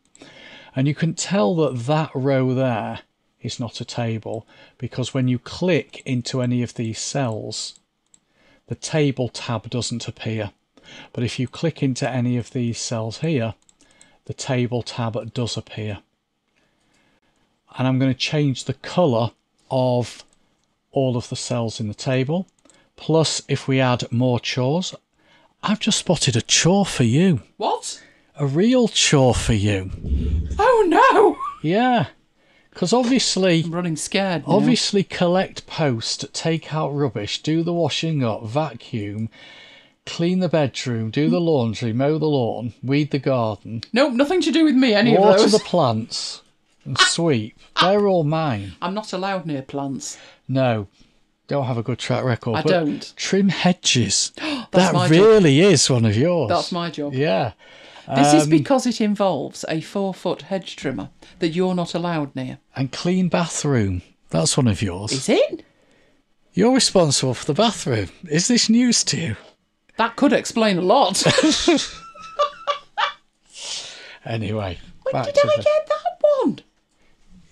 And you can tell that that row there is not a table, because when you click into any of these cells, the table tab doesn't appear. But if you click into any of these cells here, the table tab does appear. And I'm going to change the colour of all of the cells in the table. Plus, if we add more chores, I've just spotted a chore for you. What? A real chore for you. Oh no! Yeah, because obviously... I'm running scared now. Obviously collect post, take out rubbish, do the washing up, vacuum, clean the bedroom, do the laundry, mow the lawn, weed the garden. Nope, nothing to do with me, any of water those. the plants and sweep. They're all mine. I'm not allowed near plants. No. Don't have a good track record. I don't. Trim hedges. That's my that really is one of yours. That's my job. Yeah. This is because it involves a 4-foot hedge trimmer that you're not allowed near. And clean bathroom. That's one of yours. Is it? You're responsible for the bathroom. Is this news to you? That could explain a lot. Anyway. When did I get that one?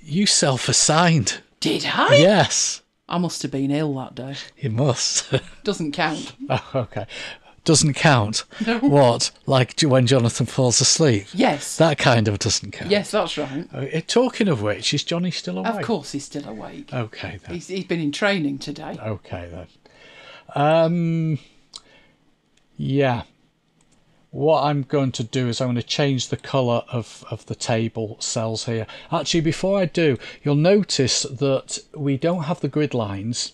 You self-assigned. Did I? Yes. I must have been ill that day. You must. Doesn't count. Oh, okay. Doesn't count? No. What? Like when Jonathan falls asleep? Yes. That kind of doesn't count? Yes, that's right. Talking of which, is Johnny still awake? Of course he's still awake. Okay, then. He's been in training today. Okay, then. Yeah. What I'm going to do is I'm going to change the colour of the table cells here. Actually, before I do, you'll notice that we don't have the grid lines,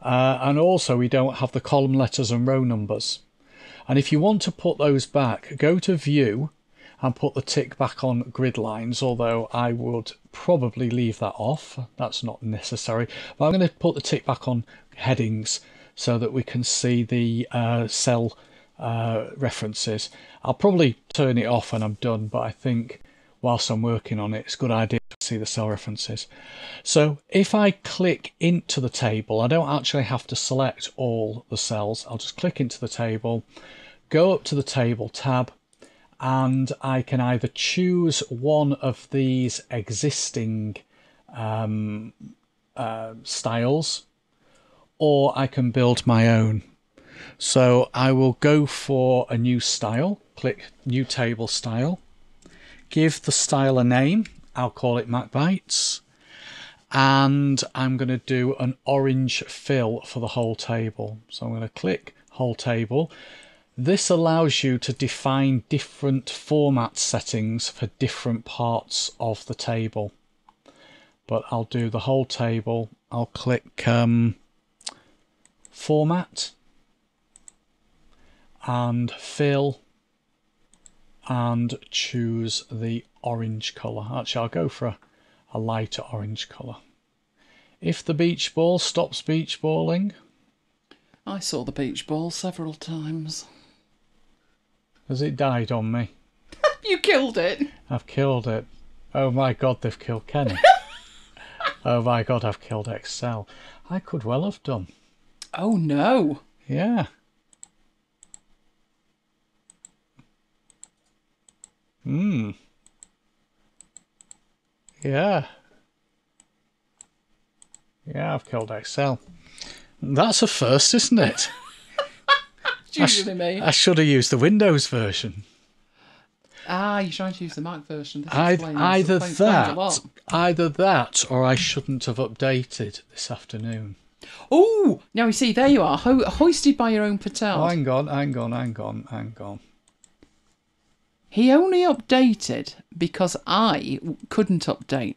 and also we don't have the column letters and row numbers. And if you want to put those back, go to View and put the tick back on grid lines, although I would probably leave that off. That's not necessary. But I'm going to put the tick back on headings so that we can see the cell references. I'll probably turn it off when I'm done, but I think whilst I'm working on it, it's a good idea to see the cell references. So if I click into the table, I don't actually have to select all the cells. I'll just click into the table, go up to the table tab, and I can either choose one of these existing styles, or I can build my own. So I will go for a new style, click New Table Style, give the style a name, I'll call it MacBites, and I'm going to do an orange fill for the whole table. So I'm going to click Whole Table. This allows you to define different format settings for different parts of the table. But I'll do the whole table, I'll click Format, and fill, and choose the orange colour. Actually, I'll go for a lighter orange colour. If the beach ball stops beach balling. I saw the beach ball several times. Has it died on me? You killed it. I've killed it. Oh my god, they've killed Kenny. Oh my god, I've killed Excel. I could well have done. Oh no. Yeah. Yeah. Yeah, I've killed Excel. That's a first, isn't it? It's usually me. I should have used the Windows version. Ah, you're trying to use the Mac version. This Either explains a lot. that, or I shouldn't have updated this afternoon. Oh, now you see, there you are, hoisted by your own petard. Oh, hang on. He only updated because I couldn't update.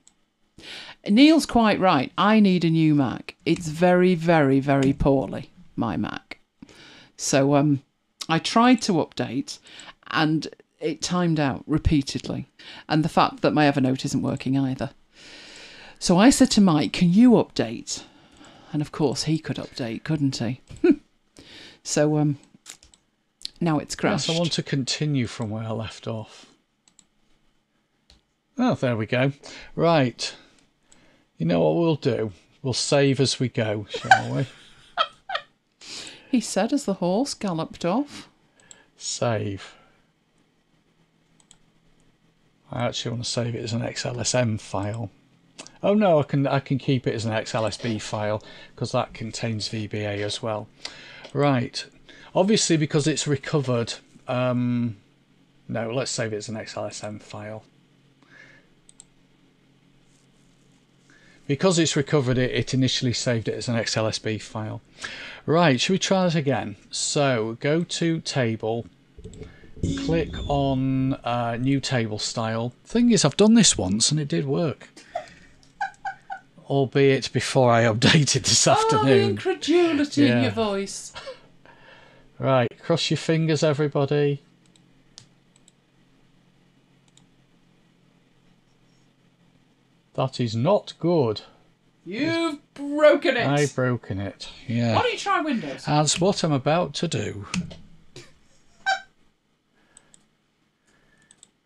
Neil's quite right. I need a new Mac. It's very, very, very poorly, my Mac. So I tried to update and it timed out repeatedly. And the fact that my Evernote isn't working either. So I said to Mike, can you update? And of course he could update, couldn't he? So now it's crashed. Yes, I want to continue from where I left off. Oh, there we go. Right. You know what we'll do? We'll save as we go, shall we? He said as the horse galloped off. Save. I actually want to save it as an XLSM file. Oh no, I can keep it as an XLSB file because that contains VBA as well. Right. Obviously, because it's recovered. No, let's save it as an XLSM file. Because it's recovered it, it initially saved it as an XLSB file. Right, should we try that again? So go to table, click on new table style. Thing is, I've done this once and it did work. Albeit before I updated this afternoon. Oh, the incredulity in your voice. Right, cross your fingers, everybody. That is not good. You've broken it. I've broken it, yeah. Why don't you try Windows? That's what I'm about to do.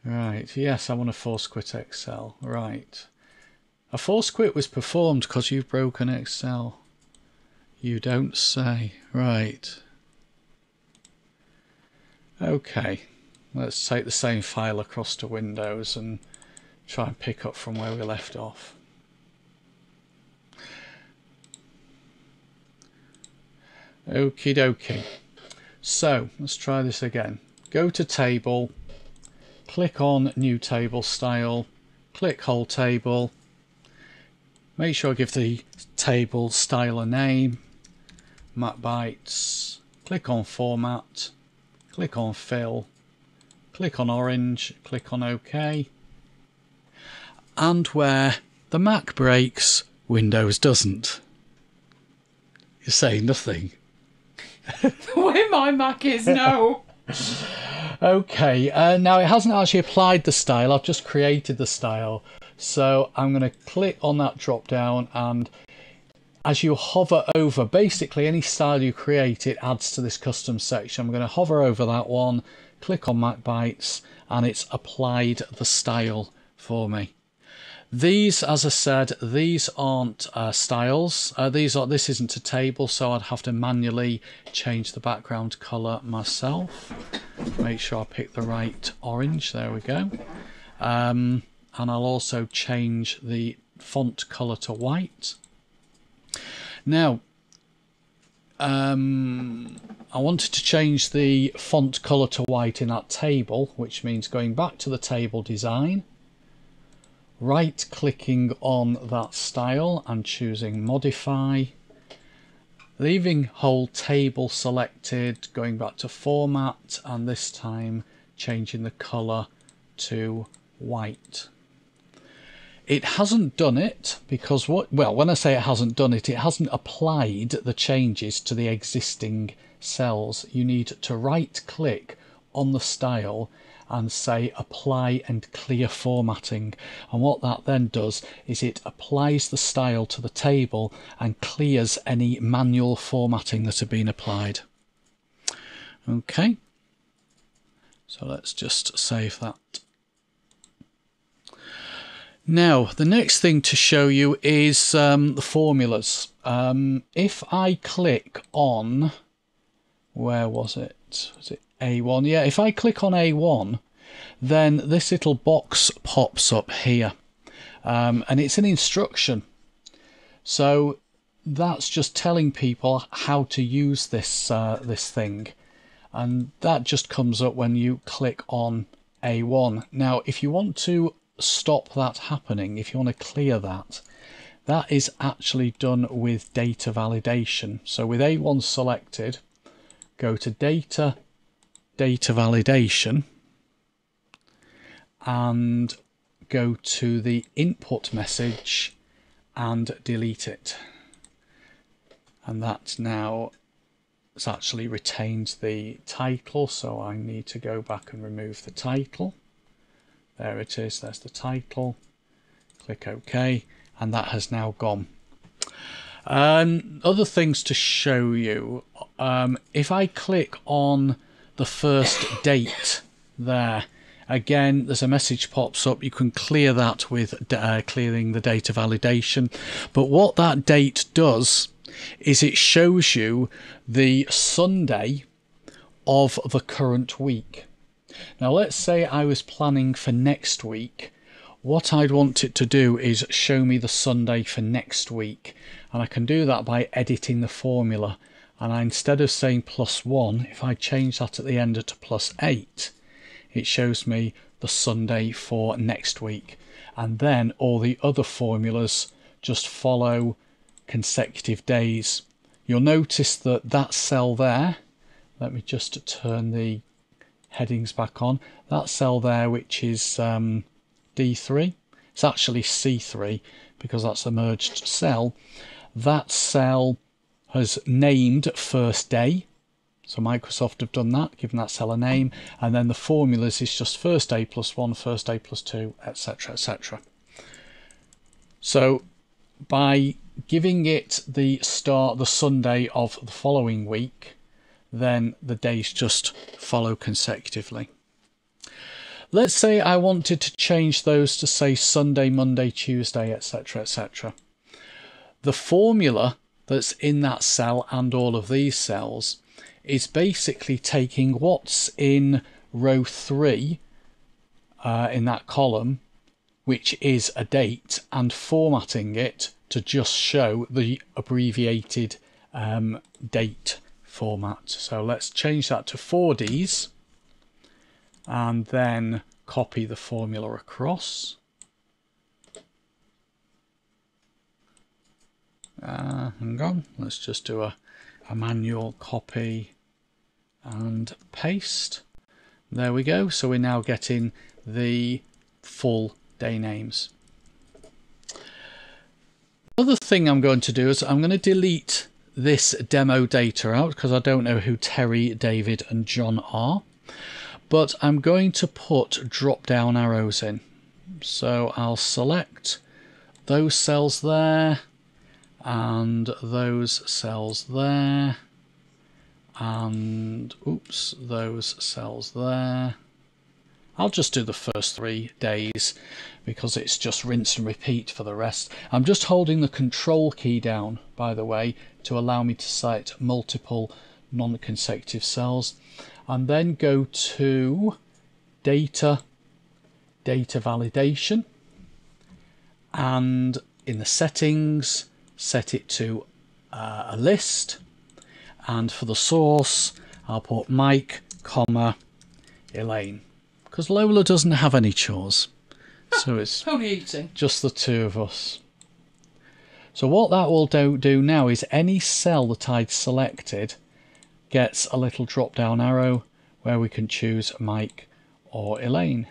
Right, yes, I want to force quit Excel. Right. A force quit was performed because you've broken Excel. You don't say. Right. Okay. Let's take the same file across to Windows and try and pick up from where we left off. Okie dokie. So let's try this again. Go to table, click on new table style, click whole table, make sure I give the table style a name, MacBites, click on format, click on fill, click on orange, click on OK. And where the Mac breaks, Windows doesn't. You're saying nothing. Where my Mac is, no. Okay, now it hasn't actually applied the style, I've just created the style. So I'm going to click on that drop down, and as you hover over, basically any style you create, it adds to this custom section. I'm going to hover over that one, click on MacBites, and it's applied the style for me. These, as I said, these aren't styles. This isn't a table, so I'd have to manually change the background color myself. Make sure I pick the right orange. There we go. And I'll also change the font color to white. Now, I wanted to change the font color to white in that table, which means going back to the table design, right clicking on that style and choosing modify, leaving whole table selected, going back to format, and this time changing the color to white. It hasn't done it because when I say it hasn't done it, it hasn't applied the changes to the existing cells. You need to right click on the style and say apply and clear formatting, and what that then does is it applies the style to the table and clears any manual formatting that had been applied. Okay, so let's just save that. Now the next thing to show you is the formulas. If I click on, where was it? Was it A1? Yeah, if I click on A1, then this little box pops up here, and it's an instruction. So that's just telling people how to use this this thing, and that just comes up when you click on A1. Now, if you want to stop that happening, if you want to clear that, that is actually done with data validation. So with A1 selected, go to data validation, and go to the input message and delete it. And that now has actually retained the title, so I need to go back and remove the title. There it is, there's the title. Click OK, and that has now gone. Other things to show you. If I click on the first date there, again, there's a message pops up. You can clear that with clearing the data validation. But what that date does is it shows you the Sunday of the current week. Now, let's say I was planning for next week. What I'd want it to do is show me the Sunday for next week. And I can do that by editing the formula. And instead of saying +1, if I change that at the end to +8, it shows me the Sunday for next week. And then all the other formulas just follow consecutive days. You'll notice that that cell there, let me just turn the headings back on, that cell there, which is D3, it's actually C3 because that's a merged cell. That cell has named first day, so Microsoft have done that, given that cell a name, and then the formulas is just first day +1, first day +2, etc, etc. So by giving it the Sunday of the following week, then the days just follow consecutively. Let's say I wanted to change those to say Sunday, Monday, Tuesday, etc, etc. The formula that's in that cell and all of these cells is basically taking what's in row 3 in that column, which is a date, and formatting it to just show the abbreviated date format. So let's change that to 4Ds and then copy the formula across. Hang on, let's just do a manual copy and paste. There we go. So we're now getting the full day names. Another thing I'm going to do is I'm going to delete this demo data out because I don't know who Terry, David and John are, but I'm going to put drop down arrows in. So I'll select those cells there and those cells there and oops, those cells there. I'll just do the first 3 days because it's just rinse and repeat for the rest. I'm just holding the control key down, by the way, to allow me to select multiple non-consecutive cells, and then go to data validation, and in the settings set it to a list, and for the source I'll put Mike, Elaine, because Lola doesn't have any chores, so it's only eating, just the 2 of us. So what that will do now is any cell that I'd selected gets a little drop down arrow where we can choose Mike or Elaine.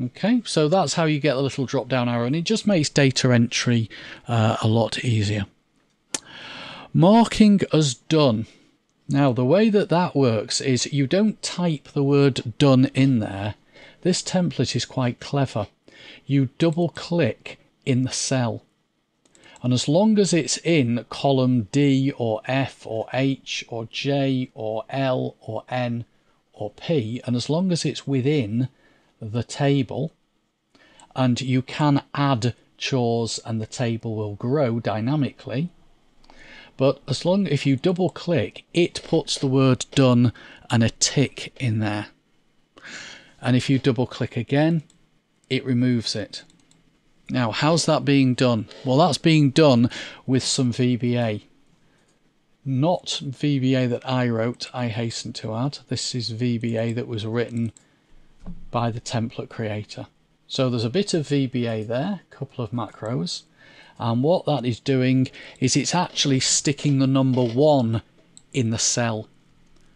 Okay, so that's how you get the little drop down arrow, and it just makes data entry a lot easier. Marking as done. Now the way that works is you don't type the word done in there. This template is quite clever. You double click in the cell, and as long as it's in column D or F or H or J or L or N or P, and as long as it's within the table, and you can add chores and the table will grow dynamically, but as long if you double click, it puts the word done and a tick in there, and if you double click again, it removes it. Now how's that being done? Well, that's being done with some VBA. Not VBA that I wrote, I hasten to add. This is VBA that was written by the template creator. So there's a bit of VBA there, a couple of macros, and what that is doing is it's actually sticking the number 1 in the cell.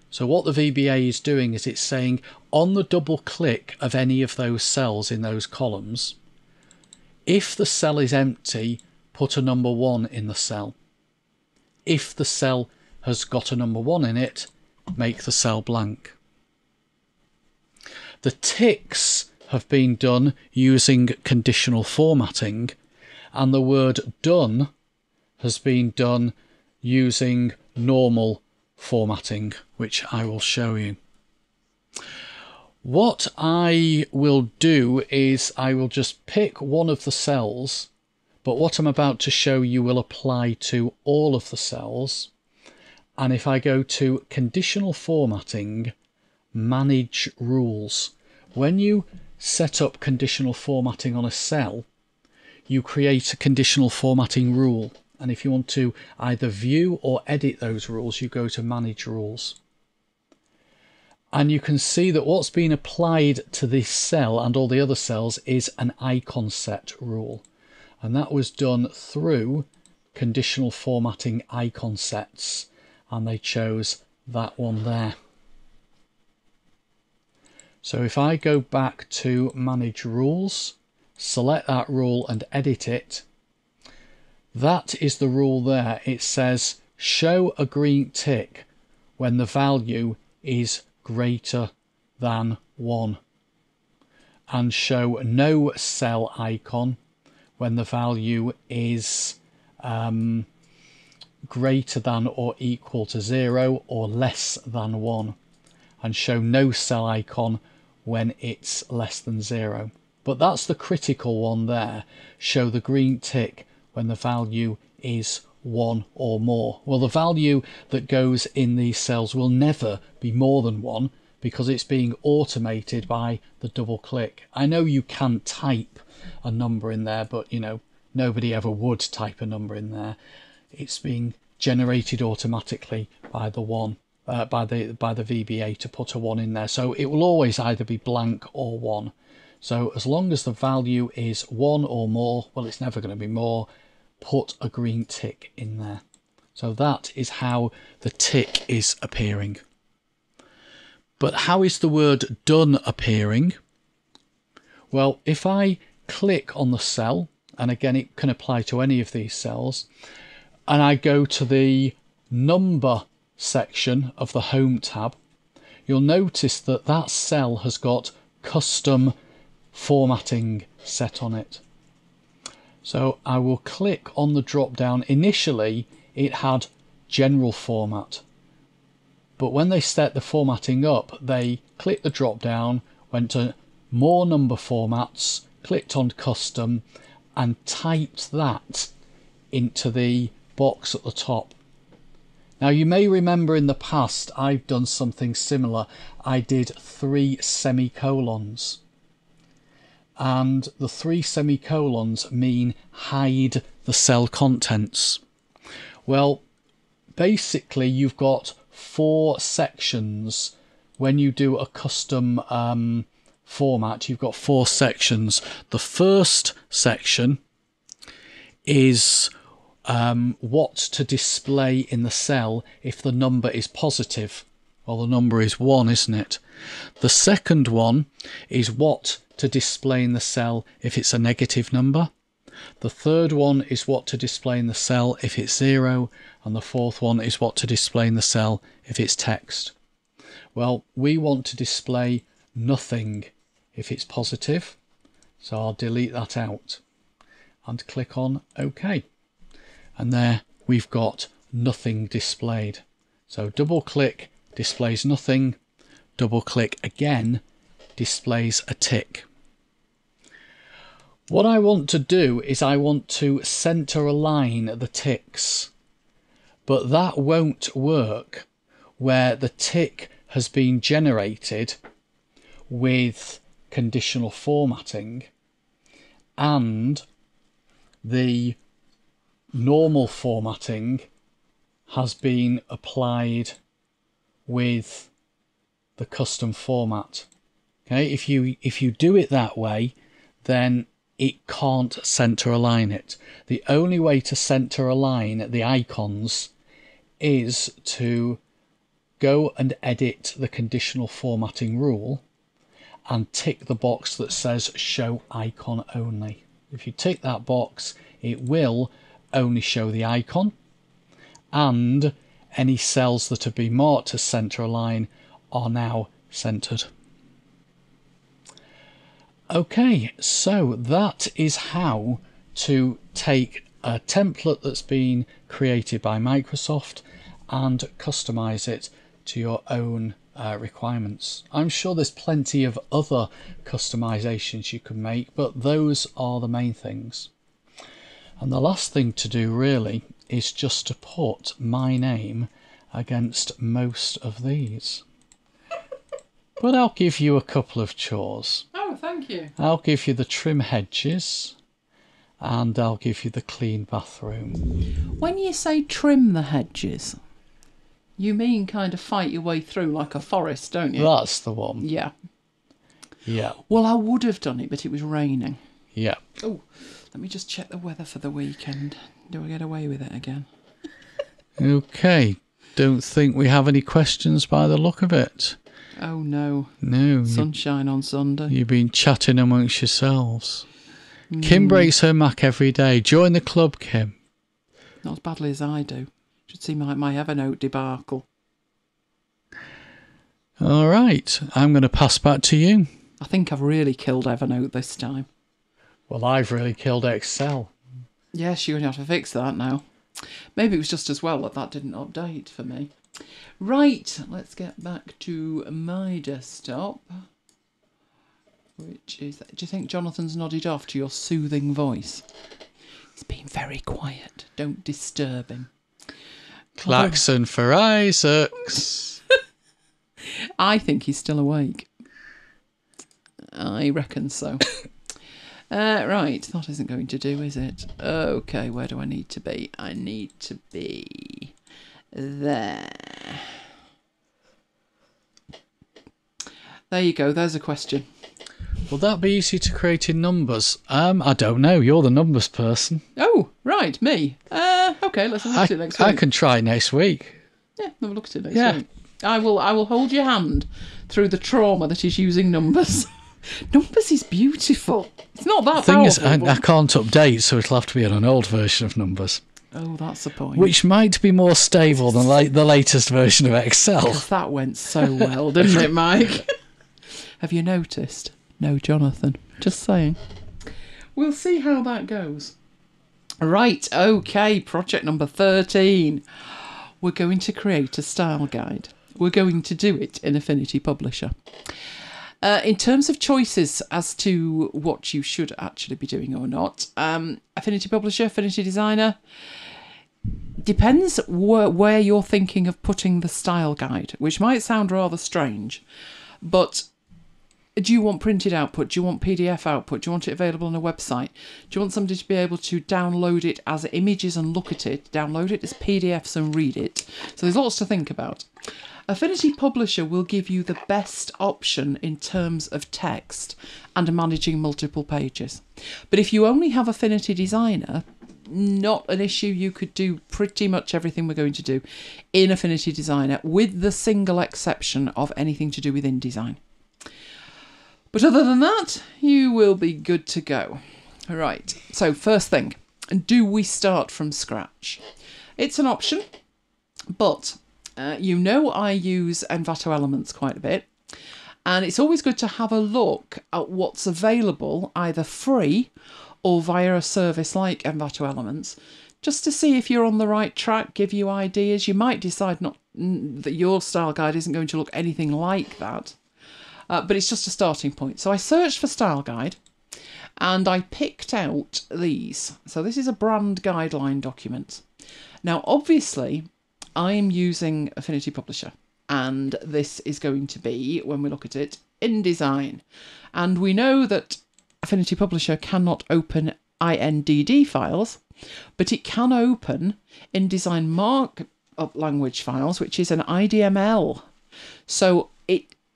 So what the VBA is doing is it's saying on the double click of any of those cells in those columns, if the cell is empty, put a number 1 in the cell. If the cell has got a number 1 in it, make the cell blank. The ticks have been done using conditional formatting, and the word done has been done using normal formatting, which I will show you. What I will do is I will just pick one of the cells, but what I'm about to show you will apply to all of the cells. And if I go to conditional formatting, manage rules, when you set up conditional formatting on a cell, you create a conditional formatting rule. And if you want to either view or edit those rules, you go to manage rules. And you can see that what's been applied to this cell and all the other cells is an icon set rule. And that was done through conditional formatting icon sets. And they chose that one there. So if I go back to manage rules, select that rule and edit it, that is the rule there. It says show a green tick when the value is greater than 1, and show no cell icon when the value is greater than or equal to 0 or less than 1, and show no cell icon when it's less than 0. But that's the critical one there. Show the green tick when the value is 1 or more. Well, the value that goes in these cells will never be more than 1 because it's being automated by the double click. I know you can type a number in there, but you know, nobody ever would type a number in there. It's being generated automatically by the by the VBA to put a 1 in there. So it will always either be blank or 1. So as long as the value is 1 or more, well, it's never going to be more, put a green tick in there. So that is how the tick is appearing. But how is the word done appearing? Well, if I click on the cell, and again it can apply to any of these cells, and I go to the number section of the home tab, you'll notice that that cell has got custom formatting set on it. So I will click on the drop down. Initially it had general format, but when they set the formatting up, they clicked the drop down, went to more number formats, clicked on custom and typed that into the box at the top. Now you may remember in the past I've done something similar. I did 3 semicolons, and the 3 semicolons mean hide the cell contents. Well, basically you've got 4 sections. When you do a custom format, you've got 4 sections. The first section is what to display in the cell if the number is positive. Well, the number is 1, isn't it? The second one is what to display in the cell if it's a negative number. The third one is what to display in the cell if it's 0, and the fourth one is what to display in the cell if it's text. Well, we want to display nothing if it's positive, so I'll delete that out and click on OK. And there we've got nothing displayed. So double click displays nothing, double click again displays a tick. What I want to do is I want to center align the ticks, but that won't work where the tick has been generated with conditional formatting and the normal formatting has been applied with the custom format. Okay, if you do it that way, then it can't center align it. The only way to center align the icons is to go and edit the conditional formatting rule and tick the box that says show icon only. If you tick that box, it will only show the icon, and any cells that have been marked as center align are now centered. Okay, so that is how to take a template that's been created by Microsoft and customize it to your own requirements. I'm sure there's plenty of other customizations you can make, but those are the main things. And the last thing to do really is just to put my name against most of these. But I'll give you a couple of chores. Oh, thank you. I'll give you the trim hedges and I'll give you the clean bathroom. When you say trim the hedges, you mean kind of fight your way through like a forest, don't you? That's the one. Yeah. Yeah. Well, I would have done it, but it was raining. Yeah. Oh, let me just check the weather for the weekend. Do I get away with it again? Okay. Don't think we have any questions by the look of it. Oh, no. No. Sunshine on Sunday. You've been chatting amongst yourselves. Kim breaks her Mac every day. Join the club, Kim. Not as badly as I do. Should see my Evernote debacle. All right. I'm going to pass back to you. I think I've really killed Evernote this time. Well, I've really killed Excel. Yes, you're going to have to fix that now. Maybe it was just as well that that didn't update for me. Right, let's get back to my desktop. Which is... Do you think Jonathan's nodded off to your soothing voice? He's been very quiet. Don't disturb him. Klaxon for Isaacs. I think he's still awake. I reckon so. Right, that isn't going to do, is it? Okay, where do I need to be? I need to be there. There you go, there's a question. Will that be easy to create in numbers? I don't know. You're the numbers person. Oh, right, me. Okay, let's have a look at it next week. I can try next week. Yeah, have a look at it next week. I will hold your hand through the trauma that is using numbers. Numbers is beautiful. It's not that The thing is, powerful. I can't update, so it'll have to be on an old version of numbers. Oh, that's the point. Which might be more stable than the latest version of Excel. Because that went so well, didn't it, Mike? Have you noticed? No, Jonathan. Just saying. We'll see how that goes. Right, okay, project number 13. We're going to create a style guide. We're going to do it in Affinity Publisher. In terms of choices as to what you should actually be doing or not, Affinity Publisher, Affinity Designer, depends where you're thinking of putting the style guide, which might sound rather strange, but do you want printed output? Do you want PDF output? Do you want it available on a website? Do you want somebody to be able to download it as images and look at it, download it as PDFs and read it? So there's lots to think about. Affinity Publisher will give you the best option in terms of text and managing multiple pages. But if you only have Affinity Designer, not an issue. You could do pretty much everything we're going to do in Affinity Designer, with the single exception of anything to do with InDesign. But other than that, you will be good to go. Right, so first thing, do we start from scratch? It's an option, but you know I use Envato Elements quite a bit, and it's always good to have a look at what's available, either free or via a service like Envato Elements, just to see if you're on the right track, give you ideas. You might decide that your style guide isn't going to look anything like that, but it's just a starting point. So I searched for style guide and I picked out these. So this is a brand guideline document. Now, obviously, I'm using Affinity Publisher, and this is going to be, when we look at it, InDesign. And we know that Affinity Publisher cannot open INDD files, but it can open InDesign markup language files, which is an IDML. So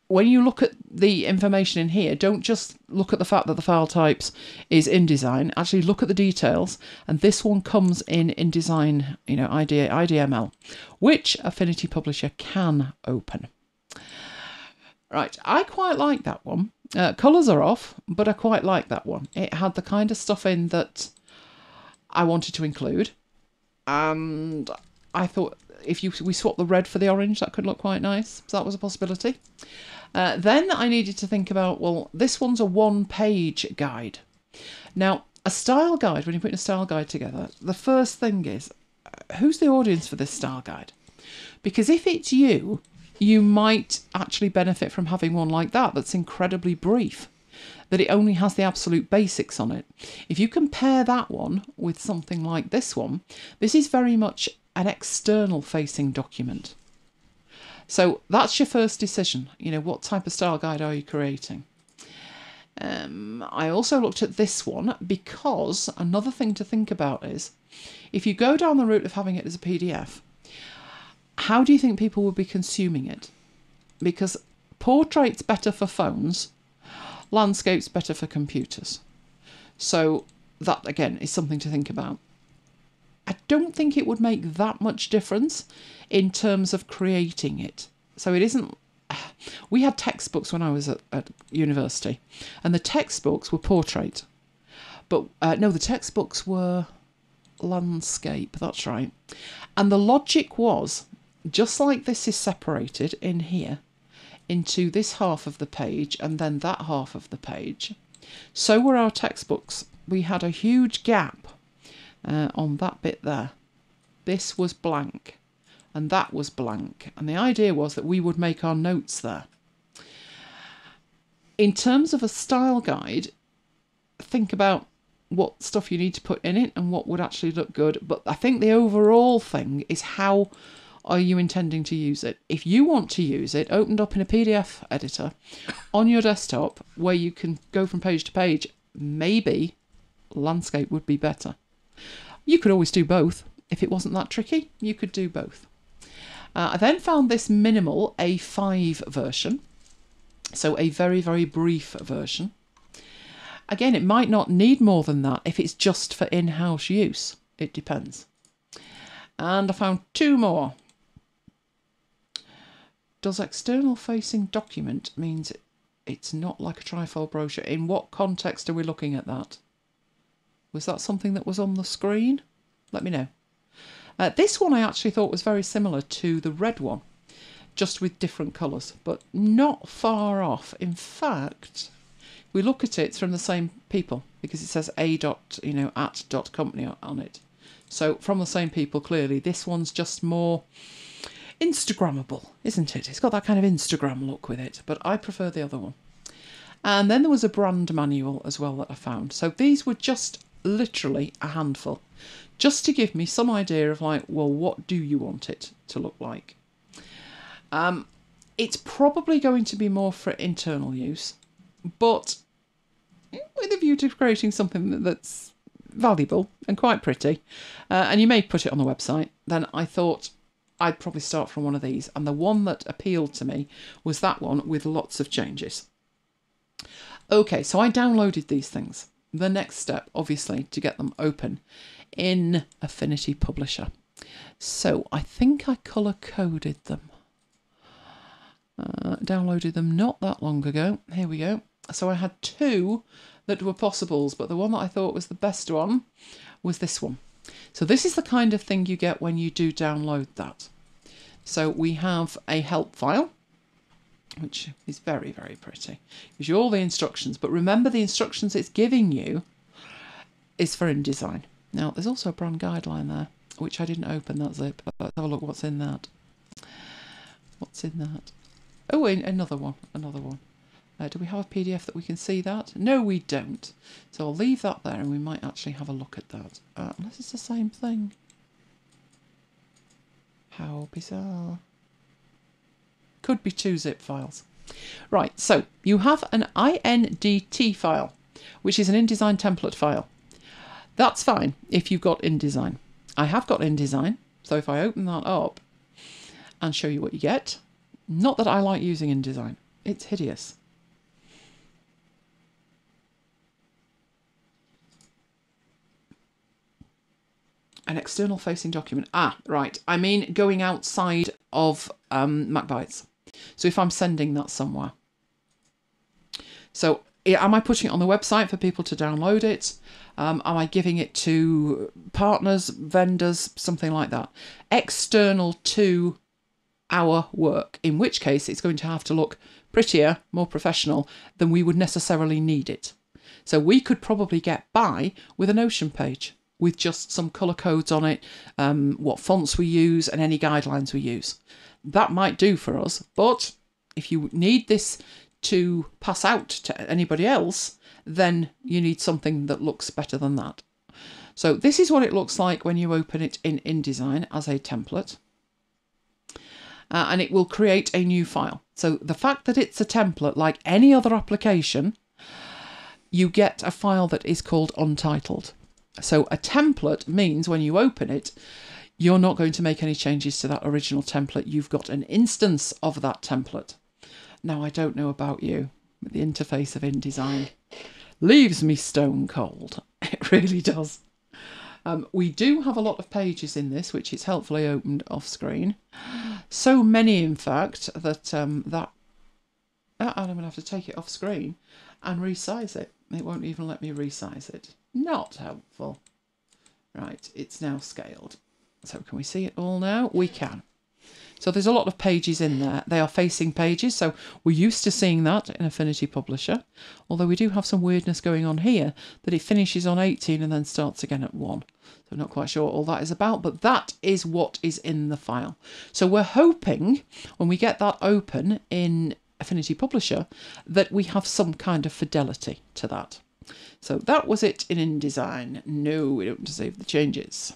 when you look at the information in here, don't just look at the fact that the file types is InDesign. Actually, look at the details. And this one comes in InDesign, IDML, which Affinity Publisher can open. Right, I quite like that one. Colours are off, but I quite like that one. It had the kind of stuff in that I wanted to include. And I thought if we swap the red for the orange, that could look quite nice. So that was a possibility. Then I needed to think about, well, this one's a one-page guide. Now, A style guide, when you're putting a style guide together, the first thing is, who's the audience for this style guide? Because if it's you, you might actually benefit from having one like that that's incredibly brief, that it only has the absolute basics on it. If you compare that one with something like this one, this is very much an external facing document. So that's your first decision. You know, what type of style guide are you creating? I also looked at this one because another thing to think about is, if you go down the route of having it as a PDF, how do you think people will be consuming it? Because portrait's better for phones, landscape's better for computers. So that, again, is something to think about. I don't think it would make that much difference in terms of creating it. So it isn't... We had textbooks when I was at university, and the textbooks were portrait. But no, the textbooks were landscape, that's right. And the logic was, just like this is separated in here into this half of the page and then that half of the page, so were our textbooks. We had a huge gap on that bit there. This was blank and that was blank, and the idea was that we would make our notes there. In terms of a style guide, think about what stuff you need to put in it and what would actually look good. But I think the overall thing is, how are you intending to use it? If you want to use it opened up in a PDF editor on your desktop where you can go from page to page, maybe landscape would be better. You could always do both. If it wasn't that tricky, you could do both. I then found this minimal A5 version, so a very, very brief version. Again, it might not need more than that if it's just for in-house use. It depends. And I found two more. Does external facing document means it's not like a trifold brochure? In what context are we looking at that? Was that something that was on the screen? Let me know. This one I actually thought was very similar to the red one, just with different colours, but not far off. In fact, we look at it, it's from the same people, because it says @company on it. So from the same people, clearly. This one's just more Instagrammable, isn't it? It's got that kind of Instagram look with it, but I prefer the other one. And then there was a brand manual as well that I found. So these were just literally a handful, just to give me some idea of, like, well, what do you want it to look like? It's probably going to be more for internal use, but with a view to creating something that's valuable and quite pretty, and you may put it on the website, then I thought I'd probably start from one of these. And the one that appealed to me was that one with lots of changes. Okay, so I downloaded these things. The next step, obviously, to get them open in Affinity Publisher. So I think I colour-coded them. Downloaded them not that long ago. Here we go. So I had two that were possibles, but the one that I thought was the best one was this one. So this is the kind of thing you get when you do download that. So we have a help file, which is very, very pretty. Gives you all the instructions, but remember, the instructions it's giving you is for InDesign. Now, there's also a brand guideline there, which I didn't open that zip. Let's have a look what's in that. What's in that? Oh, another one, another one. Do we have a PDF that we can see that? No, we don't. So I'll leave that there and we might actually have a look at that. Unless it's the same thing. How bizarre. Could be two zip files. Right, so you have an INDT file, which is an InDesign template file. That's fine if you've got InDesign. I have got InDesign, so if I open that up and show you what you get, not that I like using InDesign, it's hideous. An external facing document. Ah, right. I mean going outside of MacBites. So if I'm sending that somewhere. So am I putting it on the website for people to download it? Am I giving it to partners, vendors, something like that? External to our work, in which case it's going to have to look prettier, more professional than we would necessarily need it. So we could probably get by with a Notion page with just some colour codes on it, what fonts we use and any guidelines we use. That might do for us, but if you need this to pass out to anybody else, then you need something that looks better than that. So this is what it looks like when you open it in InDesign as a template. And it will create a new file. So the fact that it's a template, like any other application, you get a file that is called untitled. So a template means when you open it, you're not going to make any changes to that original template. You've got an instance of that template. Now, I don't know about you, but the interface of InDesign leaves me stone cold. It really does. We do have a lot of pages in this, which is helpfully opened off screen. So many, in fact, that I'm going to have to take it off screen and resize it. It won't even let me resize it. Not helpful. Right, it's now scaled. So can we see it all now? We can. So there's a lot of pages in there. They are facing pages, so we're used to seeing that in Affinity Publisher. Although we do have some weirdness going on here, that it finishes on 18 and then starts again at 1. So I'm not quite sure what all that is about, but that is what is in the file. So we're hoping, when we get that open in Affinity Publisher, that we have some kind of fidelity to that. So that was it in InDesign. No, we don't save the changes.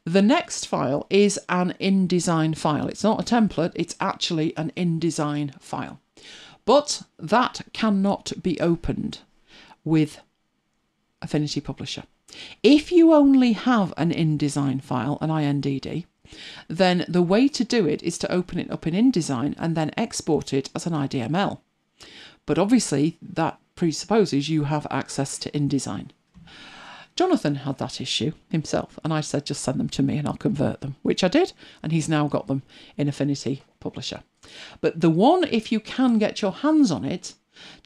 The next file is an InDesign file. It's not a template, it's actually an InDesign file. But that cannot be opened with Affinity Publisher. If you only have an InDesign file, an INDD, then the way to do it is to open it up in InDesign and then export it as an IDML. But obviously that presupposes you have access to InDesign. Jonathan had that issue himself, and I said just send them to me and I'll convert them, which I did, and he's now got them in Affinity Publisher. But the one, if you can get your hands on it,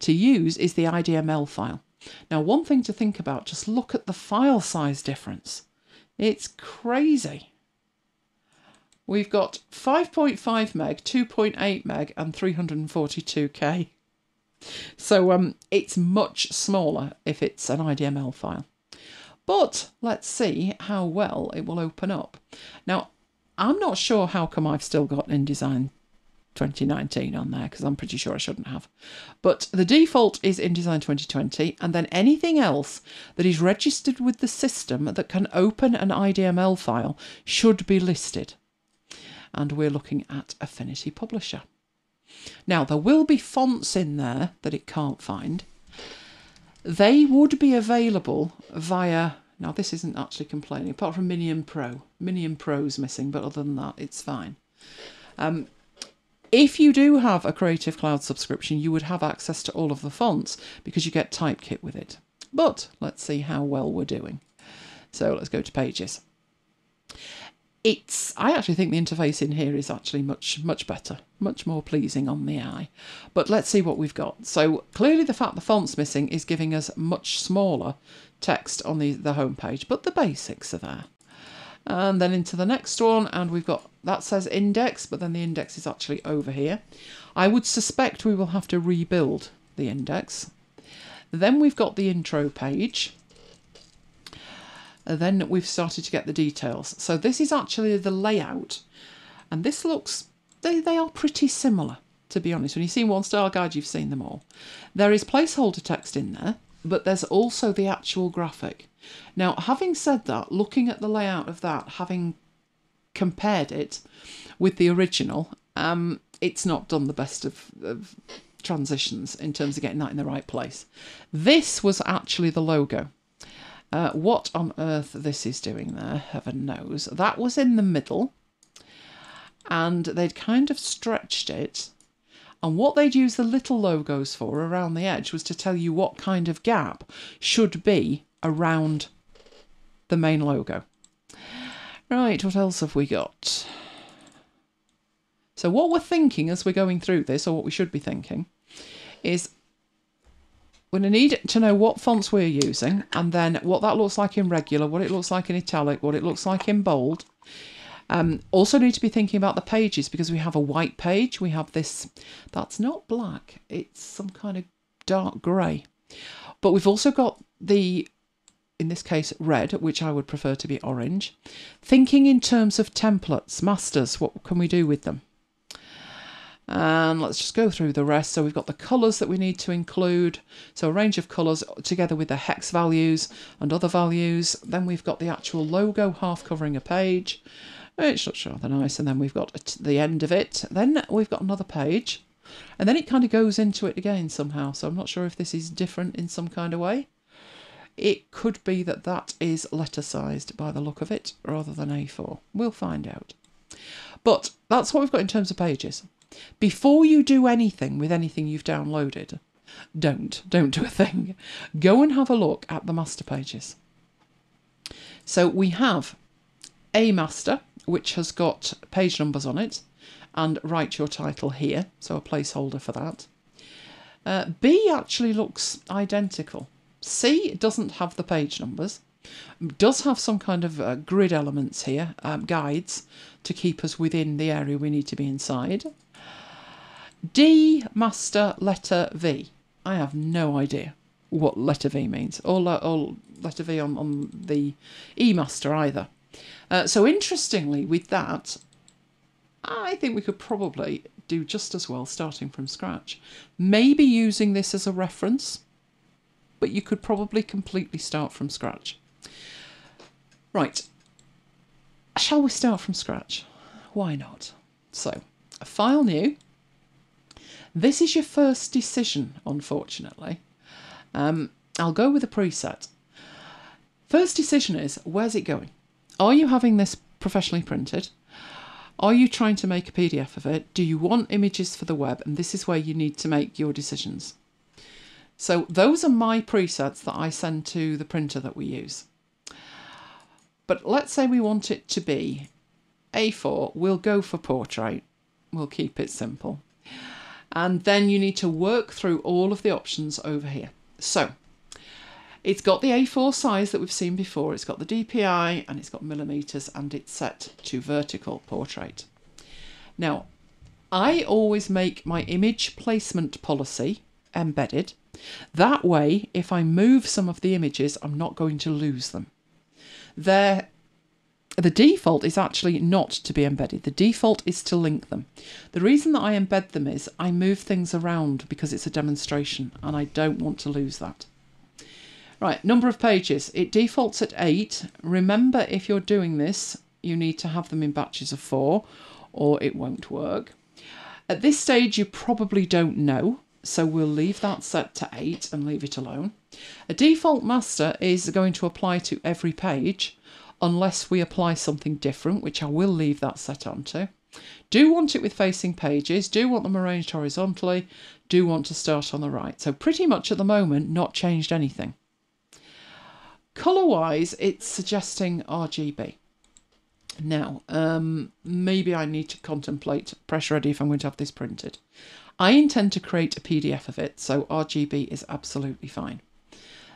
to use is the IDML file. Now, one thing to think about, just look at the file size difference. It's crazy. We've got 5.5 meg, 2.8 meg, and 342K. So it's much smaller if it's an IDML file. But let's see how well it will open up. Now, I'm not sure how come I've still got InDesign 2019 on there, because I'm pretty sure I shouldn't have. But the default is InDesign 2020, and then anything else that is registered with the system that can open an IDML file should be listed. And we're looking at Affinity Publisher. Now, there will be fonts in there that it can't find. They would be available via, now this isn't actually complaining, apart from Minion Pro. Minion Pro's missing, but other than that, it's fine. If you do have a Creative Cloud subscription, you would have access to all of the fonts because you get Typekit with it. But let's see how well we're doing. So let's go to Pages. I actually think the interface in here is actually much better, much more pleasing on the eye. But let's see what we've got. So clearly the fact the font's missing is giving us much smaller text on the home page, but the basics are there. And then into the next one, and we've got, that says index, but then the index is actually over here. I would suspect we will have to rebuild the index. Then we've got the intro page. Then we've started to get the details. So this is actually the layout. And this looks, they are pretty similar, to be honest. When you've seen One Style Guide, you've seen them all. There is placeholder text in there, but there's also the actual graphic. Now, having said that, looking at the layout of that, having compared it with the original, it's not done the best of transitions in terms of getting that in the right place. This was actually the logo. What on earth this is doing there, heaven knows. That was in the middle, and they'd kind of stretched it. And what they'd use the little logos for around the edge was to tell you what kind of gap should be around the main logo. Right, what else have we got? So what we're thinking as we're going through this, or what we should be thinking, is we're going to need to know what fonts we're using, and then what that looks like in regular, what it looks like in italic, what it looks like in bold. Also need to be thinking about the pages, because we have a white page. We have this, that's not black, it's some kind of dark grey. But we've also got the, in this case, red, which I would prefer to be orange. Thinking in terms of templates, masters, what can we do with them? And let's just go through the rest. So we've got the colours that we need to include. So a range of colours together with the hex values and other values. Then we've got the actual logo half covering a page, which looks rather nice. And then we've got the end of it. Then we've got another page. And then it kind of goes into it again somehow. So I'm not sure if this is different in some kind of way. It could be that that is letter sized by the look of it rather than A4. We'll find out. But that's what we've got in terms of pages. Before you do anything with anything you've downloaded, don't do a thing. Go and have a look at the master pages. So we have a master, which has got page numbers on it, and write your title here, so a placeholder for that. B actually looks identical. C doesn't have the page numbers, does have some kind of grid elements here, guides, to keep us within the area we need to be inside. D, master, letter V. I have no idea what letter V means, or letter V on the E master either. So interestingly, with that, I think we could probably do just as well starting from scratch. Maybe using this as a reference, but you could probably completely start from scratch. Right, shall we start from scratch? Why not? So, a file new. This is your first decision, unfortunately. I'll go with a preset. First decision is, where's it going? Are you having this professionally printed? Are you trying to make a PDF of it? Do you want images for the web? And this is where you need to make your decisions. So those are my presets that I send to the printer that we use. But let's say we want it to be A4. We'll go for portrait. We'll keep it simple. And then you need to work through all of the options over here. So it's got the A4 size that we've seen before. It's got the DPI and it's got millimeters and it's set to vertical portrait. Now, I always make my image placement policy embedded. That way, if I move some of the images, I'm not going to lose them. The default is actually not to be embedded. The default is to link them. The reason that I embed them is I move things around because it's a demonstration and I don't want to lose that. Right, number of pages. It defaults at 8. Remember, if you're doing this, you need to have them in batches of 4 or it won't work. At this stage, you probably don't know, so we'll leave that set to 8 and leave it alone. A default master is going to apply to every page, unless we apply something different, which I will leave that set onto. Do want it with facing pages, do want them arranged horizontally, do want to start on the right. So pretty much at the moment, not changed anything. Colour-wise, it's suggesting RGB. Now, maybe I need to contemplate press ready if I'm going to have this printed. I intend to create a PDF of it, so RGB is absolutely fine.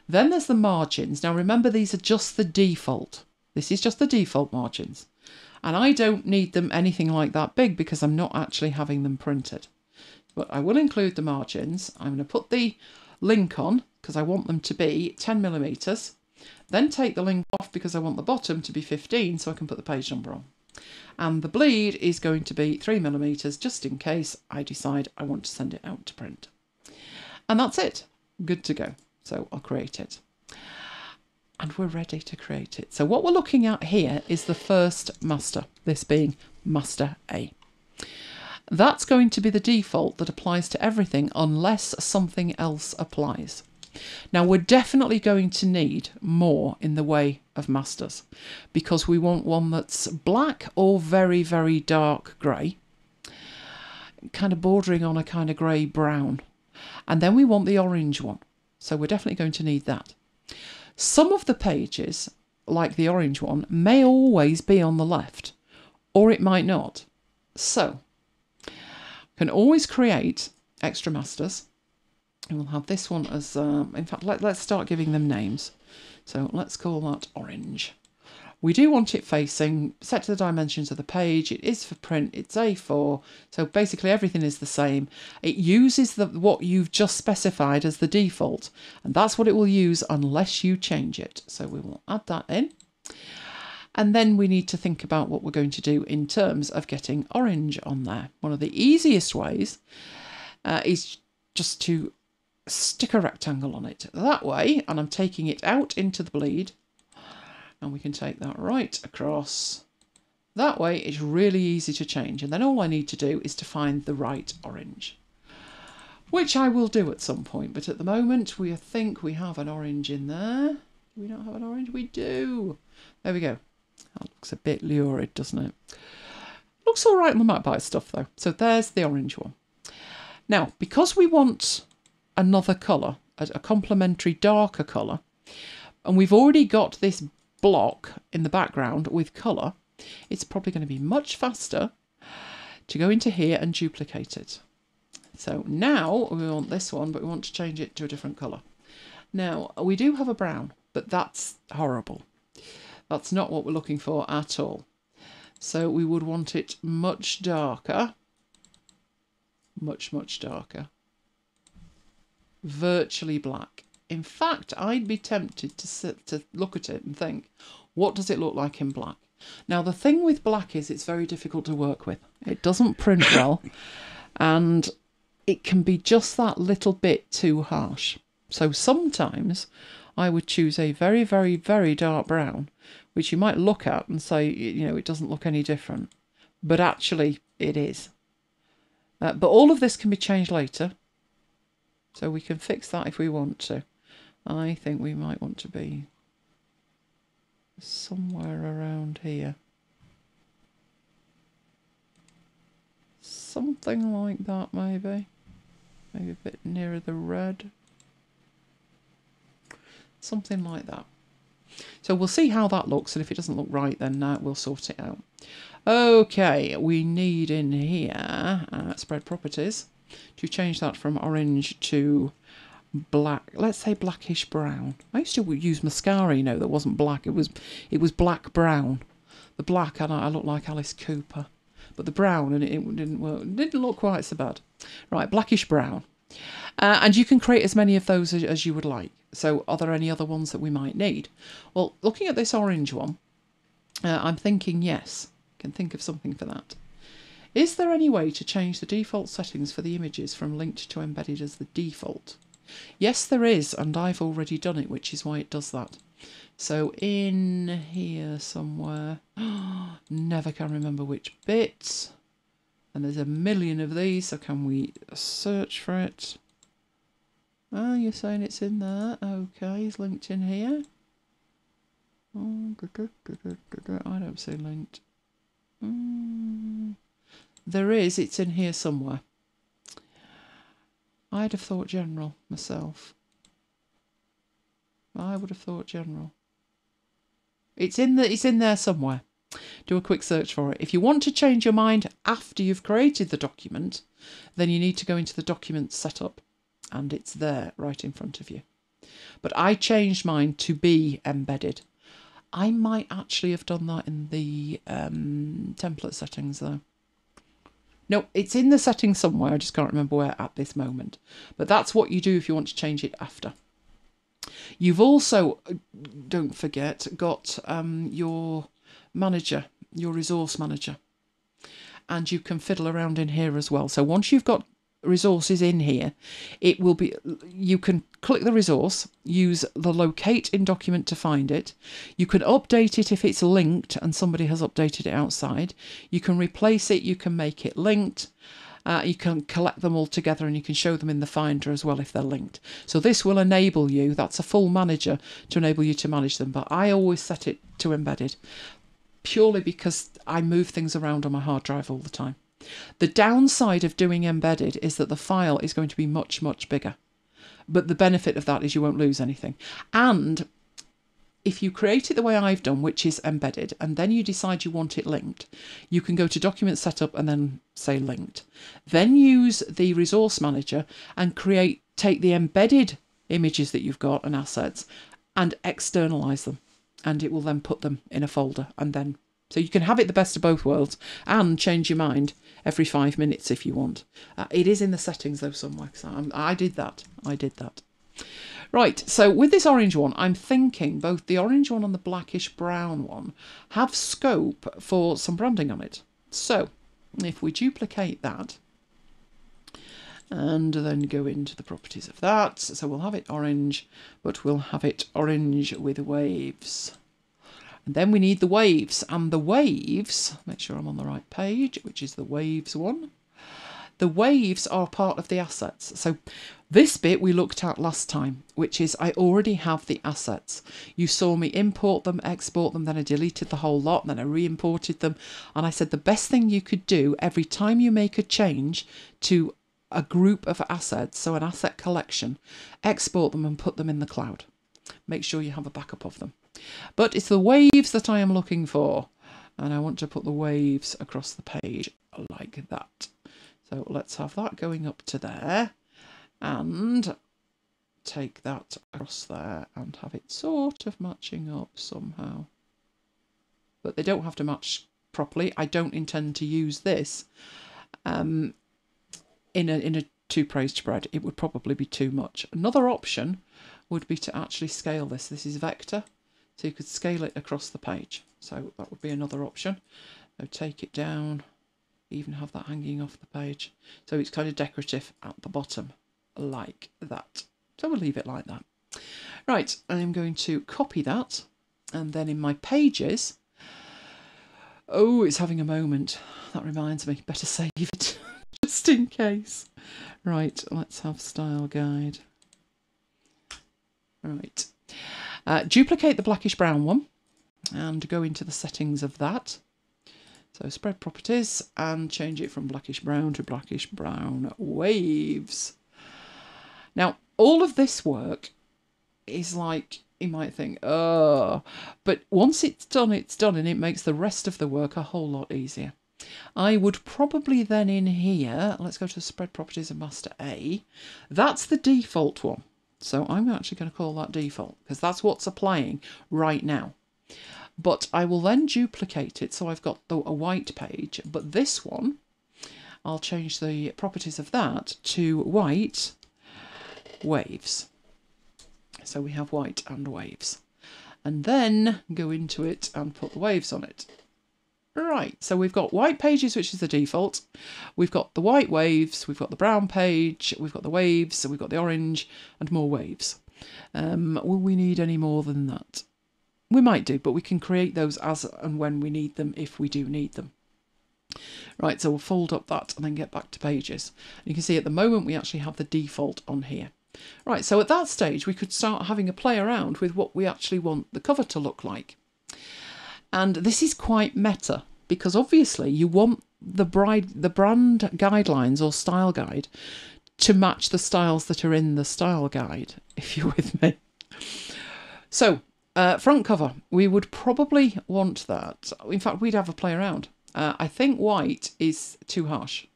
Then there's the margins. Now remember, these are just the default. This is just the default margins. And I don't need them anything like that big because I'm not actually having them printed. But I will include the margins. I'm going to put the link on because I want them to be 10 millimeters. Then take the link off because I want the bottom to be 15 so I can put the page number on. And the bleed is going to be 3 millimeters just in case I decide I want to send it out to print. And that's it. Good to go. So I'll create it. And we're ready to create it. So what we're looking at here is the first master, this being master A. That's going to be the default that applies to everything unless something else applies. Now we're definitely going to need more in the way of masters because we want one that's black or very, very dark grey, kind of bordering on a kind of grey brown. And then we want the orange one. So we're definitely going to need that. Some of the pages, like the orange one, may always be on the left, or it might not. So, can always create extra masters. And we'll have this one as, in fact, let's start giving them names. So let's call that orange. We do want it facing, set to the dimensions of the page. It is for print, it's A4. So basically everything is the same. It uses what you've just specified as the default, and that's what it will use unless you change it. So we will add that in. And then we need to think about what we're going to do in terms of getting orange on there. One of the easiest ways is just to stick a rectangle on it that way, and I'm taking it out into the bleed, and we can take that right across. That way it's really easy to change, and then all I need to do is to find the right orange, which I will do at some point, but at the moment we think we have an orange in there. Do we not have an orange? We do. There we go. That looks a bit lurid, doesn't it? Looks all right on the MacBite stuff though. So there's the orange one. Now, because we want another colour, a complementary darker colour, and we've already got this block in the background with colour, it's probably going to be much faster to go into here and duplicate it. So now we want this one, but we want to change it to a different colour. Now, we do have a brown, but that's horrible. That's not what we're looking for at all. So we would want it much darker. Much, much darker. Virtually black. In fact, I'd be tempted to look at it and think, what does it look like in black? Now, the thing with black is it's very difficult to work with. It doesn't print well, and it can be just that little bit too harsh. So sometimes I would choose a very, very, very dark brown, which you might look at and say, you know, it doesn't look any different. But actually, it is. But all of this can be changed later. So we can fix that if we want to. I think we might want to be somewhere around here. Something like that, maybe. Maybe a bit nearer the red. Something like that. So we'll see how that looks, and if it doesn't look right, then we'll sort it out. Okay, we need in here spread properties to change that from orange to black. Let's say blackish brown. I used to use mascara, you know, that wasn't black. It was black brown. The black, and I looked like Alice Cooper, but the brown, and it didn't work. It didn't look quite so bad. Right, blackish brown. And you can create as many of those as you would like. So are there any other ones that we might need? Well, looking at this orange one, I'm thinking yes, can think of something for that. Is there any way to change the default settings for the images from linked to embedded as the default? Yes, there is, and I've already done it, which is why it does that. So in here somewhere, never can remember which bit. And there's a million of these, so can we search for it? Oh, you're saying it's in there. Okay, it's linked in here. Oh, I don't see linked. There is, it's in here somewhere. I'd have thought general myself. I would have thought general. It's in there somewhere. Do a quick search for it. If you want to change your mind after you've created the document, then you need to go into the document setup, and it's there right in front of you. But I changed mine to be embedded. I might actually have done that in the template settings though. No, it's in the settings somewhere. I just can't remember where at this moment. But that's what you do if you want to change it after. You've also, don't forget, got your manager, your resource manager. And you can fiddle around in here as well. So once you've got resources in here, it will be, you can click the resource, use the locate in document to find it. You can update it if it's linked and somebody has updated it outside. You can replace it, you can make it linked. You can collect them all together and you can show them in the Finder as well if they're linked. So this will enable you, that's a full manager to enable you to manage them. But I always set it to embedded purely because I move things around on my hard drive all the time. The downside of doing embedded is that the file is going to be much, much bigger. But the benefit of that is you won't lose anything. And if you create it the way I've done, which is embedded, and then you decide you want it linked, you can go to document setup and then say linked. Then use the resource manager and take the embedded images that you've got and assets and externalize them. and it will then put them in a folder, and then so you can have it the best of both worlds and change your mind every 5 minutes if you want. It is in the settings though somewhere. So I did that. Right, so with this orange one, I'm thinking both the orange one and the blackish brown one have scope for some branding on it. So if we duplicate that and then go into the properties of that, so we'll have it orange, but we'll have it orange with waves. And then we need the waves, and the waves, make sure I'm on the right page, which is the waves one. The waves are part of the assets. So this bit we looked at last time, which is I already have the assets. You saw me import them, export them, then I deleted the whole lot, then I re-imported them. And I said the best thing you could do every time you make a change to a group of assets, so an asset collection, export them and put them in the cloud. Make sure you have a backup of them. But it's the waves that I am looking for. And I want to put the waves across the page like that. So let's have that going up to there and take that across there and have it sort of matching up somehow. But they don't have to match properly. I don't intend to use this in a two-page spread. It would probably be too much. Another option would be to actually scale this. This is vector, so you could scale it across the page. So that would be another option. So take it down. Even have that hanging off the page, so it's kind of decorative at the bottom like that. So we'll leave it like that. Right, I'm going to copy that, and then in my pages, oh, it's having a moment, that reminds me, better save it just in case. Right, let's have style guide. Right, duplicate the blackish brown one and go into the settings of that. So spread properties and change it from blackish brown to blackish brown waves. Now, all of this work is like, you might think, oh, but once it's done, and it makes the rest of the work a whole lot easier. I would probably then in here, let's go to spread properties and master A. That's the default one. So I'm actually going to call that default because that's what's applying right now. But I will then duplicate it, so I've got a white page, but this one, I'll change the properties of that to white waves. So we have white and waves. And then go into it and put the waves on it. Right, so we've got white pages, which is the default. We've got the white waves, we've got the brown page, we've got the waves, so we've got the orange and more waves. Will we need any more than that? We might do, but we can create those as and when we need them, if we do need them. Right, so we'll fold up that and then get back to pages. You can see at the moment we actually have the default on here. Right, so at that stage we could start having a play around with what we actually want the cover to look like. And this is quite meta, because obviously you want the brand guidelines or style guide to match the styles that are in the style guide, if you're with me. So, front cover, we would probably want that. In fact, we'd have a play around. I think white is too harsh.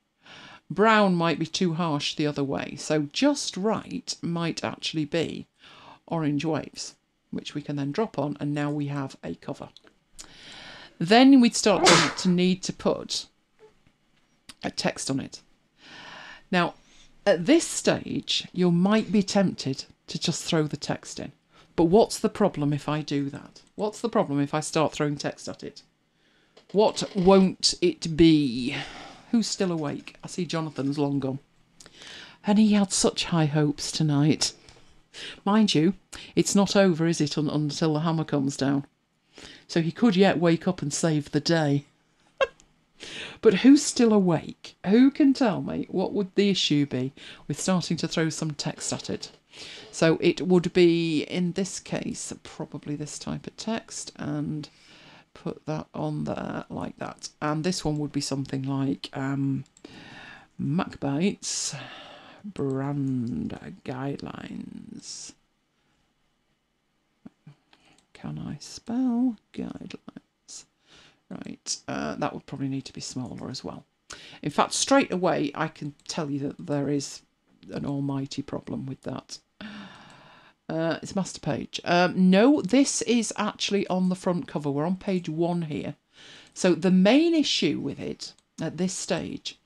Brown might be too harsh the other way. So just right might actually be orange waves, which we can then drop on, and now we have a cover. Then we'd start to need to put a text on it. Now, at this stage, you might be tempted to just throw the text in. But what's the problem if I do that? What's the problem if I start throwing text at it? What won't it be? Who's still awake? I see Jonathan's long gone. And he had such high hopes tonight. Mind you, it's not over, is it, until the hammer comes down. So he could yet wake up and save the day. But who's still awake? Who can tell me what would the issue be with starting to throw some text at it? So it would be, in this case, probably this type of text, and put that on there like that. And this one would be something like MacBites brand guidelines. Can I spell guidelines? Right, that would probably need to be smaller as well. In fact, straight away, I can tell you that there is an almighty problem with that. It's master page. No, this is actually on the front cover. We're on page 1 here. So the main issue with it at this stage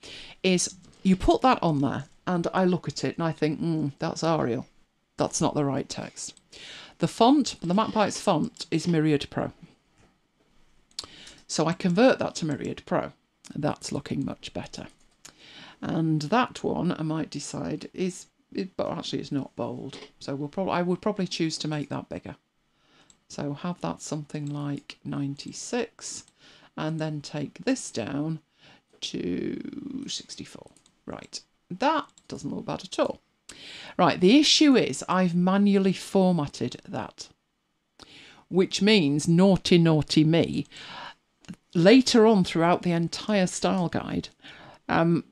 is you put that on there and I look at it and I think, that's Arial. That's not the right text. The font, the MacBites font, is Myriad Pro. So I convert that to Myriad Pro. That's looking much better. And that one I might decide but actually it's not bold. So I would probably choose to make that bigger. So have that something like 96 and then take this down to 64. Right, that doesn't look bad at all. Right, the issue is I've manually formatted that, which means naughty, naughty me. Later on throughout the entire style guide, you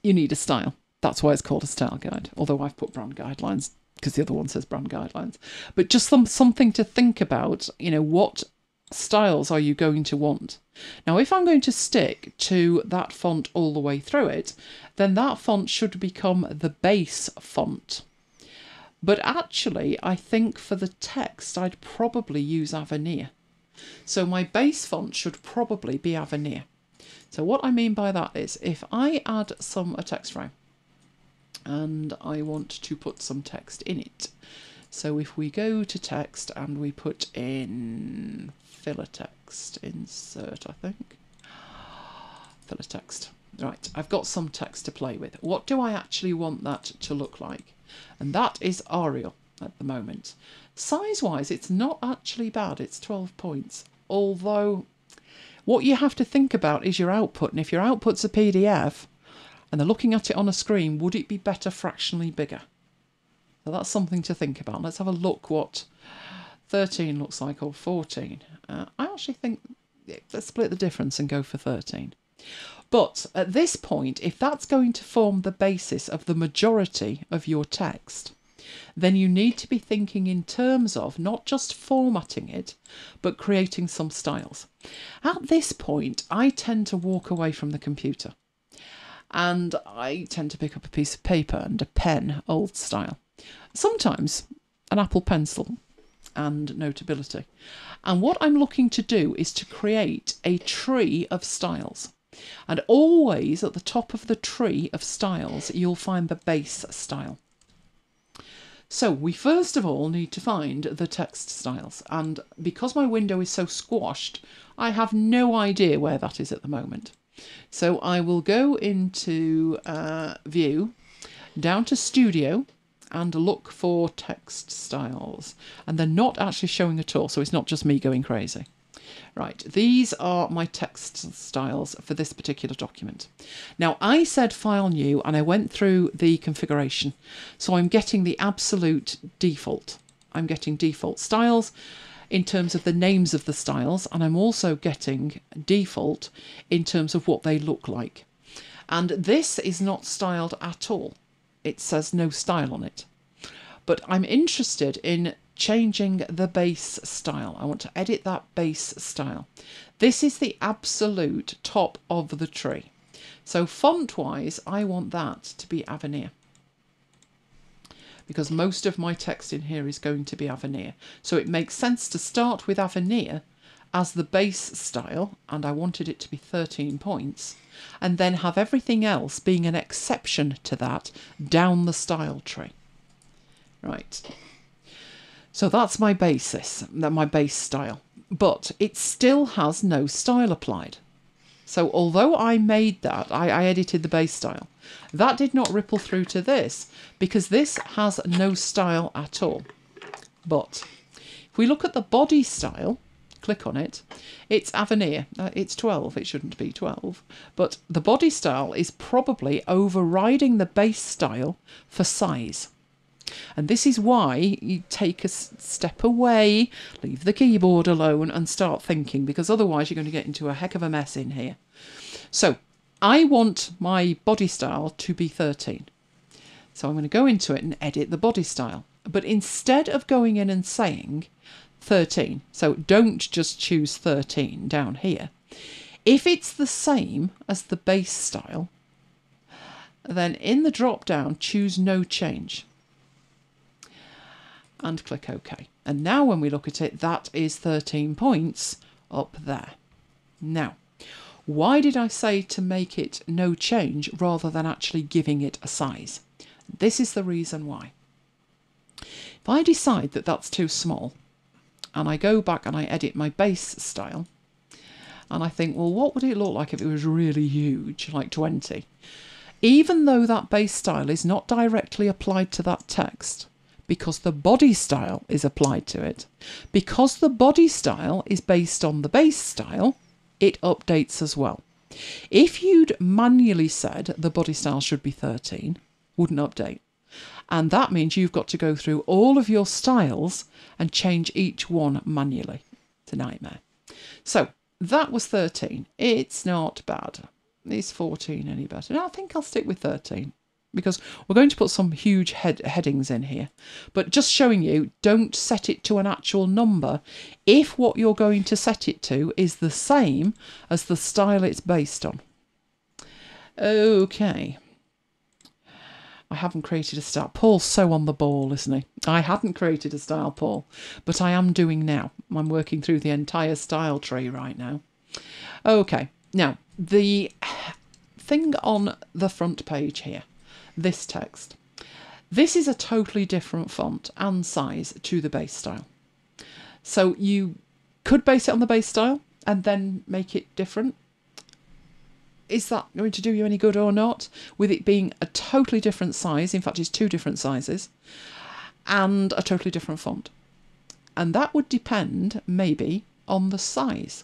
need a style. That's why it's called a style guide, although I've put brand guidelines because the other one says brand guidelines. But just something to think about, what styles are you going to want? Now, if I'm going to stick to that font all the way through it, then that font should become the base font. But actually, I think for the text, I'd probably use Avenir. So my base font should probably be Avenir. So what I mean by that is if I add a text frame and I want to put some text in it. So if we go to text and we put in filler text, insert, I think. Filler text. Right, I've got some text to play with. What do I actually want that to look like? And that is Arial at the moment. Size-wise, it's not actually bad. It's 12 points. Although, what you have to think about is your output. And if your output's a PDF and they're looking at it on a screen, would it be better fractionally bigger? So that's something to think about. Let's have a look what 13 looks like, or 14. I actually think let's split the difference and go for 13. But at this point, if that's going to form the basis of the majority of your text, then you need to be thinking in terms of not just formatting it, but creating some styles. At this point, I tend to walk away from the computer and I tend to pick up a piece of paper and a pen, old style. Sometimes an Apple Pencil and Notability. And what I'm looking to do is to create a tree of styles. And always at the top of the tree of styles, you'll find the base style. So we first of all need to find the text styles. And because my window is so squashed, I have no idea where that is at the moment. So I will go into View, down to Studio, and look for text styles. And they're not actually showing at all, so it's not just me going crazy. Right, these are my text styles for this particular document. Now, I said File New, and I went through the configuration. So I'm getting the absolute default. I'm getting default styles in terms of the names of the styles, and I'm also getting default in terms of what they look like. And this is not styled at all. It says no style on it. But I'm interested in changing the base style. I want to edit that base style. This is the absolute top of the tree. So font-wise, I want that to be Avenir, because most of my text in here is going to be Avenir. So it makes sense to start with Avenir as the base style, and I wanted it to be 13 points, and then have everything else being an exception to that down the style tree. Right. So that's my basis, my base style. But it still has no style applied. So although I made that, I edited the base style, that did not ripple through to this, because this has no style at all. But if we look at the body style, click on it, it's Avenir. It's 12, it shouldn't be 12. But the body style is probably overriding the base style for size. And this is why you take a step away, leave the keyboard alone and start thinking, because otherwise you're going to get into a heck of a mess in here. So I want my body style to be 13. So I'm going to go into it and edit the body style. But instead of going in and saying 13, so don't just choose 13 down here. If it's the same as the base style, then in the drop down choose no change. and click OK. And now when we look at it, that is 13 points up there. Now, why did I say to make it no change rather than actually giving it a size? This is the reason why. If I decide that that's too small, and I go back and I edit my base style, and I think, well, what would it look like if it was really huge, like 20? Even though that base style is not directly applied to that text, because the body style is applied to it, because the body style is based on the base style, it updates as well. If you'd manually said the body style should be 13, wouldn't update. And that means you've got to go through all of your styles and change each one manually. It's a nightmare. So that was 13. It's not bad. Is 14 any better? No, I think I'll stick with 13 because we're going to put some huge headings in here. But just showing you, don't set it to an actual number if what you're going to set it to is the same as the style it's based on. Okay. I haven't created a style. Paul's so on the ball, isn't he? I hadn't created a style, Paul, but I am doing now. I'm working through the entire style tree right now. Okay, now the thing on the front page here, this text, this is a totally different font and size to the base style. So you could base it on the base style and then make it different. Is that going to do you any good or not? With it being a totally different size, in fact it's two different sizes, and a totally different font. And that would depend, maybe, on the size.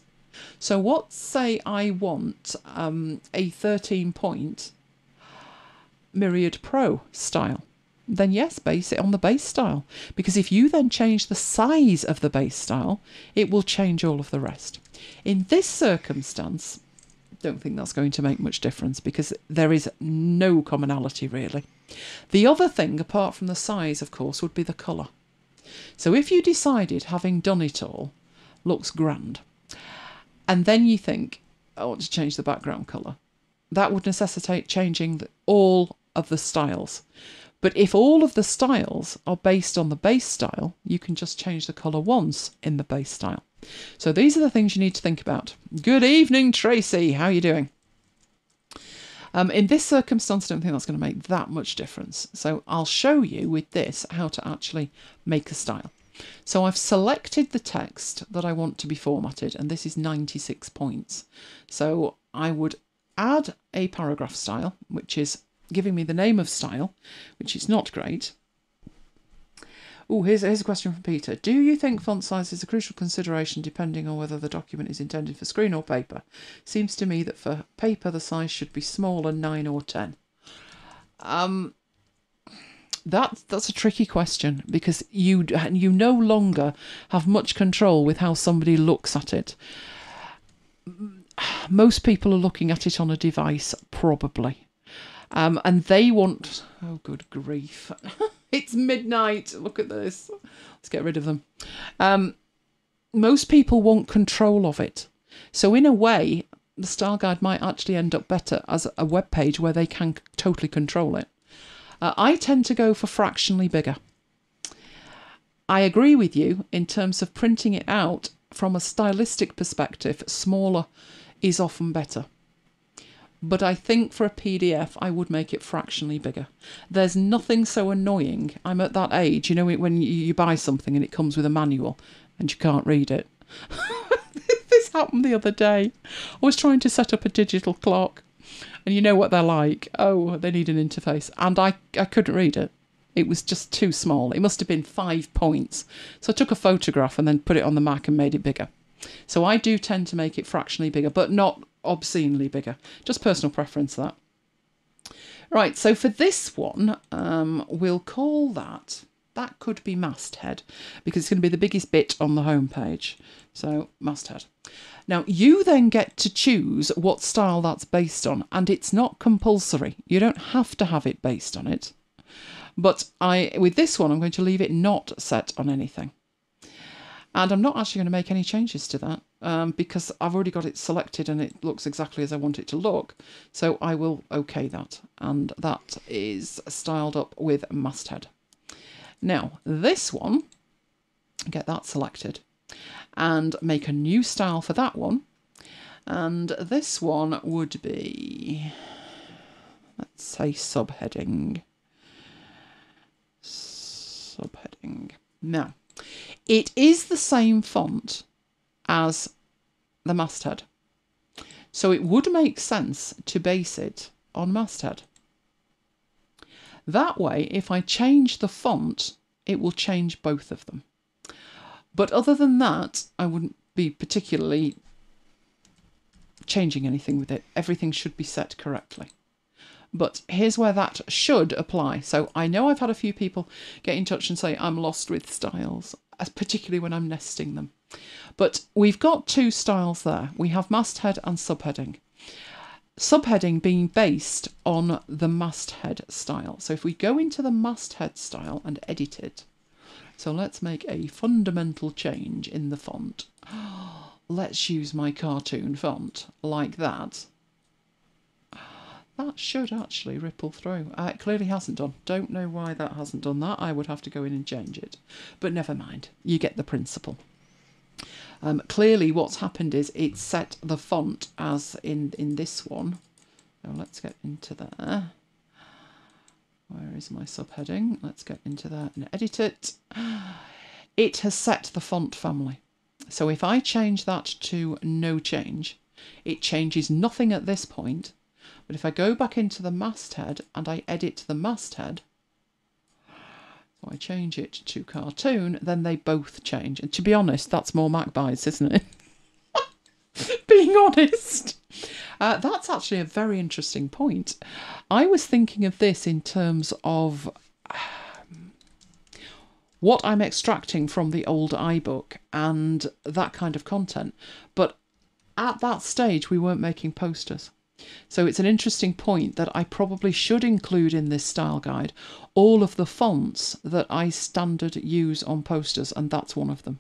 So what, say I want a 13-point Myriad Pro style, then yes, base it on the base style. Because if you then change the size of the base style, it will change all of the rest. In this circumstance, don't think that's going to make much difference because there is no commonality really. The other thing, apart from the size, of course, would be the colour. So if you decided, having done it all, looks grand, and then you think, I want to change the background colour, that would necessitate changing all of the styles. But if all of the styles are based on the base style, you can just change the colour once in the base style. So these are the things you need to think about. Good evening, Tracy. How are you doing? In this circumstance, I don't think that's going to make that much difference. So I'll show you with this how to actually make a style. So I've selected the text that I want to be formatted, and this is 96 points. So I would add a paragraph style, which is giving me the name of style, which is not great. Oh, here's a question from Peter. Do you think font size is a crucial consideration depending on whether the document is intended for screen or paper? Seems to me that for paper the size should be smaller, 9 or 10. That's a tricky question because you no longer have much control with how somebody looks at it. Most people are looking at it on a device, probably. And they want... Oh, good grief. It's midnight. Look at this. Let's get rid of them. Most people want control of it. So in a way, the style guide might actually end up better as a web page where they can totally control it. I tend to go for fractionally bigger. I agree with you in terms of printing it out from a stylistic perspective, smaller is often better. But I think for a PDF, I would make it fractionally bigger. There's nothing so annoying. I'm at that age, you know, when you buy something and it comes with a manual and you can't read it. This happened the other day. I was trying to set up a digital clock and you know what they're like. Oh, they need an interface. And I couldn't read it. It was just too small. It must have been 5 points. So I took a photograph and then put it on the Mac and made it bigger. So I do tend to make it fractionally bigger, but not obscenely bigger. Just personal preference, that. Right, so for this one, we'll call that could be masthead, because it's going to be the biggest bit on the home page. So masthead. Now you then get to choose what style that's based on, and it's not compulsory. You don't have to have it based on it. But with this one, I'm going to leave it not set on anything. And I'm not actually going to make any changes to that because I've already got it selected and it looks exactly as I want it to look. So I will OK that. And that is styled up with masthead. Now, this one, get that selected and make a new style for that one. And this one would be, let's say subheading. Subheading. Now, it is the same font as the masthead. So it would make sense to base it on masthead. That way, if I change the font, it will change both of them. But other than that, I wouldn't be particularly changing anything with it. Everything should be set correctly. But here's where that should apply. So I know I've had a few people get in touch and say I'm lost with styles, particularly when I'm nesting them. But we've got two styles there. We have masthead and subheading. Subheading being based on the masthead style. So if we go into the masthead style and edit it, so let's make a fundamental change in the font. Let's use my cartoon font like that. That should actually ripple through. It clearly hasn't done. Don't know why that hasn't done that. I would have to go in and change it. But never mind. You get the principle. Clearly what's happened is it's set the font as in this one. So let's get into there. Where is my subheading? Let's get into there and edit it. It has set the font family. So if I change that to no change, it changes nothing at this point. But if I go back into the masthead and I edit the masthead, so I change it to cartoon, then they both change. And to be honest, that's more MacBites, isn't it? Being honest. That's actually a very interesting point. I was thinking of this in terms of what I'm extracting from the old iBook and that kind of content. But at that stage, we weren't making posters. So it's an interesting point that I probably should include in this style guide all of the fonts that I standard use on posters, and that's one of them.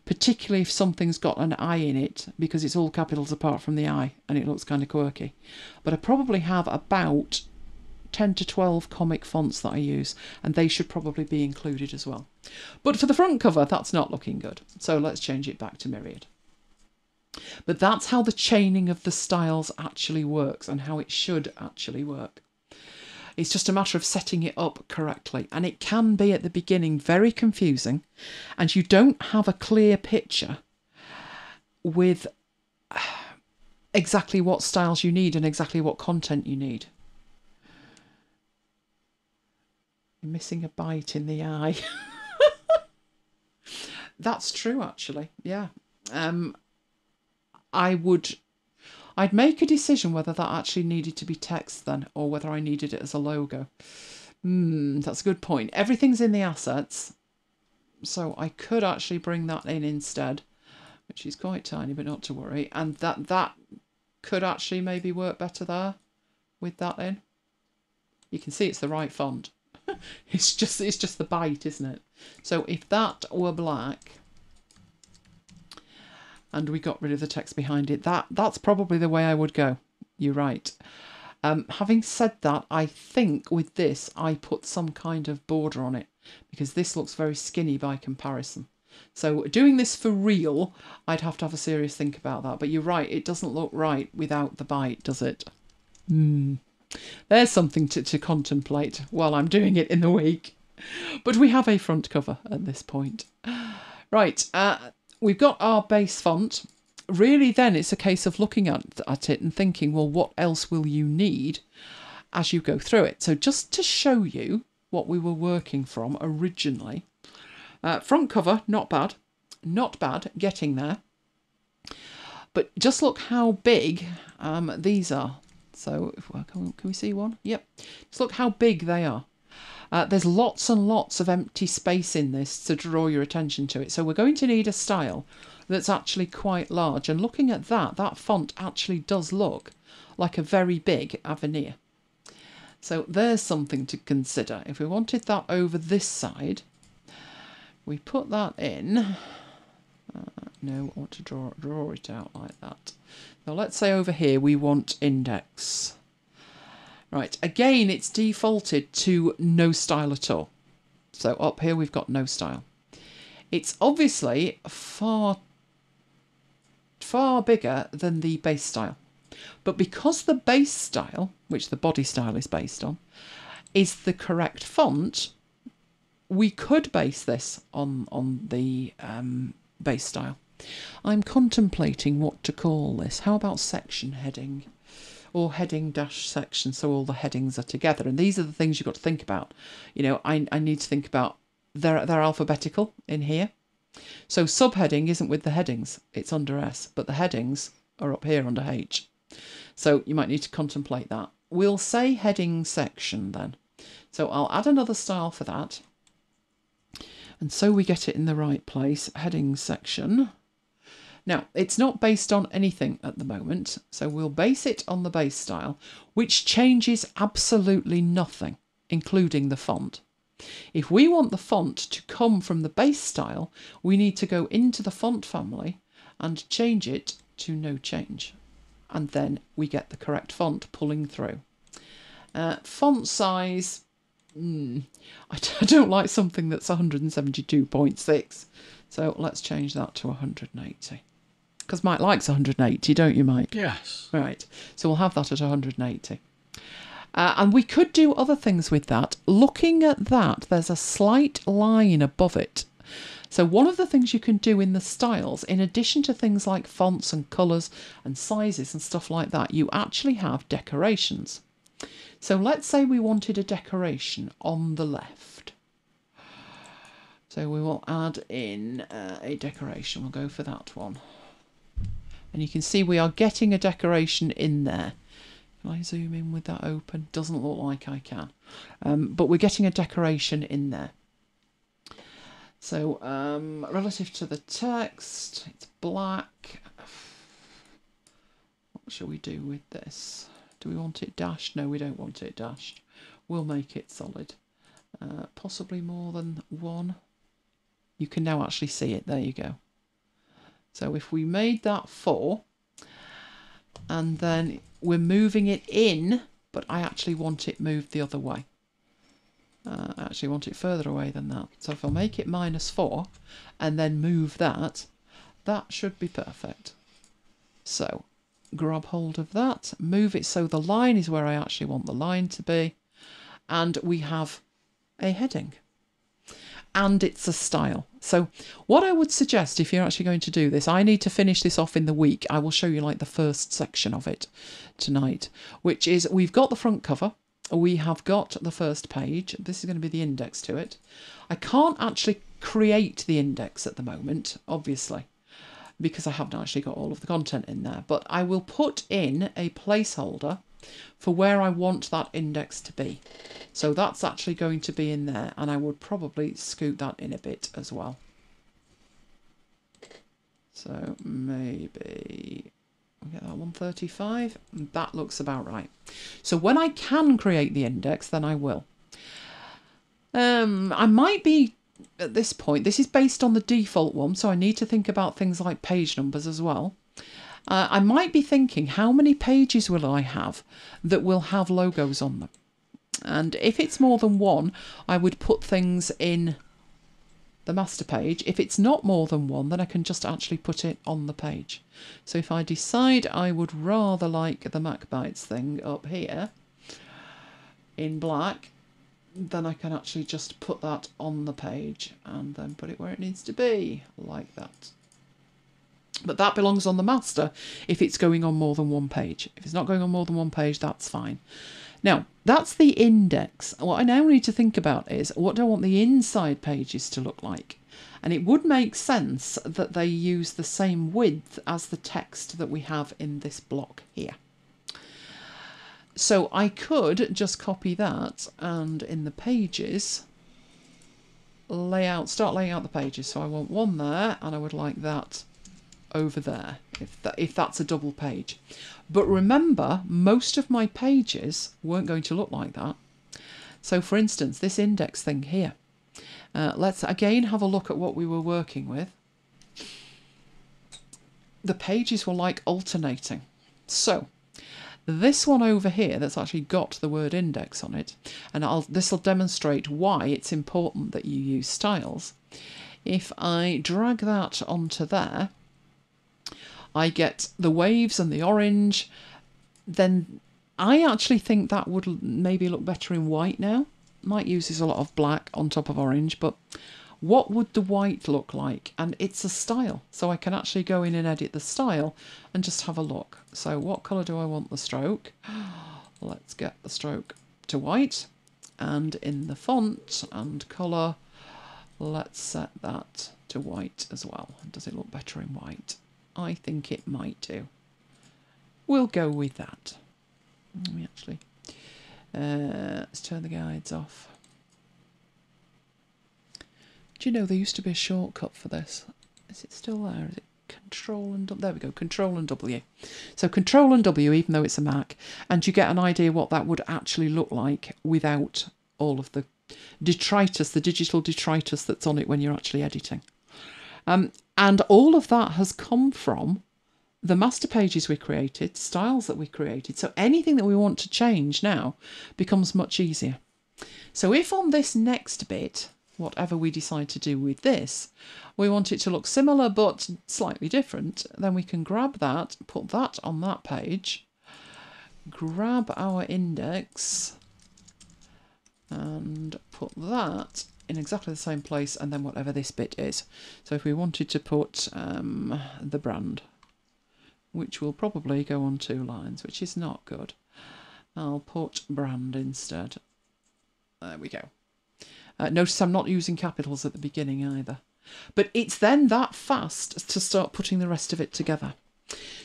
Particularly if something's got an I in it, because it's all capitals apart from the I, and it looks kind of quirky. But I probably have about 10 to 12 comic fonts that I use, and they should probably be included as well. But for the front cover, that's not looking good. So let's change it back to Myriad. But that's how the chaining of the styles actually works and how it should actually work. It's just a matter of setting it up correctly. And it can be at the beginning very confusing, and you don't have a clear picture with exactly what styles you need and exactly what content you need. You're missing a bite in the eye. That's true, actually. Yeah. I'd make a decision whether that actually needed to be text then, or whether I needed it as a logo. That's a good point. Everything's in the assets, so I could actually bring that in instead, which is quite tiny, but not to worry. And that could actually maybe work better there with that in. You can see it's the right font. It's just the bite, isn't it? So if that were black, and we got rid of the text behind it, that's probably the way I would go. You're right. Having said that, I think with this, I put some kind of border on it, because this looks very skinny by comparison. So doing this for real, I'd have to have a serious think about that. But you're right, it doesn't look right without the bite, does it? There's something to contemplate while I'm doing it in the week. But we have a front cover at this point. Right, we've got our base font. Really then it's a case of looking at it and thinking, well, what else will you need as you go through it? So just to show you what we were working from originally. Front cover, not bad. Not bad, getting there. But just look how big these are. So can we see one? Yep. Just look how big they are. There's lots and lots of empty space in this to draw your attention to it. So we're going to need a style that's actually quite large. And looking at that font actually does look like a very big Avenir. So there's something to consider. If we wanted that over this side, we put that in. No, I want to draw it out like that. Now let's say over here we want index. Right, again it's defaulted to no style at all. So up here we've got no style. It's obviously far bigger than the base style. But because the base style, which the body style is based on, is the correct font, we could base this on the base style. I'm contemplating what to call this. How about section heading? Or heading dash section, so all the headings are together. And these are the things you've got to think about. You know, I need to think about, they're alphabetical in here. So subheading isn't with the headings, it's under S, but the headings are up here under H. So you might need to contemplate that. We'll say heading section then. So I'll add another style for that. And so we get it in the right place, heading section. Now, it's not based on anything at the moment, so we'll base it on the base style, which changes absolutely nothing, including the font. If we want the font to come from the base style, we need to go into the font family and change it to no change. And then we get the correct font pulling through. Font size, I don't like something that's 172.6, so let's change that to 180. Because Mike likes 180, don't you, Mike? Yes. Right, so we'll have that at 180. And we could do other things with that. Looking at that, there's a slight line above it. So one of the things you can do in the styles, in addition to things like fonts and colours and sizes and stuff like that, you actually have decorations. So let's say we wanted a decoration on the left. So we will add in a decoration. We'll go for that one. And you can see we are getting a decoration in there. Can I zoom in with that open? Doesn't look like I can. But we're getting a decoration in there. So relative to the text, it's black. What shall we do with this? Do we want it dashed? No, we don't want it dashed. We'll make it solid. Possibly more than one. You can now actually see it. There you go. So if we made that 4, and then we're moving it in, but I actually want it moved the other way. I actually want it further away than that. So if I make it -4 and then move that, that should be perfect. So grab hold of that, move it so the line is where I actually want the line to be, and we have a heading. And it's a style. So what I would suggest, if you're actually going to do this, I need to finish this off in the week. I will show you like the first section of it tonight, which is we've got the front cover. We have got the first page. This is going to be the index to it. I can't actually create the index at the moment, obviously, because I haven't actually got all of the content in there. But I will put in a placeholder for where I want that index to be. So that's actually going to be in there, and I would probably scoot that in a bit as well. So maybe we'll get that 135. That looks about right. So when I can create the index, then I will. I might be, at this point, this is based on the default one, so I need to think about things like page numbers as well. I might be thinking, how many pages will I have that will have logos on them? And if it's more than one, I would put things in the master page. If it's not more than one, then I can just actually put it on the page. So if I decide I would rather like the MacBites thing up here in black, then I can actually just put that on the page and then put it where it needs to be, like that. But that belongs on the master if it's going on more than one page. If it's not going on more than one page, that's fine. Now, that's the index. What I now need to think about is, what do I want the inside pages to look like? And it would make sense that they use the same width as the text that we have in this block here. So I could just copy that and in the pages, start laying out the pages. So I want one there, and I would like that over there, if that's a double page. But remember, most of my pages weren't going to look like that. So for instance, this index thing here, let's again have a look at what we were working with. The pages were like alternating. So This one over here that's actually got the word index on it, and this will demonstrate why it's important that you use styles. If I drag that onto there, I get the waves and the orange. Then I actually think that would maybe look better in white now. Might use a lot of black on top of orange, but what would the white look like? And it's a style, so I can actually go in and edit the style and just have a look. So what colour do I want the stroke? Let's get the stroke to white, and in the font and colour, let's set that to white as well. Does it look better in white? I think it might do. We'll go with that. Let me actually let's turn the guides off. Do you know there used to be a shortcut for this? Is it still there? Is it Control and W? There we go, Control and W. So Control and W, even though it's a Mac, and you get an idea what that would actually look like without all of the detritus, the digital detritus that's on it when you're actually editing. And all of that has come from the master pages we created, styles that we created. So anything that we want to change now becomes much easier. So if on this next bit, whatever we decide to do with this, we want it to look similar but slightly different, then we can grab that, put that on that page, grab our index and put that in exactly the same place, and then whatever this bit is. So if we wanted to put the brand, which will probably go on 2 lines, which is not good, I'll put brand instead. There we go. Notice I'm not using capitals at the beginning either. But it's then that fast to start putting the rest of it together.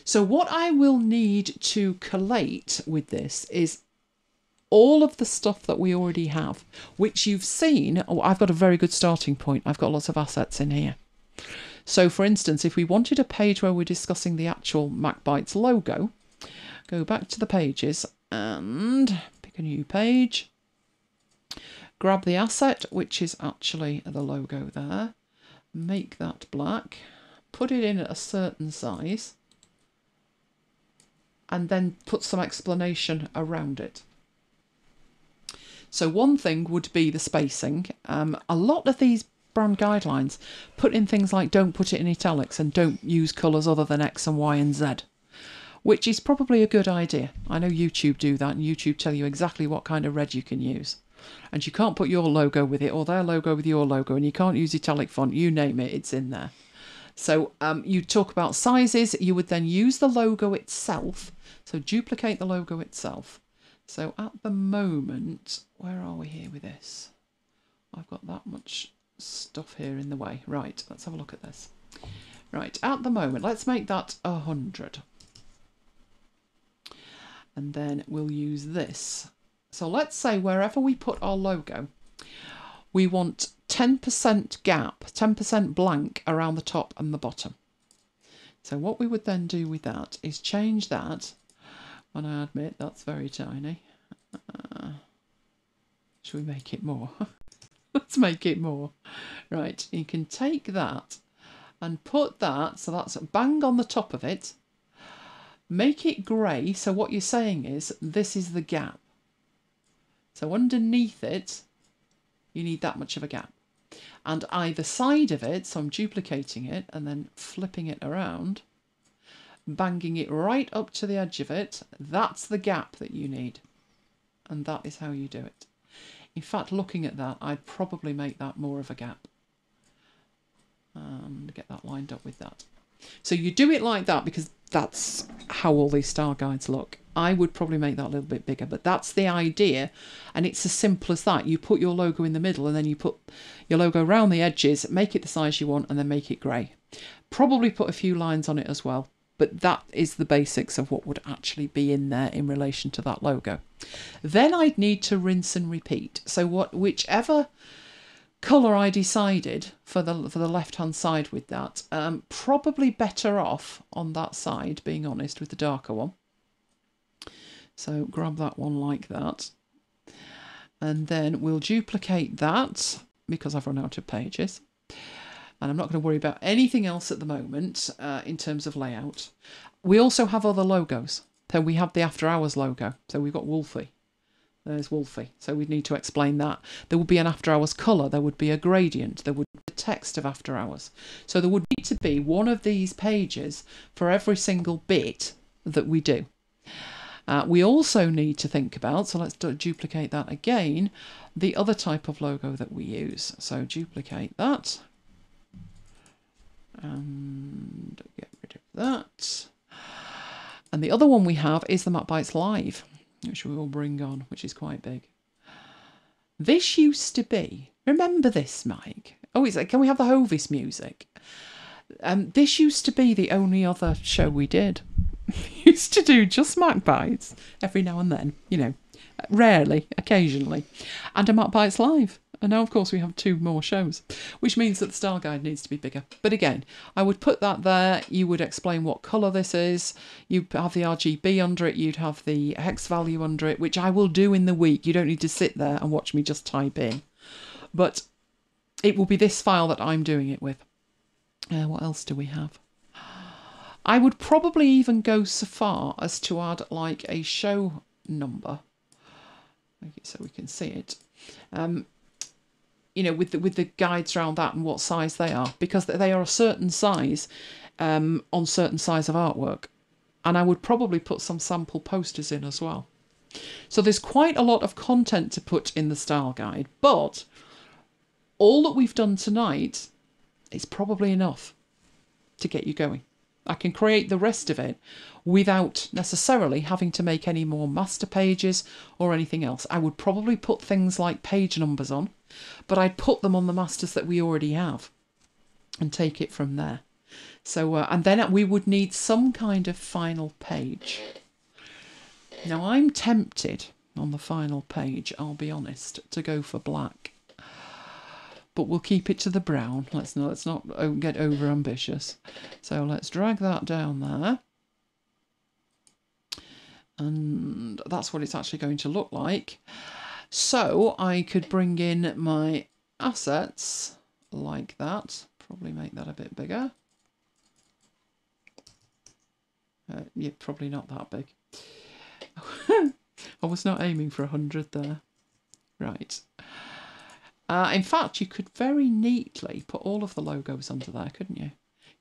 So what I will need to collate with this is all of the stuff that we already have, which you've seen. Oh, I've got a very good starting point. I've got lots of assets in here. So for instance, if we wanted a page where we're discussing the actual MacBites logo, go back to the pages and pick a new page. Grab the asset, which is actually the logo there. Make that black. Put it in at a certain size. And then put some explanation around it. So one thing would be the spacing. A lot of these brand guidelines put in things like don't put it in italics and don't use colours other than X and Y and Z, which is probably a good idea. I know YouTube do that, and YouTube tell you exactly what kind of red you can use. And you can't put your logo with it or their logo with your logo, and you can't use italic font, you name it, it's in there. So you talk about sizes, you would then use the logo itself, so duplicate the logo itself. So at the moment, where are we here with this? I've got that much stuff here in the way. Right, let's have a look at this. Right, at the moment, let's make that 100. And then we'll use this. So let's say wherever we put our logo, we want 10% gap, 10% blank around the top and the bottom. So what we would then do with that is change that, and I admit that's very tiny. Should we make it more? Let's make it more. Right, you can take that and put that, so that's bang on the top of it. Make it grey, so what you're saying is this is the gap. So underneath it, you need that much of a gap. And either side of it, so I'm duplicating it and then flipping it around, banging it right up to the edge of it, that's the gap that you need. And that is how you do it. In fact, looking at that, I'd probably make that more of a gap. And get that lined up with that. So you do it like that because that's how all these style guides look. I would probably make that a little bit bigger, but that's the idea. And it's as simple as that. You put your logo in the middle and then you put your logo around the edges, make it the size you want, and then make it grey. Probably put a few lines on it as well. But that is the basics of what would actually be in there in relation to that logo. Then I'd need to rinse and repeat. So whichever colour I decided for the left-hand side with that, probably better off on that side, being honest, with the darker one. So grab that one like that. And then we'll duplicate that because I've run out of pages. And I'm not going to worry about anything else at the moment in terms of layout. We also have other logos. So we have the After Hours logo. So we've got Wolfie. There's Wolfie. So we'd need to explain that. There would be an After Hours colour. There would be a gradient. There would be the text of After Hours. So there would need to be one of these pages for every single bit that we do. We also need to think about, so let's duplicate that again, the other type of logo that we use. So duplicate that. And get rid of that. And the other one we have is the MacBites Live, which we will bring on, which is quite big. This used to be, remember this, Mike? Oh, can we have the Hovis music? This used to be the only other show we did. We used to do just MacBites every now and then, you know, rarely, occasionally, and a MacBites Live. And now, of course, we have 2 more shows, which means that the style guide needs to be bigger. But again, I would put that there. You would explain what colour this is. You'd have the RGB under it. You'd have the hex value under it, which I will do in the week. You don't need to sit there and watch me just type in. But it will be this file that I'm doing it with. What else do we have? I would probably even go so far as to add like a show number. Make it so we can see it. You know, with the guides around that and what size they are, because they are a certain size on certain size of artwork. And I would probably put some sample posters in as well. So there's quite a lot of content to put in the style guide, but all that we've done tonight is probably enough to get you going. I can create the rest of it without necessarily having to make any more master pages or anything else. I would probably put things like page numbers on, but I'd put them on the masters that we already have and take it from there. So, and then we would need some kind of final page. Now, I'm tempted on the final page, I'll be honest, to go for black. But we'll keep it to the brown. Let's not get over ambitious. So let's drag that down there. And that's what it's actually going to look like. So I could bring in my assets like that. Probably make that a bit bigger. Yeah, probably not that big. I was not aiming for 100 there. Right. In fact, you could very neatly put all of the logos under there, couldn't you?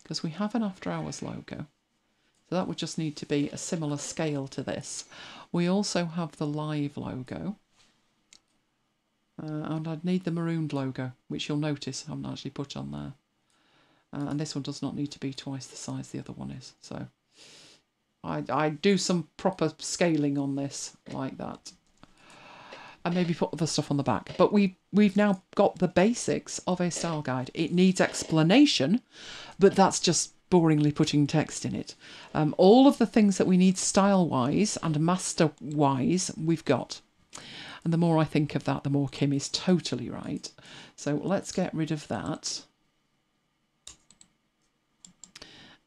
Because we have an After Hours logo. So that would just need to be a similar scale to this. We also have the Live logo. And I'd need the marooned logo, which you'll notice I haven't actually put on there. And this one does not need to be twice the size the other one is. So I do some proper scaling on this like that. And maybe put other stuff on the back. But we've now got the basics of a style guide. It needs explanation, but that's just boringly putting text in it. All of the things that we need style-wise and master-wise, we've got. And the more I think of that, the more Kim is totally right. So let's get rid of that.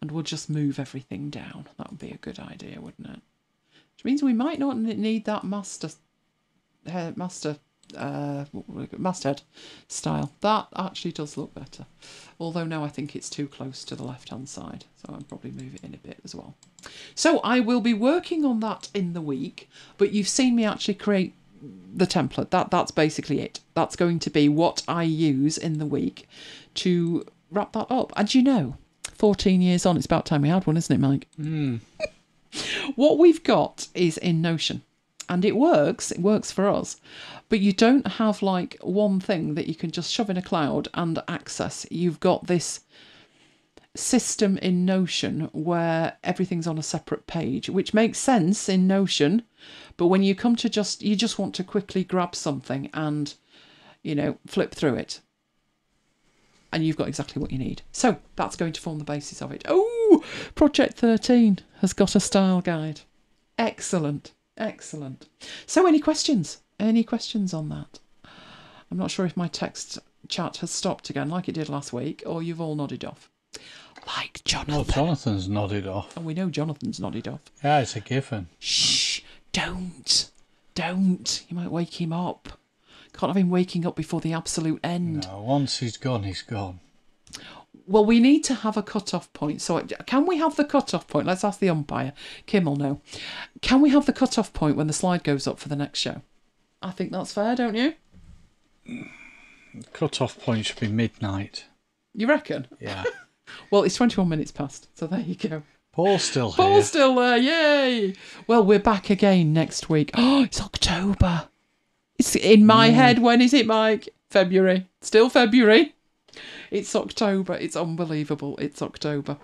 And we'll just move everything down. That would be a good idea, wouldn't it? Which means we might not need that masthead style. That actually does look better. Although now I think it's too close to the left-hand side. So I'll probably move it in a bit as well. So I will be working on that in the week. But you've seen me actually create the template. That's basically it. That's going to be what I use in the week to wrap that up. And you know, 14 years on, it's about time we had one, isn't it, Mike? Mm. What we've got is in Notion. And it works for us. But you don't have like one thing that you can just shove in a cloud and access. You've got this system in Notion where everything's on a separate page, which makes sense in Notion. But when you come to you just want to quickly grab something and, you know, flip through it. And you've got exactly what you need. So that's going to form the basis of it. Oh, Project 13 has got a style guide. Excellent. Excellent. So any questions? Any questions on that? I'm not sure if my text chat has stopped again like it did last week, or you've all nodded off. Like Jonathan. Well, Jonathan's nodded off. And we know Jonathan's nodded off. Yeah, it's a given. Shh. Don't. You might wake him up. Can't have him waking up before the absolute end. No, once he's gone, he's gone. Well, we need to have a cut-off point. So can we have the cut-off point? Let's ask the umpire. Kim will know. Can we have the cut-off point when the slide goes up for the next show? I think that's fair, don't you? Cut-off point should be midnight. You reckon? Yeah. Well, it's 21 minutes past, so there you go. Paul's still here. Paul's still there, yay! Well, we're back again next week. Oh, it's October. It's in my head. When is it, Mike? February. Still February. It's October. It's unbelievable. It's October.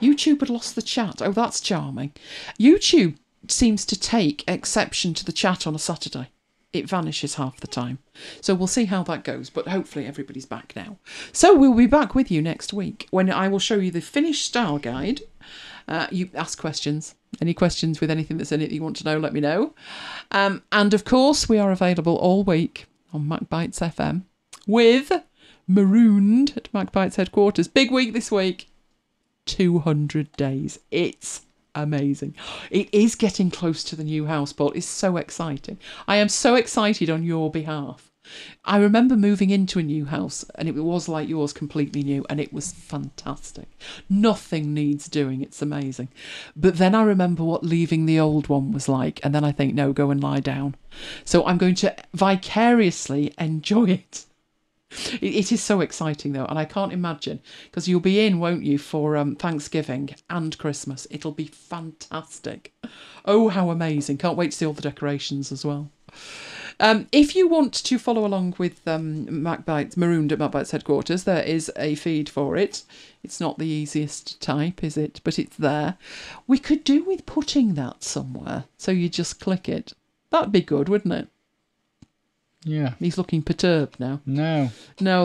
YouTube had lost the chat. Oh, that's charming. YouTube seems to take exception to the chat on a Saturday. It vanishes half the time. So we'll see how that goes, but hopefully everybody's back now. So we'll be back with you next week when I will show you the finished style guide. You ask questions. Any questions with anything that's in it that you want to know, let me know. And of course, we are available all week on MacBites FM with Marooned at MacBites headquarters. Big week this week. 200 days. It's amazing. It is getting close to the new house, Paul. It's so exciting. I am so excited on your behalf. I remember moving into a new house and it was like yours, completely new, and it was fantastic. Nothing needs doing. It's amazing. But then I remember what leaving the old one was like, and then I think, no, go and lie down. So I'm going to vicariously enjoy it. It is so exciting, though, and I can't imagine, because you'll be in, won't you, for Thanksgiving and Christmas. It'll be fantastic. Oh, how amazing. Can't wait to see all the decorations as well. If you want to follow along with MacBites, Marooned at MacBites headquarters, there is a feed for it. It's not the easiest to type, is it? But it's there. We could do with putting that somewhere, so you just click it. That'd be good, wouldn't it? Yeah. He's looking perturbed now. No,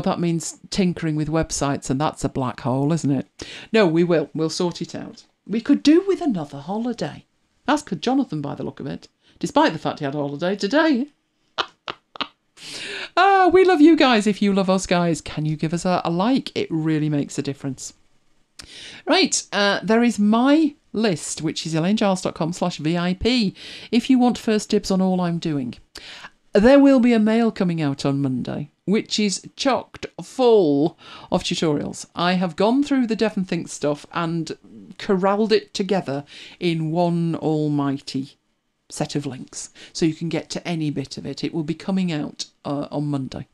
that means tinkering with websites, and that's a black hole, isn't it? No, we will. We'll sort it out. We could do with another holiday. Ask Jonathan by the look of it, despite the fact he had a holiday today. We love you guys. If you love us, guys, can you give us a like? It really makes a difference. Right, there is my list, which is elainegiles.com/VIP, if you want first dibs on all I'm doing. There will be a mail coming out on Monday, which is chocked full of tutorials. I have gone through the Dev and Think stuff and corralled it together in one almighty set of links, so you can get to any bit of it. It will be coming out on Monday.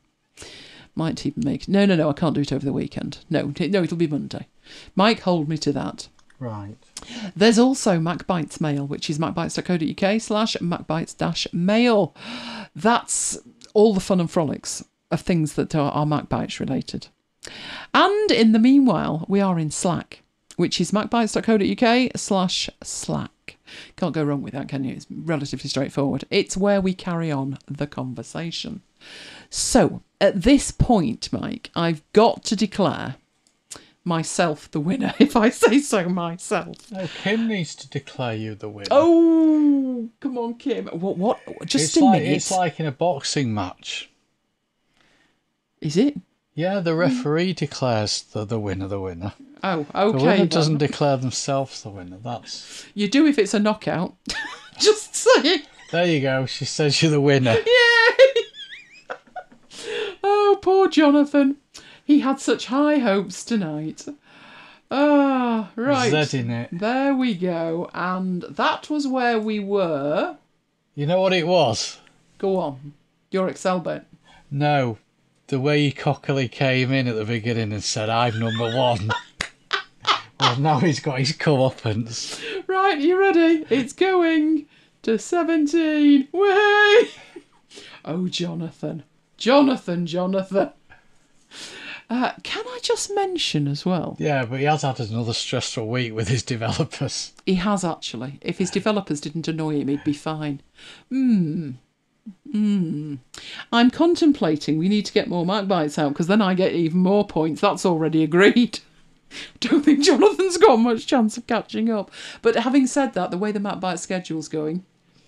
Might even make... No, I can't do it over the weekend. No, it'll be Monday. Mike, hold me to that. right. There's also MacBites Mail, which is macbites.co.uk/macbites-mail. That's all the fun and frolics of things that are MacBites related. And in the meanwhile, we are in Slack, which is macbites.co.uk/Slack. Can't go wrong with that, can you? It's relatively straightforward. It's where we carry on the conversation. So, at this point, Mike, I've got to declare myself the winner, if I say so myself. No, Kim needs to declare you the winner. Oh, come on, Kim. What? Just a minute. It's like in a boxing match. Is it? Yeah, the referee declares the winner the winner. Oh, okay. The winner doesn't declare themselves the winner. That's... You do if it's a knockout. Just say. There you go. She says you're the winner. Yay! Oh, poor Jonathan. He had such high hopes tonight. Ah, right. Z in it. There we go. And that was where we were. You know what it was? Go on. Your Excel bit. No. The way he cockily came in at the beginning and said, I'm number one. Well, now he's got his comeuppance. Right, you ready? It's going to 17. Way! Oh, Jonathan. Jonathan. Can I just mention as well? Yeah, but he has had another stressful week with his developers. He has, actually. If his developers didn't annoy him, he'd be fine. I'm contemplating we need to get more MacBites out, because then I get even more points. That's already agreed. Don't think Jonathan's got much chance of catching up. But having said that, the way the MacBite schedule's going,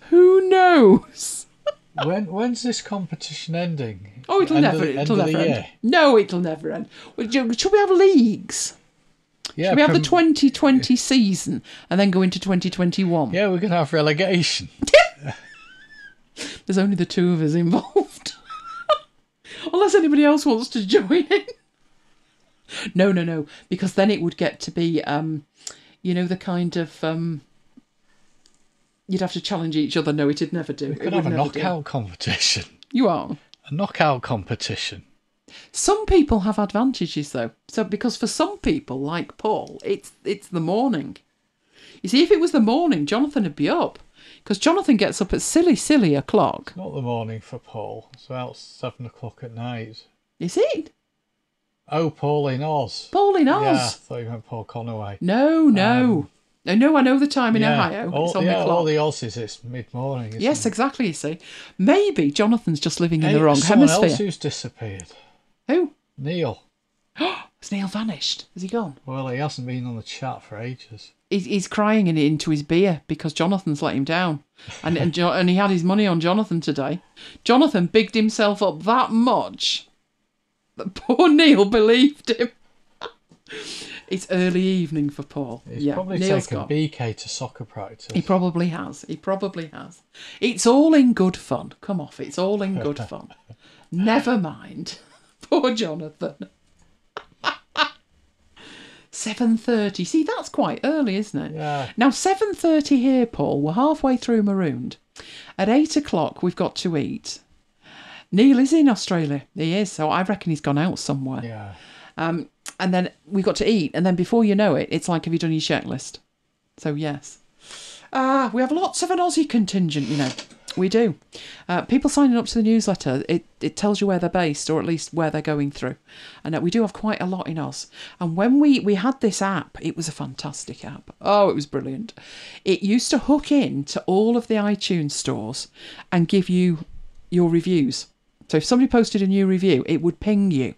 who knows? When's this competition ending? Oh, it'll never end. No, it'll never end. Should we have leagues? Yeah, should we have the 2020 season and then go into 2021? Yeah, we're going to have relegation. There's only the two of us involved. Unless anybody else wants to join in. No, because then it would get to be, the kind of, you'd have to challenge each other. No, it'd never do. We could have a knockout competition. You are? A knockout competition. Some people have advantages, though. So, because for some people, like Paul, it's the morning. You see, if it was the morning, Jonathan would be up. Because Jonathan gets up at silly o'clock. Not the morning for Paul. It's about 7 o'clock at night. Is it? Oh, Paul in Oz. Paul in Oz? Yeah, I thought you meant Paul Conaway. No. I know the time in Ohio. It's on the clock. All the Aussies, it's mid-morning, Yes, it? exactly, you see. Maybe Jonathan's just living in the wrong someone hemisphere. else who's disappeared. Who? Neil. Has Neil vanished? Has he gone? Well, he hasn't been on the chat for ages. He's crying into his beer because Jonathan's let him down. And he had his money on Jonathan today. Jonathan bigged himself up that much that poor Neil believed him. It's early evening for Paul. He's probably taken BK to soccer practice. He probably has. It's all in good fun. Come off, it's all in good fun. Never mind. Poor Jonathan. 7:30. See, that's quite early, isn't it? Yeah. Now, 7:30 here, Paul. We're halfway through Marooned. At 8 o'clock, we've got to eat. Neil is in Australia. He is, so I reckon he's gone out somewhere. Yeah. And then we've got to eat, and then before you know it, it's like, have you done your checklist? So, yes. We have lots of an Aussie contingent, you know. We do. People signing up to the newsletter, it tells you where they're based, or at least where they're going through. And we do have quite a lot in Oz. And when we had this app, it was a fantastic app. Oh, it was brilliant. It used to hook in to all of the iTunes stores and give you your reviews. So if somebody posted a new review, it would ping you,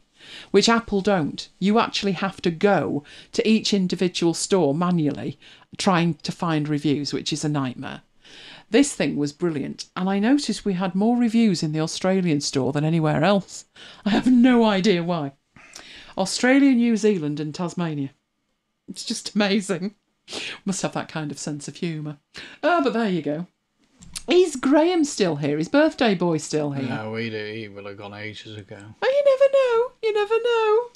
which Apple don't. You actually have to go to each individual store manually trying to find reviews, which is a nightmare. This thing was brilliant, and I noticed we had more reviews in the Australian store than anywhere else. I have no idea why. Australia, New Zealand and Tasmania. It's just amazing. Must have that kind of sense of humour. But there you go. Is Graham still here? Is birthday boy still here? No, he will have gone ages ago. Oh, you never know.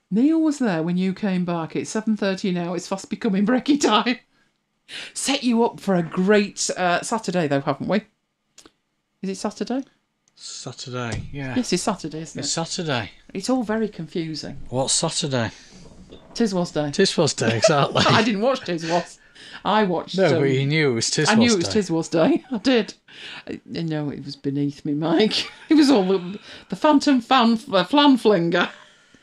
Neil was there when you came back. It's 7:30 now. It's fast becoming brekkie time. Set you up for a great Saturday, though, haven't we? Is it Saturday? Saturday, yeah. Yes, it's Saturday, isn't it? It's Saturday. It's all very confusing. What's Saturday? Tiswas Day. Tiswas Day, exactly. I didn't watch Tiswas. I watched... No, but you knew it was Tiswas Day. I knew it was Tiswas Day. I did. No, it was beneath me, Mike. It was all the phantom flan flinger.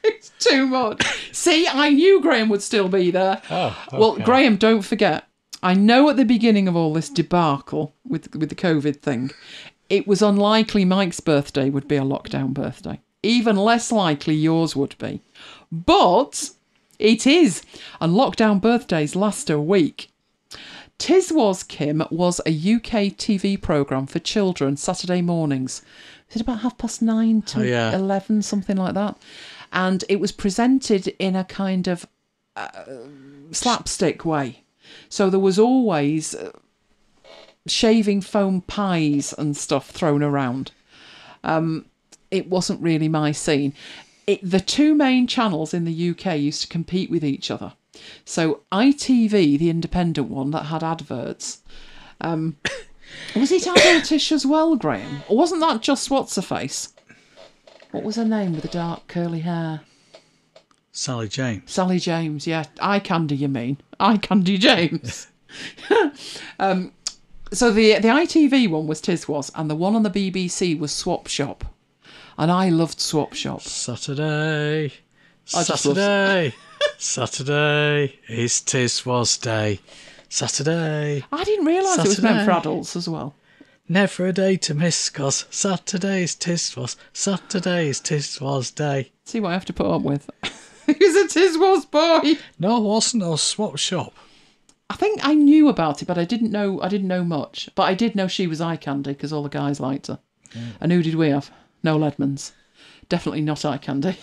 It's too much. See, I knew Graham would still be there. Oh, okay. Well, Graham, don't forget. I know at the beginning of all this debacle with the COVID thing, it was unlikely Mike's birthday would be a lockdown birthday. Even less likely yours would be. But it is. And lockdown birthdays last a week. Tiswas, Kim, was a UK TV programme for children Saturday mornings. Is it about 9:30 to 11, something like that? And it was presented in a kind of slapstick way. So there was always shaving foam pies and stuff thrown around. It wasn't really my scene. The two main channels in the UK used to compete with each other. So ITV, the independent one that had adverts, was it adultish as well, Graham? Or wasn't that just what's-her-face? What was her name with the dark curly hair? Sally James. Sally James, yeah. Eye Candy, you mean? Eye Candy James. So the ITV one was Tiswas, and the one on the BBC was Swap Shop. And I loved Swap Shop. Saturday is Tiswas Day. Saturday. I didn't realise it was meant for adults as well. Never a day to miss, 'cause Saturday's Tiswas. Saturday's Tiswas Day. See what I have to put up with. He was a Tiswas boy. No, it wasn't. It was Swap Shop. I think I knew about it, but I didn't know much. But I did know she was eye candy because all the guys liked her. Yeah. And who did we have? No Ledmans. Definitely not eye candy.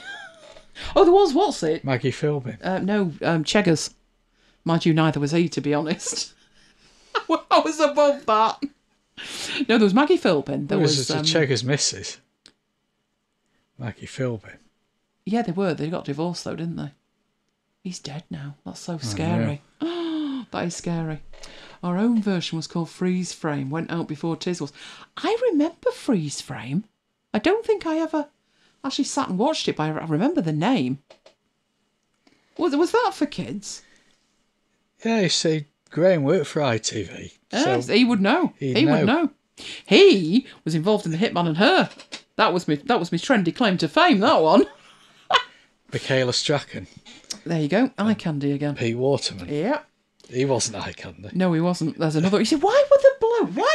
Oh, there was, what's it? Maggie Philbin. No, Cheggers. Mind you, neither was he, to be honest. I was above that. No, there was Maggie Philbin. There was Cheggers' missus. Maggie Philbin. Yeah, they were. They got divorced though, didn't they? He's dead now. That's so scary. Oh, that is scary. Our own version was called Freeze Frame. Went out before Tizzles. I remember Freeze Frame. I don't think I ever actually sat and watched it, but I remember the name. Was that for kids? Yeah, you see, Graham worked for ITV. Yes, So he would know. He would know. He was involved in The Hitman and Her. That was my trendy claim to fame, that one. Michaela Strachan. There you go. Eye candy again. Pete Waterman. Yeah. He wasn't eye candy. No, he wasn't. There's another. You see, why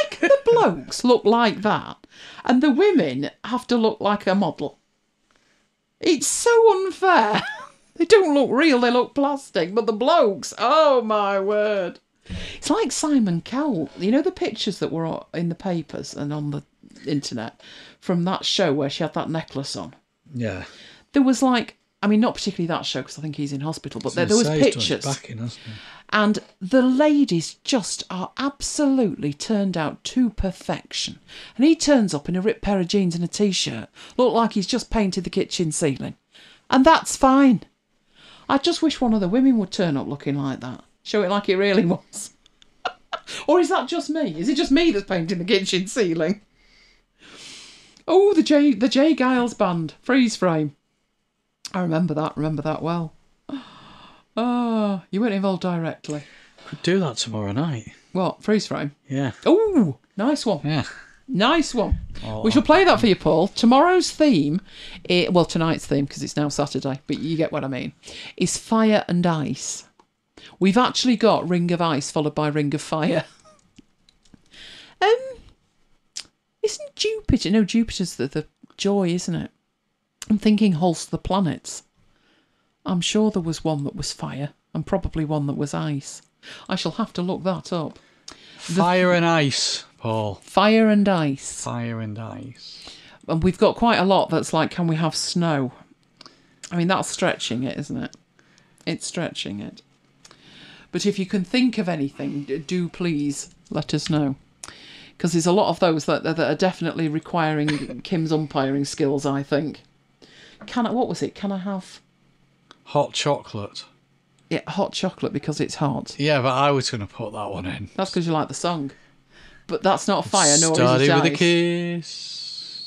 can the blokes look like that and the women have to look like a model? It's so unfair. They don't look real, they look plastic. But the blokes, oh my word. It's like Simon Cowell. You know the pictures that were in the papers and on the internet from that show where she had that necklace on? Yeah. There was like, I mean, not particularly that show because I think he's in hospital, but there was pictures. Back in, hasn't he? And the ladies just are absolutely turned out to perfection. And he turns up in a ripped pair of jeans and a T-shirt. Look like he's just painted the kitchen ceiling. And that's fine. I just wish one of the women would turn up looking like that. Show it like it really was. Or is that just me? Is it just me that's painting the kitchen ceiling? Oh, the J Giles Band. Freeze Frame. I remember that well. Oh, you weren't involved directly. Could do that tomorrow night. What, Freeze Frame? Yeah. Oh, nice one. Yeah. Nice one. Oh, we shall play that for you, Paul. Tomorrow's theme, tonight's theme, because it's now Saturday, but you get what I mean, is Fire and Ice. We've actually got Ring of Ice followed by Ring of Fire. Isn't Jupiter? No, Jupiter's the joy, isn't it? I'm thinking Holst the Planets. I'm sure there was one that was fire and probably one that was ice. I shall have to look that up. Fire and Ice, Paul. Fire and Ice. Fire and Ice. And we've got quite a lot that's like, can we have snow? I mean, that's stretching it, isn't it? It's stretching it. But if you can think of anything, do please let us know. Because there's a lot of those that are definitely requiring Kim's umpiring skills, I think. What was it? Can I have... Hot chocolate. Yeah, hot chocolate because it's hot. Yeah, but I was going to put that one in. That's because you like the song. But that's not fire, nor is it Started with ice. a kiss.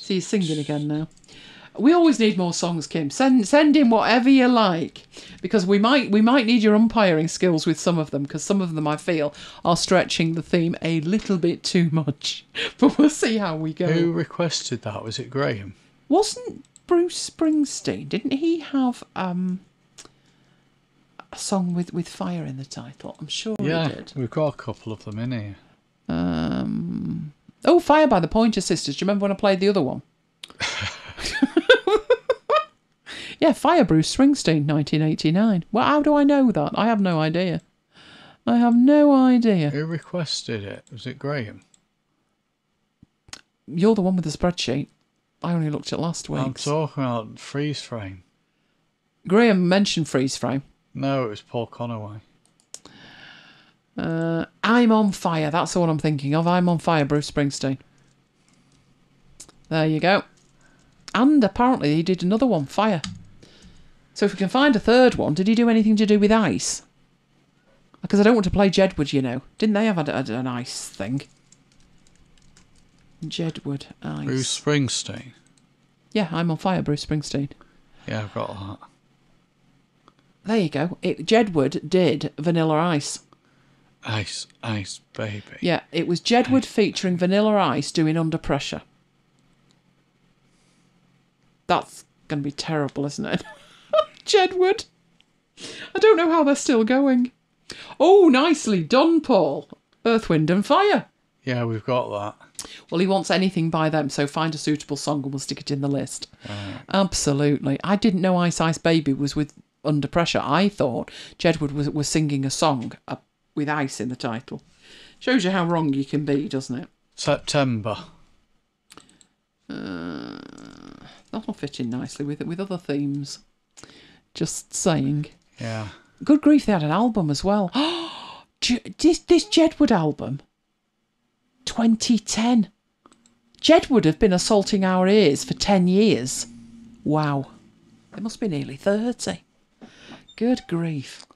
See, you're singing again now. We always need more songs, Kim. Send in whatever you like. Because we might need your umpiring skills with some of them. Because some of them, I feel, are stretching the theme a little bit too much. But we'll see how we go. Who requested that? Was it Graham? Wasn't Bruce Springsteen? Didn't he have... a song with fire in the title? I'm sure he did. We've got a couple of them in here. Fire by the Pointer Sisters. Do you remember when I played the other one? Yeah, Fire, Bruce Springsteen, 1989. Well, how do I know that? I have no idea. Who requested it? Was it Graham? You're the one with the spreadsheet. I only looked at last week. I'm talking about Freeze Frame. Graham mentioned Freeze Frame. No, it was Paul Conaway. I'm on Fire. That's the one I'm thinking of. I'm on Fire, Bruce Springsteen. There you go. And apparently he did another one, Fire. So if we can find a third one, did he do anything to do with ice? Because I don't want to play Jedward, you know. Didn't they have an ice thing? Jedward, ice. Bruce Springsteen. Yeah, I'm on Fire, Bruce Springsteen. Yeah, I've got that. There you go. Jedward did Vanilla Ice. Ice, ice, baby. Yeah, it was Jedward featuring Vanilla Ice doing Under Pressure. That's going to be terrible, isn't it? Jedward. I don't know how they're still going. Oh, nicely done, Paul. Earth, Wind and Fire. Yeah, we've got that. Well, he wants anything by them, so find a suitable song and we'll stick it in the list. Absolutely. I didn't know Ice Ice Baby was with Under Pressure. I thought Jedward was singing a song with ice in the title. Shows you how wrong you can be, doesn't it? September. That'll fit in nicely with other themes. Just saying. Yeah. Good grief, they had an album as well. This Jedward album, 2010. Jedward have been assaulting our ears for 10 years. Wow. They must be nearly 30. Good grief.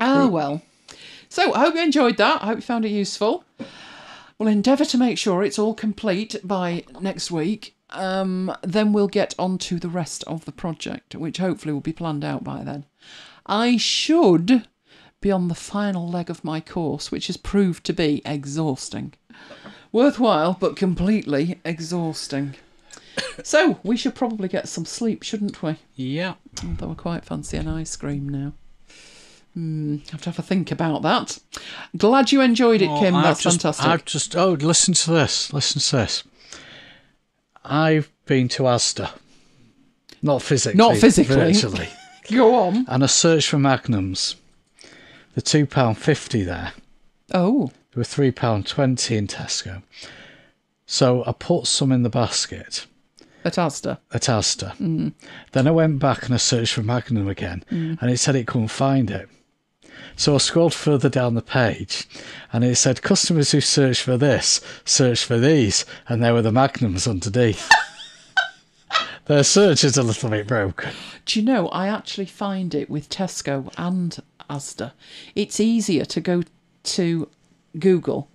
Oh, well. So, I hope you enjoyed that. I hope you found it useful. We'll endeavour to make sure it's all complete by next week. Then we'll get on to the rest of the project, which hopefully will be planned out by then. I should be on the final leg of my course, which has proved to be exhausting. Worthwhile, but completely exhausting. So, we should probably get some sleep, shouldn't we? Yeah. Although I quite fancy an ice cream now. Have to have a think about that. Glad you enjoyed it, Kim. That's fantastic. Listen to this. Listen to this. I've been to Asda. Not physically. Not physically. Virtually. Go on. And I searched for Magnums. The £2.50 there. Oh. They were £3.20 in Tesco. So I put some in the basket. At Asda. Then I went back and I searched for Magnum again, and it said it couldn't find it. So I scrolled further down the page, and it said customers who search for this, search for these, and there were the Magnums underneath. Their search is a little bit broken. Do you know, I actually find it with Tesco and Asda. It's easier to go to Google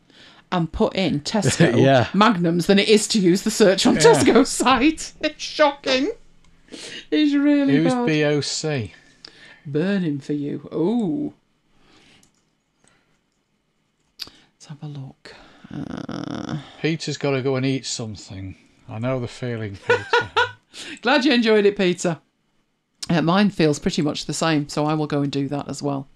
and put in Tesco Magnums than it is to use the search on Tesco's site. It's shocking. It's really bad. Who's BOC? Burning for you. Oh. Let's have a look. Peter's got to go and eat something. I know the feeling, Peter. Glad you enjoyed it, Peter. Mine feels pretty much the same, so I will go and do that as well.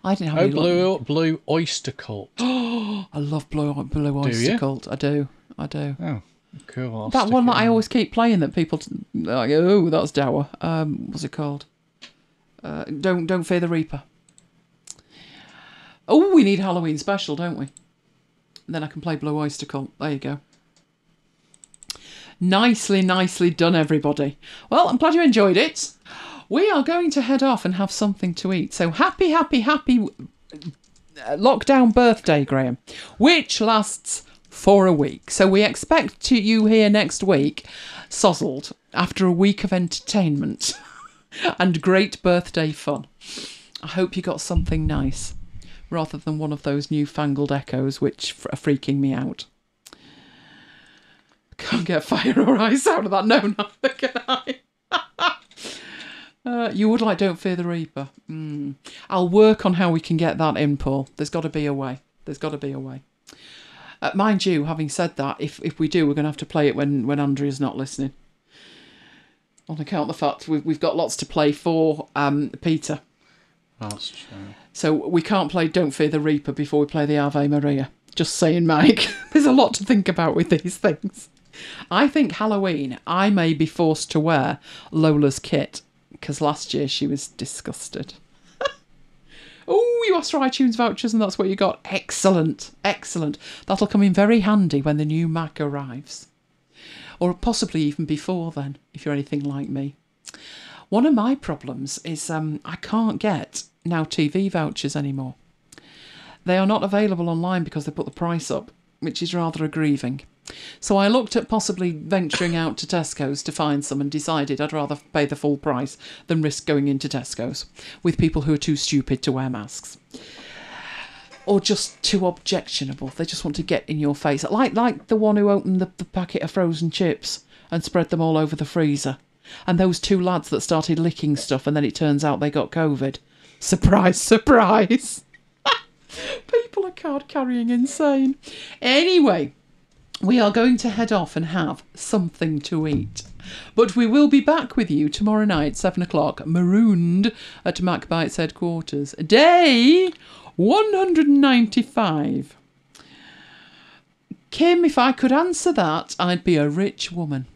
I didn't have any Blue Oyster Cult. I love Blue Oyster Cult. I do. Oh, cool. That one that I always keep playing that people like, oh, that's dour. What's it called? Don't Fear the Reaper. Oh, we need Halloween special, don't we? And then I can play Blue Oyster Cult. There you go. Nicely done, everybody. Well, I'm glad you enjoyed it. We are going to head off and have something to eat. So happy lockdown birthday, Graham, which lasts for a week. So we expect you here next week, sozzled, after a week of entertainment and great birthday fun. I hope you got something nice, rather than one of those newfangled echoes which are freaking me out. Can't get fire or ice out of that. No, neither can I. You would like Don't Fear the Reaper. I'll work on how we can get that in, Paul. There's got to be a way. Mind you, having said that, if we do, we're going to have to play it when Andrea's not listening. On account of the fact we've got lots to play for Peter. That's true. So we can't play Don't Fear the Reaper before we play the Ave Maria. Just saying, Mike. There's a lot to think about with these things. I think Halloween, I may be forced to wear Lola's kit, because last year she was disgusted. Oh, you asked for iTunes vouchers and that's what you got. Excellent. That'll come in very handy when the new Mac arrives. Or possibly even before then, if you're anything like me. One of my problems is I can't get Now TV vouchers anymore. They are not available online because they put the price up, which is rather aggrieving. So I looked at possibly venturing out to Tesco's to find some and decided I'd rather pay the full price than risk going into Tesco's with people who are too stupid to wear masks. Or just too objectionable. They just want to get in your face. Like the one who opened the packet of frozen chips and spread them all over the freezer. And those two lads that started licking stuff and then it turns out they got COVID. Surprise, surprise. People are card-carrying insane. Anyway, we are going to head off and have something to eat. But we will be back with you tomorrow night, 7 o'clock, marooned at MacBites headquarters. Day 195. Kim, if I could answer that, I'd be a rich woman.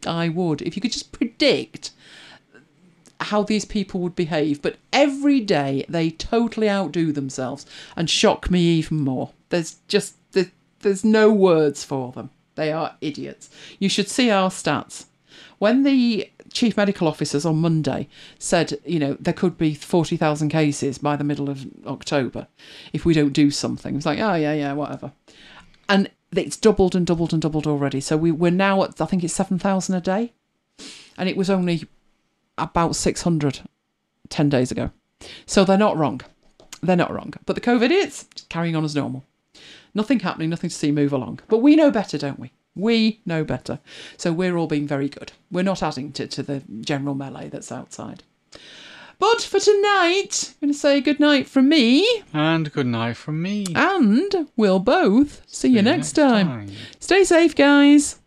I would. If you could just predict how these people would behave. But every day they totally outdo themselves and shock me even more. There's no words for them. They are idiots. You should see our stats. When the chief medical officers on Monday said, there could be 40,000 cases by the middle of October if we don't do something. It's like, oh, yeah, whatever. And it's doubled and doubled and doubled already. So we're now at, I think it's 7,000 a day. And it was only about 600 10 days ago. So they're not wrong. They're not wrong. But the COVID is carrying on as normal. Nothing happening, nothing to see move along. But we know better, don't we? We know better. So we're all being very good. We're not adding to the general melee that's outside. But for tonight, I'm going to say good night from me. And good night from me. And we'll both see you next time. Stay safe, guys.